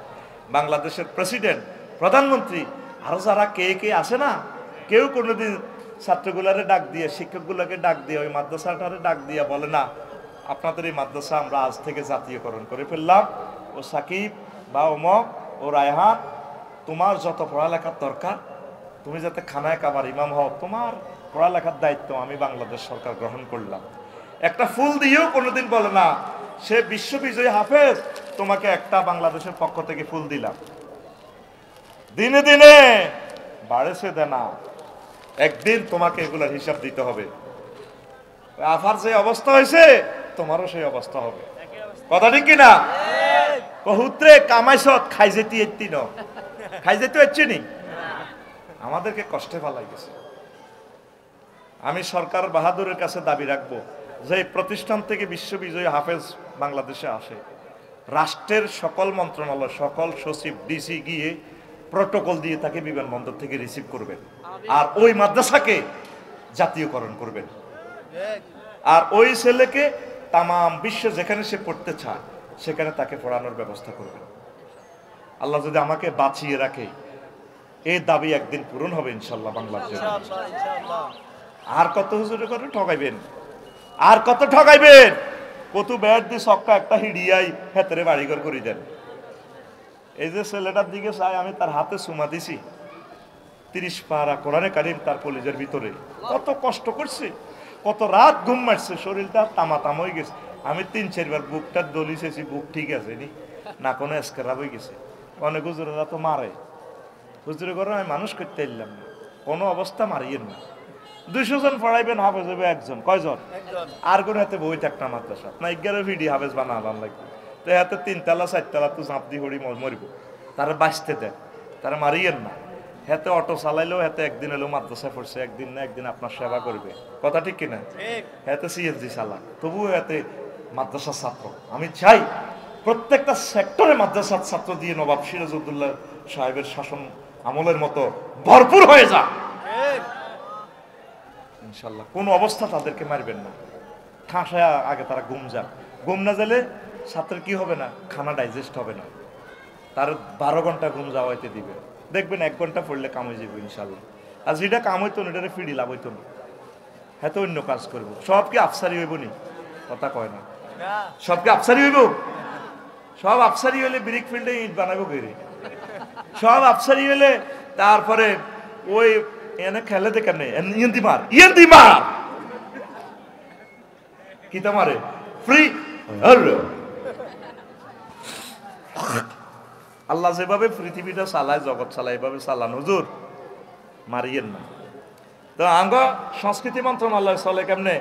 বাংলাদেশের প্রেসিডেন্ট, প্রধানমন্ত্রী, আরো যারা কে কে আসে না, কেউ কোনোদিন ছাত্রগুলারে ডাক দিয়ে, শিক্ষকগুলোকে ডাক দিয়ে, ওই মাদ্রাসাটারে ডাক দিয়ে বলে না আপনাদের এই মাদ্রাসা আমরা আজ থেকে জাতীয়করণ করে ফেললাম, ও সাকিব বা ওমক ও রায়হান, তোমার যত পড়ালেখার দরকার, তুমি যাতে খানায় কাবার ইমাম হও, তোমার পড়ালেখার দায়িত্ব আমি বাংলাদেশ সরকার গ্রহণ করলাম। একটা ফুল দিয়েও কোনোদিন বলে না সে বিশ্ববিজয়ী হাফেজ, তোমাকে একটা বাংলাদেশের পক্ষ থেকে ফুল দিলাম। দিনে দিনে বাড়েছে দেনা, একদিন তোমাকে এগুলোর হিসাব দিতে হবে। আফার যে অবস্থা হয়েছে তোমারও সেই অবস্থা হবে, কথা ঠিক কিনা? কহুত্রে কামাইছত খাই যেতে এত্তি ন, খাই যেতে হচ্ছে নি, আমাদেরকে কষ্টে ফেলাই গেছে। আমি সরকার বাহাদুরের কাছে দাবি রাখবো যে প্রতিষ্ঠান থেকে বিশ্ববিজয়ী হাফেজ বাংলাদেশে আসে, রাষ্ট্রের সকল মন্ত্রণালয়, সকল সচিব, ডিসি গিয়ে প্রটোকল দিয়ে তাকে বিমানবন্দর থেকে রিসিভ করবেন, আর ওই মাদ্রাসাকে জাতীয়করণ করবেন। আর ওই ছেলেকে তামাম বিশ্বে যেখানে সে পড়তে চায় সেখানে তাকে পড়ানোর ব্যবস্থা করবেন। আল্লাহ যদি আমাকে বাঁচিয়ে রাখে, এই দাবি একদিন পূরণ হবে ইনশাল্লাহ বাংলার জন্য। ইনশাআল্লাহ ইনশাআল্লাহ। আর কত হুজুরে করে ঠকাইবেন, আর কত ঠকাইবেন? কত ব্যাট দিয়ে সক্কা একটা হিড়িয়াই হেতরে বাড়িঘর করে দেন। এই যে ছেলেটার দিকে চাই, আমি তার হাতে চুমা দিছি, 30 পারা কোরআনে কারিম তার কলিজের ভিতরে। কত কষ্ট করছে, কত রাত ঘুম মারছে, শরীরটা তামাতাম হয়ে গেছে। আমি 3-4 বার বুকটা দলিছেছি, বুক ঠিক আছে নি না, কোনো স্ক্রাব হয়ে গেছে। অনেক হুজুরেরা তো মারে, হুজুরে করে আমি মানুষ করতে এলাম না, কোনো অবস্থা মারিয়েন না। 200 জন পড়াইবেন, হাফেজ হবে একজন, কয়জন? আর কোন হাতে বই থাকতাম মাদ্রাসা না, 11 ভিডি হাফেজ বানালাম লাগবে। তো হাতে 3 তালা 4 তালা তো ঝাঁপ দিয়ে হড়ি মরিব, তারা বাঁচতে দেন, তারা মারিয়েন না। হাতে অটো চালাইলেও হাতে একদিন এলো মাদ্রাসা পড়ছে, একদিন না একদিন আপনার সেবা করবে, কথা ঠিক কিনা? হাতে সিএনজি চালাক, তবুও হাতে মাদ্রাসার ছাত্র। আমি চাই প্রত্যেকটা সেক্টরে মাদ্রাসার ছাত্র দিয়ে নবাব সিরাজউদ্দৌলা সাহেবের শাসন আমলের মতো ভরপুর হয়ে যা ইনশাল্লাহ। কোন অবস্থা তাদেরকে মারবেন না, ঠাঁসায় আগে তারা ঘুম যাক। ঘুম না গেলে ছাত্রের কি হবে না, খানা ডাইজেস্ট হবে না। তার 12 ঘন্টা ঘুম যাওয়াইতে দিবে, দেখবেন 1 ঘন্টা পড়লে কাম হয়ে যাবে ইনশাল্লাহ। আর যেটা কাম হইতো না এটা ফিরি লাভ হইতো না, হ্যাঁ তো অন্য কাজ করবো। সব কি আফসারি হইব নি? কথা কয় না, সব কি আফসারি হইব? সব আফসারি হইলে ব্রিক ফিল্ডে ইট বানাবো কেরে? সব আফসারি হইলে তারপরে ওই এনে খেলে দেখে ইয়েন্দি মার কি তোমারে ফ্রি। আল্লাহ যেভাবে পৃথিবীটা চালায়, জগৎ চালায়, এভাবে চালান হুজুর, মারিয়েন না। তো আঙ্গ সংস্কৃতি মন্ত্রণালয় চলে কেমনে?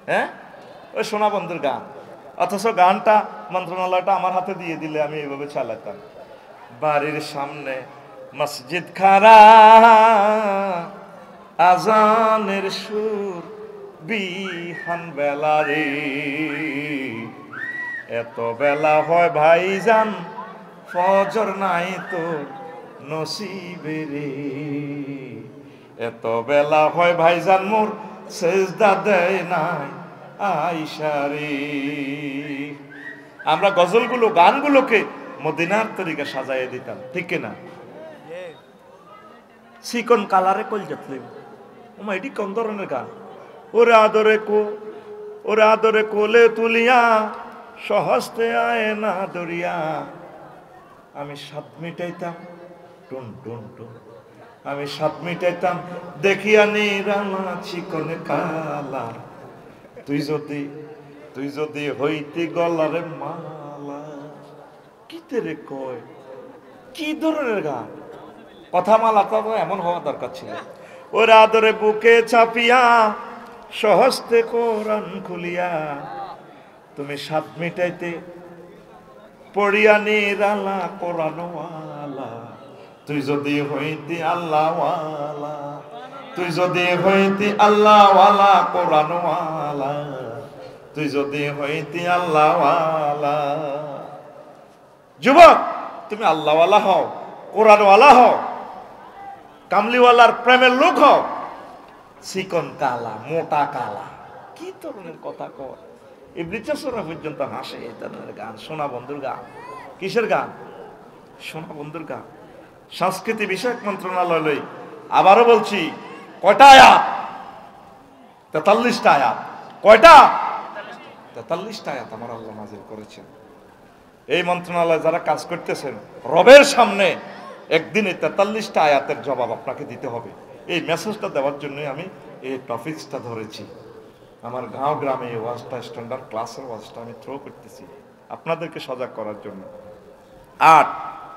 হ্যাঁ, ওই সোনা বন্ধুর গান, অথচ গানটা মন্ত্রণালয়টা আমার হাতে দিয়ে দিলে আমি এইভাবে চালাতাম। বাড়ির সামনে মসজিদ খারা, আজানের সুর বিহান বেলা রে, এত বেলা হয় ভাইজান ফজর নাই তোর নসিবে রে, এত বেলা হয় ভাইজান মোর সেজদা দেয় নাই আইসা রে। আমরা গজলগুলো গানগুলোকে মদিনার তরিকা সাজাইয়ে দিতাম, ঠিক কিনা? চিকন কালারে কল যাতলে ওমা, এটি কোন ধরনের গান? ওরে আদরে কো, ওরে আদরে কোলে তুলিয়া সহস্তে আয় না দরিয়া, আমি স্বাদ মিটাইতাম টুন টুন টুন, আমি স্বাদ মিটাইতাম দেখিয়া নিরালা চিকন কালা, তুই যদি হইতি গলারে মালা। কি তেরে কয়, কি ধরনের গান? কথা মালা তো এমন হওয়া দরকার ছিল। ওর আদরে বুকে চাপিয়া সহস্তে কোরআন খুলিয়া, তুমি স্বাদ মিটাইতে পড়িয়া নিরালা কোরআনওয়ালা, তুই যদি হইতি আল্লাহওয়ালা, তুই যদি হইতি আল্লাহওয়ালা কোরআনওয়ালা, তুই যদি হইতি আল্লাহওয়ালা। যুবক, তুমি আল্লাহওয়ালা হও, কোরআনওয়ালা হও, কামলিওয়ালার প্রেমের লোক হও। চিকন কালা, মোটা কালা, কি ধরনের কথা কয়? ইবলিসরা পর্যন্ত হাসে এই ধরনের গান। সোনা বন্ধুর গান, কিসের গান? সোনা বন্ধুর গান। সংস্কৃতি বিষয়ক মন্ত্রণালয়, আবারও বলছি, কয়টা আয়াত? 43টা আয়াত। কয়টা? 43টা আয়াত আমার আল্লাহ নাযিল করেছেন। এই মন্ত্রণালয়ে যারা কাজ করতেছেন, রবের সামনে একদিন এই 43টা আয়াতের জবাব আপনাকে দিতে হবে। এই মেসেজটা দেওয়ার জন্য আমি এই টপিকসটা ধরেছি। আমার গাঁও গ্রামে এই ওয়াজটা, স্ট্যান্ডার্ড ক্লাসের ওয়াজটা আমি থ্রো করতেছি আপনাদেরকে সজাগ করার জন্য। 8,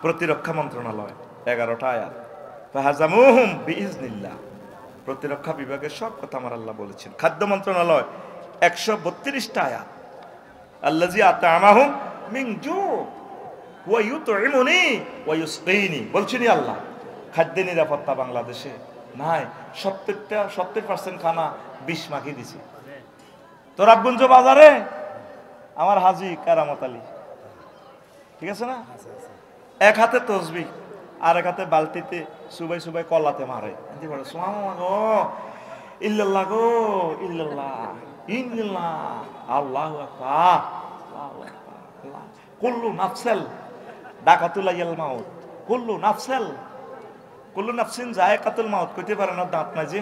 প্রতিরক্ষা মন্ত্রণালয়, 11টা আয়াত। ফাহাজামুহুম বিইজনিল্লাহ, প্রতিরক্ষা বিভাগের সব কথা আমার আল্লাহ বলেছেন। খাদ্য মন্ত্রণালয়, 132টা আয়াত। আল্লাযী আত'আমাহুম মিন জু' ওয়া ইউত'ইমুনি ওয়া ইউসকিনি, বলছেন আল্লাহ। খাদ্য নিরাপত্তা বাংলাদেশে নাই। 70% খানা বিষ মাখিয়ে দিছে। তোরাবগঞ্জ বাজারে আমার হাজি কারামত আলী, ঠিক আছে না, এক হাতে তসবিহ আর এক হাতে বালতিতে সুবাই সুবাই কলাতে মারে। ইল্লাল্লাহ গো ইল্লাল্লাহ, ইন্নাল্লাহ আল্লাহু আকবার আল্লাহু আকবার আল্লাহ কুল্লু নাফসাল দাকাতুল মাউত কুল্লু নাফসাল কুল্লু নাফসিন যায়কাতুল মাউত কইতে পারে না দাঁত না যে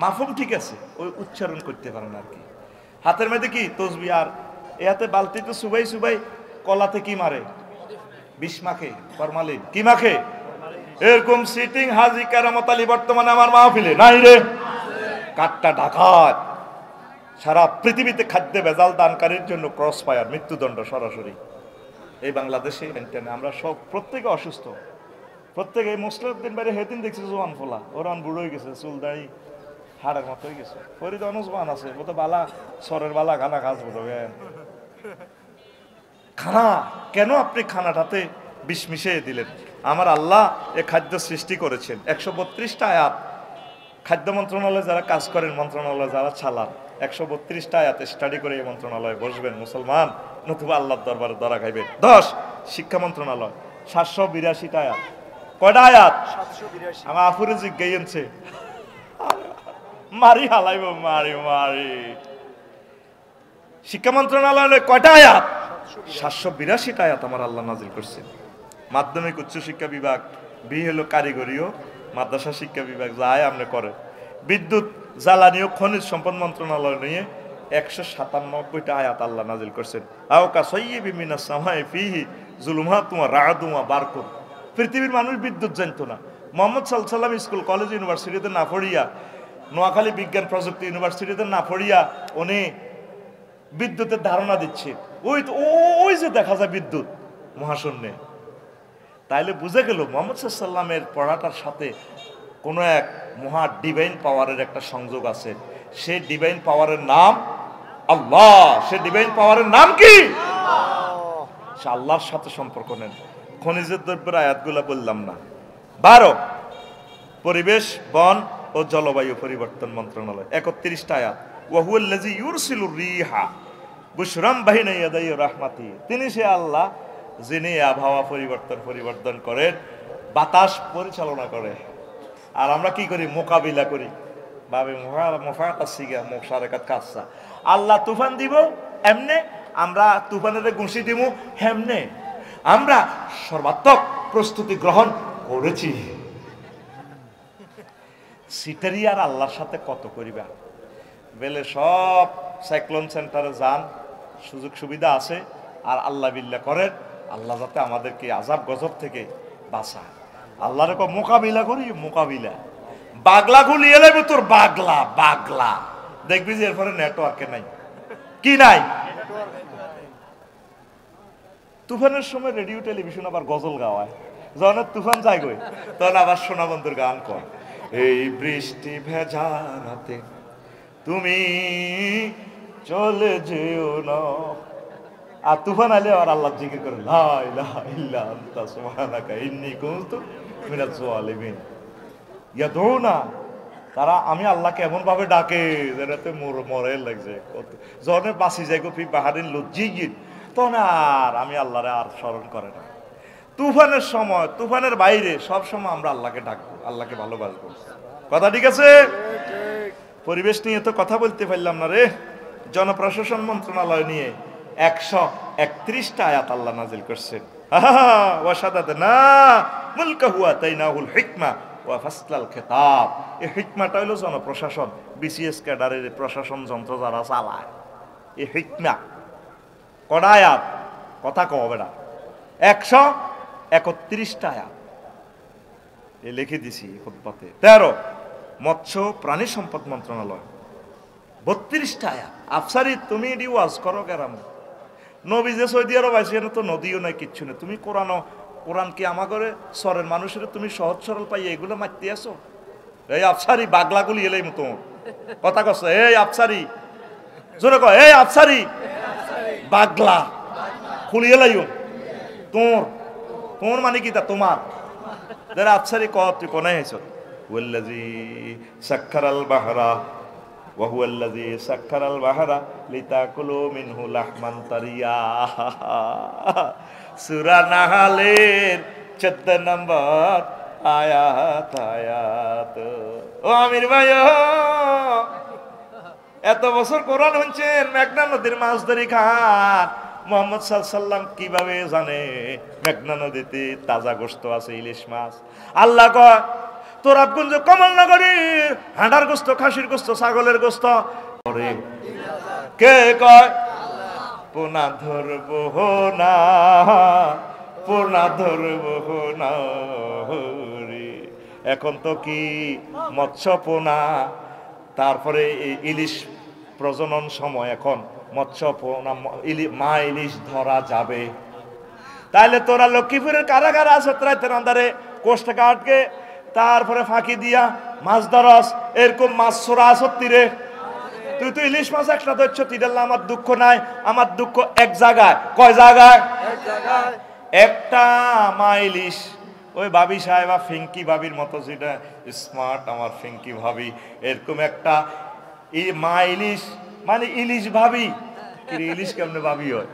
মাফহুম ঠিক আছে ওই উচ্চারণ করতে পারে না আর কি হাতের মধ্যে কি তসবিহ আর এতে বালতিতে সুবাই সুবাই কলাতে কি মারে বিষ মাখে ফরমালিন কি মাখে এরকম সিটিং হাজি কেরামত আলী বর্তমানে আমার মাহফিলে নাই রে কাটটা ডাকাত সারা পৃথিবীতে খাদ্য ভেজাল দানকারীর জন্য ক্রস ফায়ার মৃত্যুদণ্ড সরাসরি এই বাংলাদেশে আমরা সব প্রত্যেকে অসুস্থ প্রত্যেকে মুসলিম বাইরে হেদিন দেখছি জোয়ান ফোলা ওরান বুড়ো হয়ে গেছে চুল দাড়ি হাড়ের মতো হয়ে গেছে ফরিদ অনুজবান আছে ও তো বালা সরের বালা খানা কাজ বোঝেন খানা কেন আপনি খানাটাতে বিষ মিশিয়ে দিলেন আমার আল্লাহ এ খাদ্য সৃষ্টি করেছেন 132টা আয়াত খাদ্য মন্ত্রণালয়ে যারা কাজ করেন মন্ত্রণালয়ে যারা চালান 132টা আয়াতে স্টাডি করে এই মন্ত্রণালয়ে বসবেন মুসলমান নতুবা আল্লাহর দরবারে ধরা খাইবেন 10 শিক্ষা মন্ত্রণালয় 782টা আয়াত কয়টা আয়াত 782 আমার আফুরে জিজ্ঞাইছে মারি হালাইব মারি মারি শিক্ষা মন্ত্রণালয়ে কয়টা আয়াত 782টা আয়াত আমার আল্লাহ নাজিল করছেন মাধ্যমিক উচ্চ শিক্ষা বিভাগ বি হলো কারিগরিও মাদ্রাসা শিক্ষা বিভাগ যায় আপনি করে বিদ্যুৎ জ্বালানি ও খনিজ সম্পদ মন্ত্রণালয় নিয়ে 197টা আয়াত আল্লাহ নাজিল করছেন আওকা সাইয়্যিবিন মিনাস সামাই ফিহি যুলুমাতুন ওয়া রা'দুন ওয়া বারকুন পৃথিবীর মানুষ বিদ্যুৎ জানতো না মোহাম্মদ সাল্লাল্লাহু আলাইহি ওয়াসাল্লাম স্কুল কলেজ ইউনিভার্সিটিতে না পড়িয়া নোয়াখালী বিজ্ঞান প্রযুক্তি ইউনিভার্সিটিতে না পড়িয়া উনি বিদ্যুতের ধারণা দিচ্ছে ওই যে দেখা যায় বিদ্যুৎ মহাশূন্যে তাইলে বুঝে গেল মোহাম্মদ সাল্লামের পড়াটার সাথে কোনো এক মহা ডিভাইন পাওয়ারের একটা সংযোগ আছে সেই ডিভাইন পাওয়ারের নাম আল্লাহ সে ডিভাইন পাওয়ারের নাম কি সে আল্লাহর সাথে সম্পর্ক নেন খনিজের দ্রব্যের আয়াতগুলো বললাম না 12 পরিবেশ বন ও জলবায়ু পরিবর্তন মন্ত্রণালয় 31টা আয়াত ওয়া হুয়াল্লাযী ইউরসিলুর রিহা বুশরাম বাইনা ইয়াদাই রাহমাতি তিনি সে আল্লাহ যিনি আবহাওয়া পরিবর্তন করেন বাতাস পরিচালনা করে আর আমরা কি করি মোকাবিলা করি ভাবে আল্লাহ তুফান দিব এমনে আমরা তুফানের ঘুষি দিব হেমনে আমরা সর্বাত্মক প্রস্তুতি গ্রহণ করেছি সিটারি আর আল্লাহর সাথে কত করিবা বেলে সব সাইক্লোন সেন্টারে যান সুযোগ সুবিধা আছে আর আল্লাহ বিল্লাহ করেন আল্লাহ যাতে আমাদেরকে আযাব গজব থেকে বাঁচায় আল্লাহর মোকাবিলা করি মোকাবিলা বাগলা গুলিয়ে নেবে তোর বাগলা দেখবি যে এরপরে নেটওয়ার্কে নাই কি নাই তুফানের সময় রেডিও টেলিভিশন আবার গজল গাওয়ায় যখন তুফান যায় গই তখন আবার সোনা বন্ধুর গান কর এই বৃষ্টি ভেজা রাতে তুমি চলে যেও না আর তুফান আলে আর আল্লাহ জিকির করে লা ইলাহা ইল্লা আনতা সুবহানাকা ইন্নী কুনতু মিনাজ জালিমিন ইয়াদউনা তারা আমি আল্লাহকে এমন ভাবে ডাকে যেটাতে মরে লাগছে যখন বাঁচি যাই গো ফি বাহারিন লজ্জিগিন তখন আর আমি আল্লাহরে আর স্মরণ করে না তুফানের সময় তুফানের বাইরে সব সময় আমরা আল্লাহকে ডাকবো আল্লাহকে ভালোবাসবো কথা ঠিক আছে পরিবেশ নিয়ে তো কথা বলতে পারলাম না রে জনপ্রশাসন মন্ত্রণালয় নিয়ে 131টা আয়াত আল্লাহ নাজিল করছেন ওয়াশাদাদনা মুলকাহু আতাইনাহুল হিকমা ওয়া ফাসলাল খিতাব এই হিকমাটা হলো জনপ্রশাসন বিসিএস ক্যাডারের প্রশাসন যন্ত্র যারা চালায় এই হিকমা কটা আয়াত কথা কও বেটা 131টা আয়াত এ লিখে দিছি খুতবাতে 13 মৎস্য প্রাণী সম্পদ মন্ত্রণালয় 32টা আয়াত আফসারি তুমি এডি ওয়াজ করো কেরাম নবী যে সৌদি আরব আছে তো নদীও নাই কিচ্ছু নেই তুমি কোরআন কি আমাগরে সরের মানুষের তুমি সহজ সরল পাই এগুলো মারতে আসো এই আফসারি বাগলাগুলি এলাই মতো কথা কস এই আফসারি জোরে কয় এই আফসারি বাগলা খুলিয়ে লাইও তোর মানে কি তা তোমার যারা আফসারি কত তুই কোনায় হেছ ওয়াল্লাযী সাক্খারাল বাহরা ওয়া হুয়াল্লাযী সাক্খারাল বাহরা লিতাকুলু মিনহু লাহমান তারিয়া সূরা নাহলের 14 নম্বর আয়াত ও আমির ভাই এত বছর কোরআন শুনছেন, মেঘনা নদীর মাছ ধরি খান। মোহাম্মদ সাল্লাম কিভাবে জানে মেঘনা নদীতে তাজা গোস্ত আছে, ইলিশ মাছ? আল্লাহ কয় তোরাবগঞ্জ কমলনগরীর হাঁড়ার গোস্ত, খাসির গোস্ত, ছাগলের গোস্ত। কে কয়? পোনা ধরবো না, পোনা ধরবো না রে। এখন তো কি মৎস্য পোনা, তারপরে ইলিশ প্রজনন সময়, এখন মৎস্য পোনা মা ইলিশ ধরা যাবে। তাইলে তোরা লক্ষ্মীপুরের কারাগারে আছে, রাতের আন্ধারে কোস্টগার্ডকে তারপরে ফাঁকি দিয়া মাছ ধরস, এরকম মাছ ছোড়া সত্যি রে? তুই তো ইলিশ মাছ একটা ধরছ, তিডাল্লা আমার দুঃখ নাই। আমার দুঃখ এক জায়গায়। কয় জায়গায়? একটা মা ইলিশ, ওই ভাবি সাহেবা ফিঙ্কি ভাবির মতো, যেটা স্মার্ট আমার ফিঙ্কি ভাবি, এরকম একটা মা ইলিশ, মানে ইলিশ ভাবি। ইলিশ কেমনে ভাবি হয়?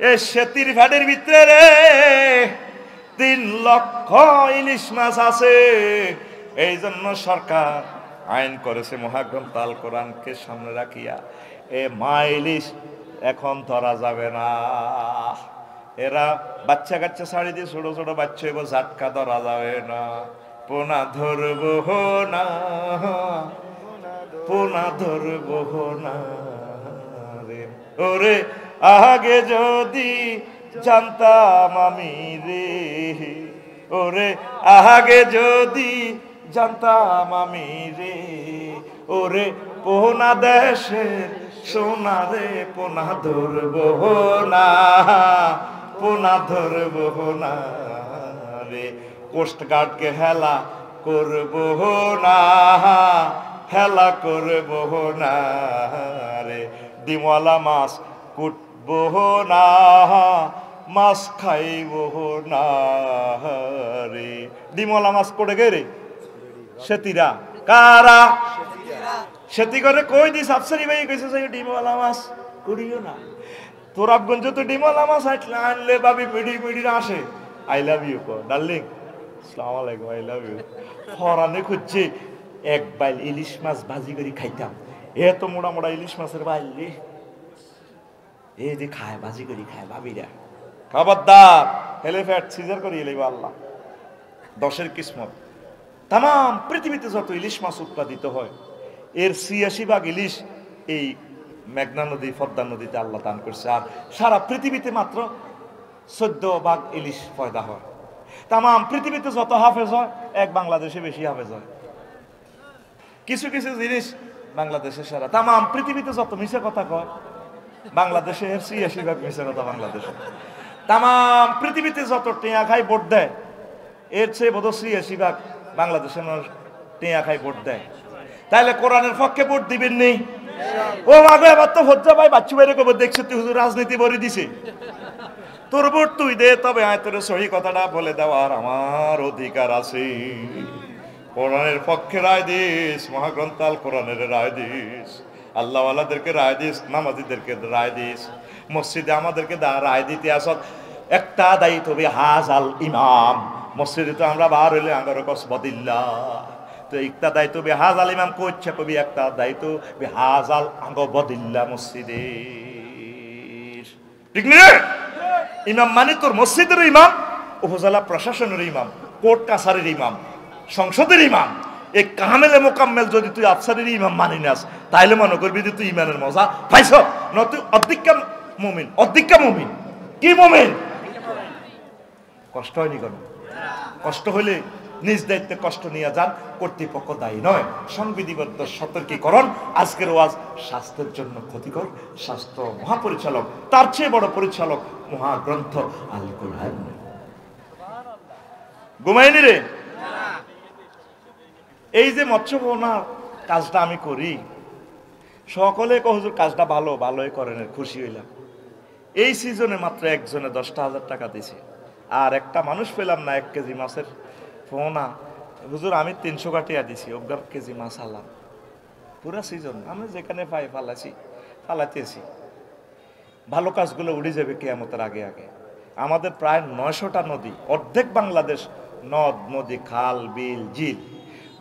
এ সেতির ফ্যাটের ভিতরে রে 3 লক্ষ ইলিশ মাছ আছে। এই জন্য সরকার আইন করেছে, মহাগ্রন্থ আল কোরআনকে সামনে রাখিয়া এ মা ইলিশ এখন ধরা যাবে না। এরা বাচ্চা কাচ্চা ছাড়ি দিয়ে ছোট ছোট বাচ্চা এবার ঝাটকা ধরা যাবে না। পোনা ধরবো না, পোনা ধরবো না রে। ওরে আগে যদি জানতাম আমি রে, ওরে আগে যদি জানতাম আমি রে, ওরে পোনা দেশের সোনা রে, পোনা ধরবো না, পোনা ধরবো না রে। কোস্টগার্ডকে হেলা করবো না, হেলা করবো না রে। ডিমওয়ালা মাছ কুটবো না, মাছ খাইবো না রে। ডিমওয়ালা মাছ কোটে গে রে? সেতিরা। কারা? সেতি করে কই দিস আফসারি ভাই কইছে যে ডিমওয়ালা মাছ করিও না। তোরাবগঞ্জ তো ডিমওয়ালা মাছ আনলে ভাবি পিড়ি পিড়ি আসে। আই লাভ ইউ কো ডার্লিং, আসসালামু আলাইকুম, আই লাভ ইউ। ফরানে খুঁজছে এক বাইল ইলিশ মাছ ভাজি করে খাইতাম। এত মোড়া মোড়া ইলিশ মাছের বাইল রে, এই যে খায় ভাজি করে খায় ভাবিরা। খবরদার, হেলে ফ্যাট সিজার করে এলেই আল্লাহ। 10-এর কিসমত। তাম পৃথিবীতে যত ইলিশ মাছ উৎপাদিত হয়, এর 86 ভাগ ইলিশ এই মেঘনা নদী, পদ্মা নদীতে আল্লাহ দান করছে। আর সারা পৃথিবীতে মাত্র 14 ভাগ ইলিশ পয়দা হয়। তাম পৃথিবীতে যত হাফেজ হয়, এক বাংলাদেশে বেশি হাফেজ হয়। কিছু কিছু জিনিস বাংলাদেশে সারা। তাম পৃথিবীতে যত মিছে কথা কয়, বাংলাদেশে 86 ভাগ মিছে কথা বাংলাদেশে। তাম পৃথিবীতে যত টিয়া খাই ভোট দেয়, এর চেয়ে বোধ 86 ভাগ বাংলাদেশের মানুষ টিয়া খাই ভোট দেয়। তাইলে কোরআনের পক্ষে ভোট দিবেন নি? ও মাগো, এবার তো হজ্জা ভাই বাচ্চু বাইরে কবে দেখছে তুই হুজুর রাজনীতি বলে দিছে, তোর ভোট তুই দে, তবে আয় তোর সহি কথাটা বলে দেওয়ার আমার অধিকার আছে। কোরআনের পক্ষে রায় দিস, মহাগ্রন্থ আল কোরআনের রায় দিস, আল্লাহওয়ালাদেরকে রায় দিস, নামাজিদেরকে রায় দিস, মসজিদে আমাদেরকে রায় দিতে আসত। একটা দায়িত্ব হবে হাজাল ইমাম, মসজিদে তো আমরা বার হইলে আঙ্গার কসবদিল্লাহ, তো একটা দায়িত্ব বে হাজাল ইমাম করছে, কবি একটা দায়িত্ব বে হাজাল আঙ্গ বদিল্লা মসজিদে। ঠিক না? ইমাম মানে তোর মসজিদের ইমাম, উপজেলা প্রশাসনের ইমাম, কোর্ট কাছারির ইমাম, সংসদের ইমাম। এই কামেলে মোকাম্মেল যদি তুই আফসারের ইমাম মানি নাস, তাইলে মনে করবি যে তুই ইমানের মজা পাইছ। ন তুই অর্ধেকা মুমিন, অর্ধেকা মুমিন। কি মুমিন? কষ্ট হয়নি কেন? কষ্ট হলে নিজ দায়িত্বে কষ্ট নিয়ে যান, কর্তৃপক্ষ দায়ী নয়। সংবিধিবদ্ধ সতর্কীকরণ। আজকের ওয়াজ স্বাস্থ্যের জন্য ক্ষতিকর। স্বাস্থ্য মহাপরিচালক, তার চেয়ে বড় পরিচালক মহাগ্রন্থ আল কোরআন। ঘুমাইনি রে? এই যে মৎস্য বোনার কাজটা আমি করি, সকলে হুজুর কাজটা ভালো, ভালোই করেন, খুশি হইলাম। এই সিজনে মাত্র একজনে 10,000 টাকা দিছে, আর একটা মানুষ পেলাম না 1 কেজি মাছের পোনা। হুজুর আমি 300 কাটিয়া দিছি, 1 কেজি মাছ আলাম। পুরা সিজন আমি যেখানে পাই ফালাতেছি। ভালো কাজগুলো উড়ে যাবে কিয়ামতের আগে আগে। আমাদের প্রায় 900টা নদী, অর্ধেক বাংলাদেশ নদ নদী, খাল বিল ঝিল।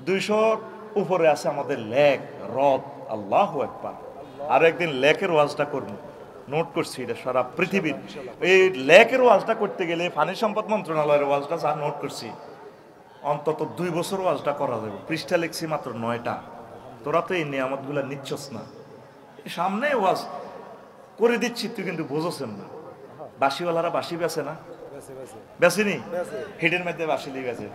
200 উপরে আছে আমাদের লেক, হ্রদ, আল্লাহু আকবার। আর একদিন লেকের ওয়াজটা করবো, নোট করছি এটা সারা পৃথিবীর। এই লেকের ওয়াজটা করতে গেলে পানি সম্পদ মন্ত্রণালয়ের ওয়াজটা যা নোট করছি, অন্তত 2 বছর ওয়াজটা করা যাবে। পৃষ্ঠা লিখছি মাত্র 9টা। তোরা তো এই নিয়ামত গুলা নিচ্ছস না, সামনে ওয়াজ করে দিচ্ছি, তুই কিন্তু বোঝছেন না। বাসিওয়ালারা বাসি বেছে না, বেছেনি হিডের মধ্যে বাসি দিয়ে গেছে।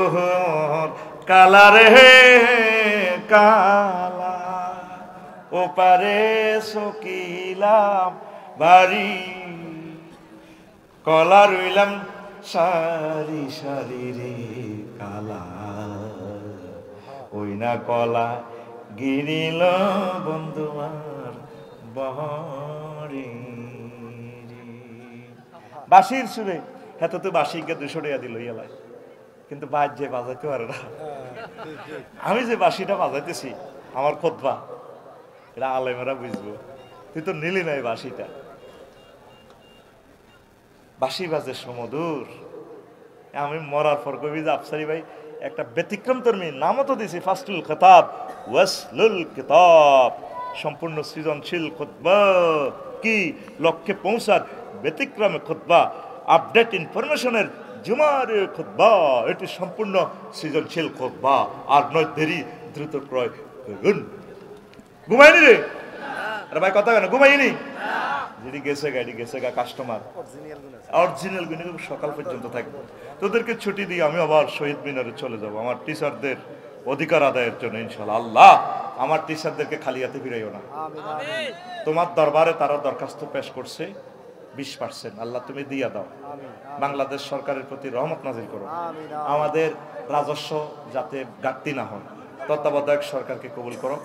ওহো কালা রে কালা, ওপারে সকিলাম বাড়ি, কলা রইলাম সারি সারি রে কালা, ওই না কলা গিরিল বন্ধুমার বহরি। বাঁশির সুরে হ্যাঁ তো বাঁশিকে 200 টাকা দিল ইয়ালাই, কিন্তু বাজ যে বাজাইতে পারে না। আমি যে বাঁশিটা বাজাইতেছি আমার খুতবা, এটা আলেমেরা বুঝবো। তুই তো নিলি না এই বাঁশিটা, বাঁশি বাজে সমদূর। আমি মরার পর কবি যে আফসারি ভাই একটা ব্যতিক্রম ধর্মী নামও তো দিছি, ফাসলুল খেতাব ওয়াসলুল কিতাব, সম্পূর্ণ সৃজনশীল খুতবা, কি লক্ষ্যে পৌঁছার ব্যতিক্রমে খুতবা, আপডেট ইনফরমেশনের জুমার খুতবা, এটি সম্পূর্ণ সৃজনশীল খুতবা। আর নয় দেরি, দ্রুত ক্রয় করুন। ঘুমাইনি রে আরে ভাই, কথা কেন ঘুমাইনি? যেটি গেছে গাড়ি গেছে গা, কাস্টমার অরিজিনাল গুণে সকাল পর্যন্ত থাকবে। তোদেরকে ছুটি দিয়ে আমি আবার শহীদ মিনারে চলে যাব আমার টিচারদের অধিকার আদায়ের জন্য ইনশাআল্লাহ। আল্লাহ আমার টিচারদেরকে খালি হাতে ফিরাইও না। তোমার দরবারে তারা দরখাস্ত পেশ করছে 20%, আল্লাহ তুমি দিয়া দাও। বাংলাদেশ সরকারের প্রতি রহমত নাজিল করো, আমাদের রাজস্ব যাতে ঘাটতি না হয়। তত্ত্বাবধায়ক সরকারকে কবুল করো,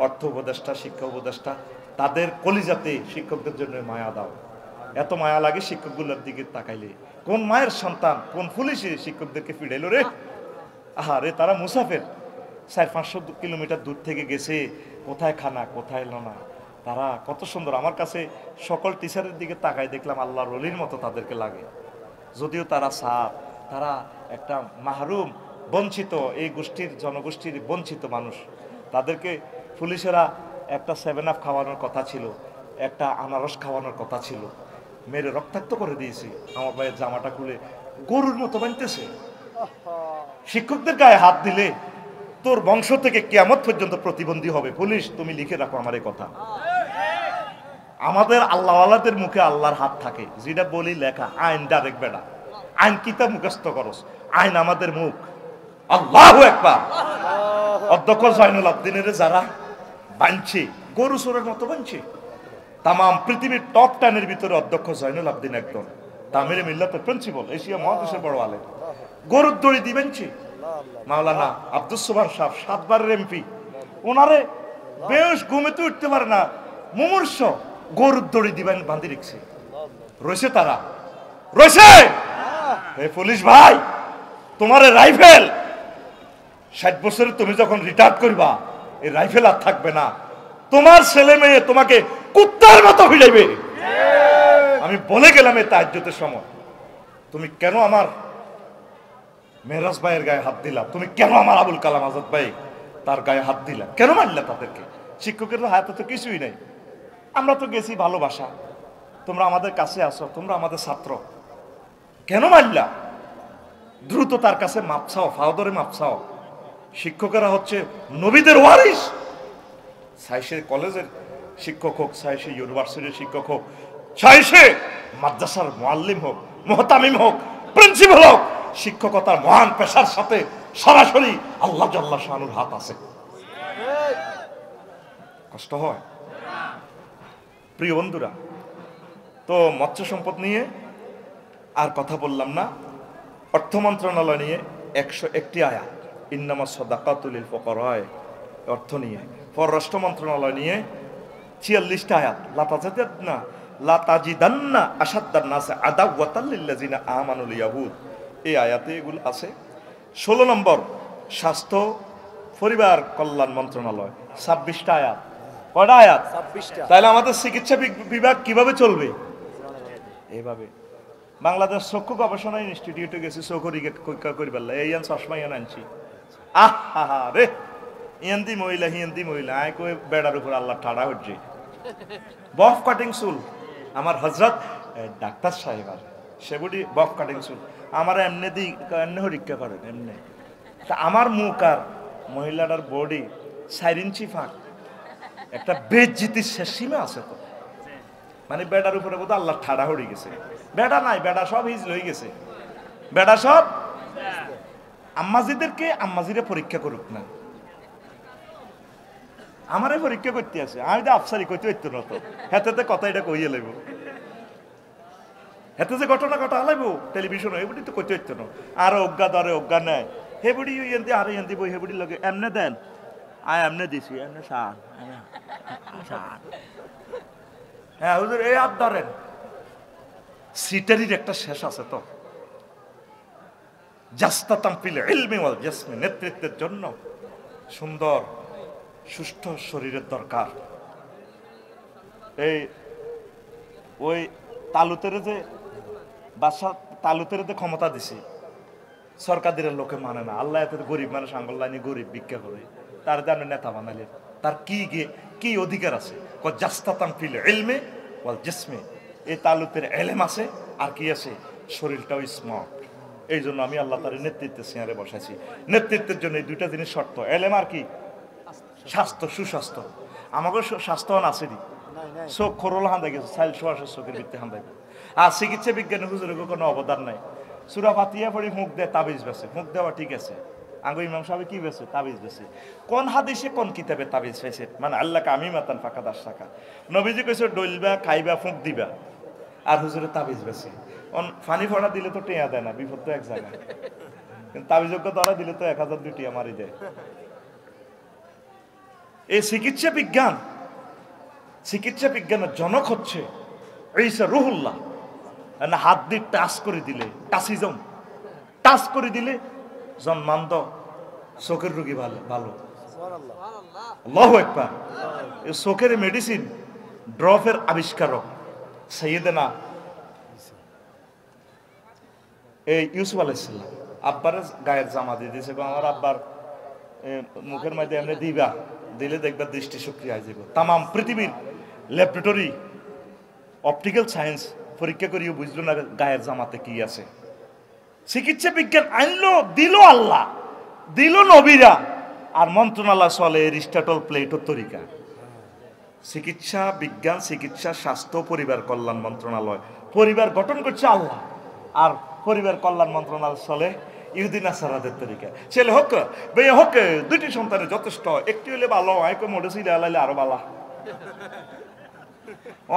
অর্থ উপদেষ্টা, শিক্ষা উপদেষ্টা, তাদের কলিজাতে শিক্ষকদের জন্য মায়া দাও। এত মায়া লাগে শিক্ষকগুলোর দিকে তাকাইলে। কোন মায়ের সন্তান, কোন পুলিশে শিক্ষকদেরকে ফিরাইলো রে? আহারে তারা মুসাফের, 400-500 কিলোমিটার দূর থেকে গেছে, কোথায় খানা কোথায় লোনা। তারা কত সুন্দর। আমার কাছে সকল টিচারের দিকে তাকাই দেখলাম আল্লাহর ওলির মতো তাদেরকে লাগে। যদিও তারা সাপ, তারা একটা মাহরুম, বঞ্চিত, এই গোষ্ঠীর জনগোষ্ঠীর বঞ্চিত মানুষ। তাদেরকে পুলিশেরা একটা 7 আপ খাওয়ানোর কথা ছিল, একটা আনারস খাওয়ানোর কথা ছিল, মেরে রক্তাক্ত করে দিয়েছি। আমার ভাইয়ের জামাটা খুলে গরুর মতো বানতেছে। শিক্ষকদের গায়ে হাত দিলে তোর বংশ থেকে কিয়ামত পর্যন্ত প্রতিবন্ধী হবে। পুলিশ তুমি লিখে রাখো আমার এই কথা। আমাদের আল্লাহওয়ালাদের মুখে আল্লাহর হাত থাকে, যেটা বলি লেখা। আইন ডাইরেক্ট বেড়া, আইন কিতাব মুখস্থ করস, আইন আমাদের মুখ। আল্লাহু আকবার। অধ্যক্ষ জয়নুল আবদিনের যারা বানছে, গরু চোরের মতো বানছে। তাম পৃথিবীর টপ 10-এর ভিতরে অধ্যক্ষ জয়নুল আবদিন একজন, তামিরে মিল্লাতের প্রিন্সিপাল, এশিয়া মহাদেশের বড় আলেম। গরুর দড়ি দিবেনছে। মাওলানা আব্দুস সোবহান সাহেব 7 বারের এমপি, ওনারে বেশ ঘুমেতে উঠতে পারে না, মুমূর্ষ, গরুর দড়ি দিবেন বাঁধি রেখেছে। রয়েছে তারা, রয়েছে। হে পুলিশ ভাই, তোমার রাইফেল 60 বছরে তুমি যখন রিটায়ার করবা, এই রাইফেল আর থাকবে না। তোমার ছেলে মেয়ে তোমাকে কুত্তার মতো ফিরাইবে। আমি বলে গেলাম এই তাহাজ্জুদের সময়, তুমি কেন আমার মেহরাজ ভাইয়ের গায়ে হাত দিলা? তুমি কেন আমার আবুল কালাম আজাদ ভাই তার গায়ে হাত দিলা? কেন মারলা তাদেরকে? শিক্ষকের হাতে তো কিছুই নাই। আমরা তো গেছি ভালোবাসা, তোমরা আমাদের কাছে আসো, তোমরা আমাদের ছাত্র, কেন মারলা? দ্রুত তার কাছে মাপ চাও, ফাওদরে মাপ চাও। শিক্ষকেরা হচ্ছে নবীদের ওয়ারিস। চাই সে কলেজের শিক্ষক হোক, চাই সে ইউনিভার্সিটির শিক্ষক হোক, চাই সে মাদ্রাসার মুআল্লিম হোক, মুহতামিম হোক, প্রিন্সিপাল হোক, শিক্ষকতার মহান পেশার সাথে সরাসরি আল্লাহ জাল্লা শানুর হাত আছে। কষ্ট হয় প্রিয় বন্ধুরা। তো মৎস্য সম্পদ নিয়ে আর কথা বললাম না। অর্থ মন্ত্রণালয় নিয়ে 101টি আয়াত, ইন্নামা সাদাকাতুল লিল ফুকারা, অর্থ নিয়ে। পররাষ্ট্র মন্ত্রণালয় নিয়ে 46টা আয়াত, লাতাজিদান্না আশাদ্দান নাসি আদাওয়াতাল লিল্লাযিনা আমানুল ইয়াহুদ, এই আয়াতে এগুলো আছে। 16 নম্বর স্বাস্থ্য পরিবার কল্যাণ মন্ত্রণালয়, 26টা আয়াত। কয়টা আয়াত? 26টা। তাহলে আমাদের চিকিৎসা বিভাগ কিভাবে চলবে? এইভাবে বাংলাদেশ চক্ষু গবেষণা ইনস্টিটিউটে গেছি চৌকরিকে করি পারলা এই চশমা ইয়ান আনছি আহা রে হিন্দি মহিলা আয় কই বেড়ার উপর আল্লাহ ঠাড়া হচ্ছে বফ কাটিং চুল আমার হজরত ডাক্তার সাহেব আর সেবুডি বফ কাটিং চুল আমার এমনি দি এমনি পরীক্ষা করেন এমনি তা আমার মুখ আর মহিলাটার বডি 4 ইঞ্চি ফাঁক একটা বেজ্জিতির শেষ সীমা আছে তো মানে বেড়ার উপরে বোধ আল্লাহ ঠাড়া হয়ে গেছে বেড়া নাই বেড়া সব হিজ লই গেছে বেড়া সব আম্মাজিদেরকে আম্মাজিরে পরীক্ষা করুক না আমারে পরীক্ষা করতে আছে আমি তো আফসারি করতে হইতো না তো হেতে কথা এটা কইয়ে লাইব হেতে যে ঘটনা লাইব টেলিভিশন এগুলি তো করতে হইতো না আর অজ্ঞা ধরে অজ্ঞা নেয় হেবুড়ি এনতি আর এনতি বই হেবুড়ি লগে এমনে দেন আয় এমনে দিছি এমনে সার হ্যাঁ হুজুর এই আপ ধরেন সিটারির একটা শেষ আছে তো জাস্তা তামপিল ইলমি ওয়াল জাসমি নেতৃত্বের জন্য সুন্দর সুষ্ঠু শরীরের দরকার এই ওই তালুতের যে বাদশা তালুতের যে ক্ষমতা দিছে সরকারের লোকে মানে না আল্লাহ এত গরিব মানুষ আঙ্গল লাইনে গরিব ভিক্ষা করে তার আপনি নেতা বানালেন তার কি অধিকার আছে জাস্তা তামপিল ইলমি ওয়াল জাসমি এই তালুতের এলেম আছে আর কি আছে শরীরটাও স্মার্ট এই জন্য আমি আল্লাহ তার নেতৃত্বের চেয়ারে বসাইছি নেতৃত্বের জন্য এই দুইটা জিনিস শর্ত এলেম আর কি স্বাস্থ্য সুস্বাস্থ্য আমাকে স্বাস্থ্যবান আছে নি চোখ খরল হান্দা গেছে চাইল শোয়া চোখের ভিত্তি হান্দাই আর চিকিৎসা বিজ্ঞানে হুজুরের কোনো অবদান নাই সুরা ফাতিয়া পড়ি মুখ দেয় তাবিজ বেছে মুখ দেওয়া ঠিক আছে আঙ্গু ইমাম সাহেব কি বেছে তাবিজ বেছে কোন হাদিসে কোন কিতাবে তাবিজ পেয়েছে মানে আল্লাহকে আমি মাতান ফাঁকা 10 টাকা নবীজি কইছে ডলবা খাইবা ফুঁক দিবা আর হুজুরে তাবিজ বেছে ফানি ফড়া দিলে তো টেয়া দেয় না বিপদ তো এক জায়গায় কিন্তু তাবিজজ্ঞ ধরা দিলে তো 1000 দুটি আমারই দেয় এই চিকিৎসা বিজ্ঞানের জনক হচ্ছে ঈসা রুহুল্লাহ হাত দিয়ে টাচ করে দিলে টাচিজম টাচ করে দিলে জন্মান্ধ চোখের রোগী ভালো আল্লাহু আকবার এই চোখের মেডিসিন ড্রপের আবিষ্কারক সাইয়েদনা এই ইউসুফ আলাইহিস সালাম আব্বার গায়ের জামা দিয়ে দিয়েছে আমার আব্বার মুখের মধ্যে এমনি দিবা দিলে দেখবা দৃষ্টি শক্তি আই যাব তাম পৃথিবীর ল্যাবরেটরি অপটিক্যাল সায়েন্স পরীক্ষা করিও বুঝলো না গায়ের জামাতে কি আছে চিকিৎসা বিজ্ঞান আনলো দিল আল্লাহ দিল নবীরা আর মন্ত্রণালয় চলে এরিস্টটল প্লেটোর তরিকা চিকিৎসা বিজ্ঞান চিকিৎসা স্বাস্থ্য পরিবার কল্যাণ মন্ত্রণালয় পরিবার গঠন করছে আল্লাহ আর পরিবার কল্যাণ মন্ত্রণালয় চলে ইহুদি নাসারাদের তরিকা ছেলে হোক মেয়ে হোক দুইটি সন্তানের যথেষ্ট একটি হলে ভালো আইকো মোডেসিলে আলাইলে আরো ভালো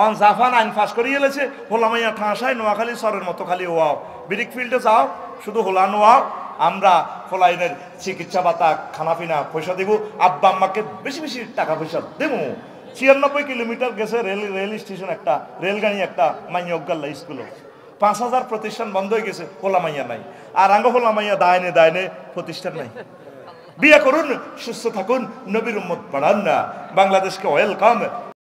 অন জাফান আইন পাস করিয়ে এলেছে হোলামাইয়া ঠাঁসায় নোয়াখালী সরের মতো খালি ওয়াও ব্রিক ফিল্ডে যাও শুধু হোলা নোয়াও আমরা ফলাইনের চিকিৎসা ভাতা খানাপিনা পয়সা দিব আব্বা আম্মাকে বেশি বেশি টাকা পয়সা দেবো 96 কিলোমিটার গেছে রেল স্টেশন একটা রেলগাড়ি একটা মাইয়া অজ্ঞাল্লা স্কুল 5000 প্রতিষ্ঠান বন্ধ হয়ে গেছে হোলামাইয়া নাই আর আঙ্গ হোলামাইয়া দায়নে প্রতিষ্ঠান নাই বিয়ে করুন সুস্থ থাকুন নবীর উম্মত পড়ান না বাংলাদেশকে ওয়েলকাম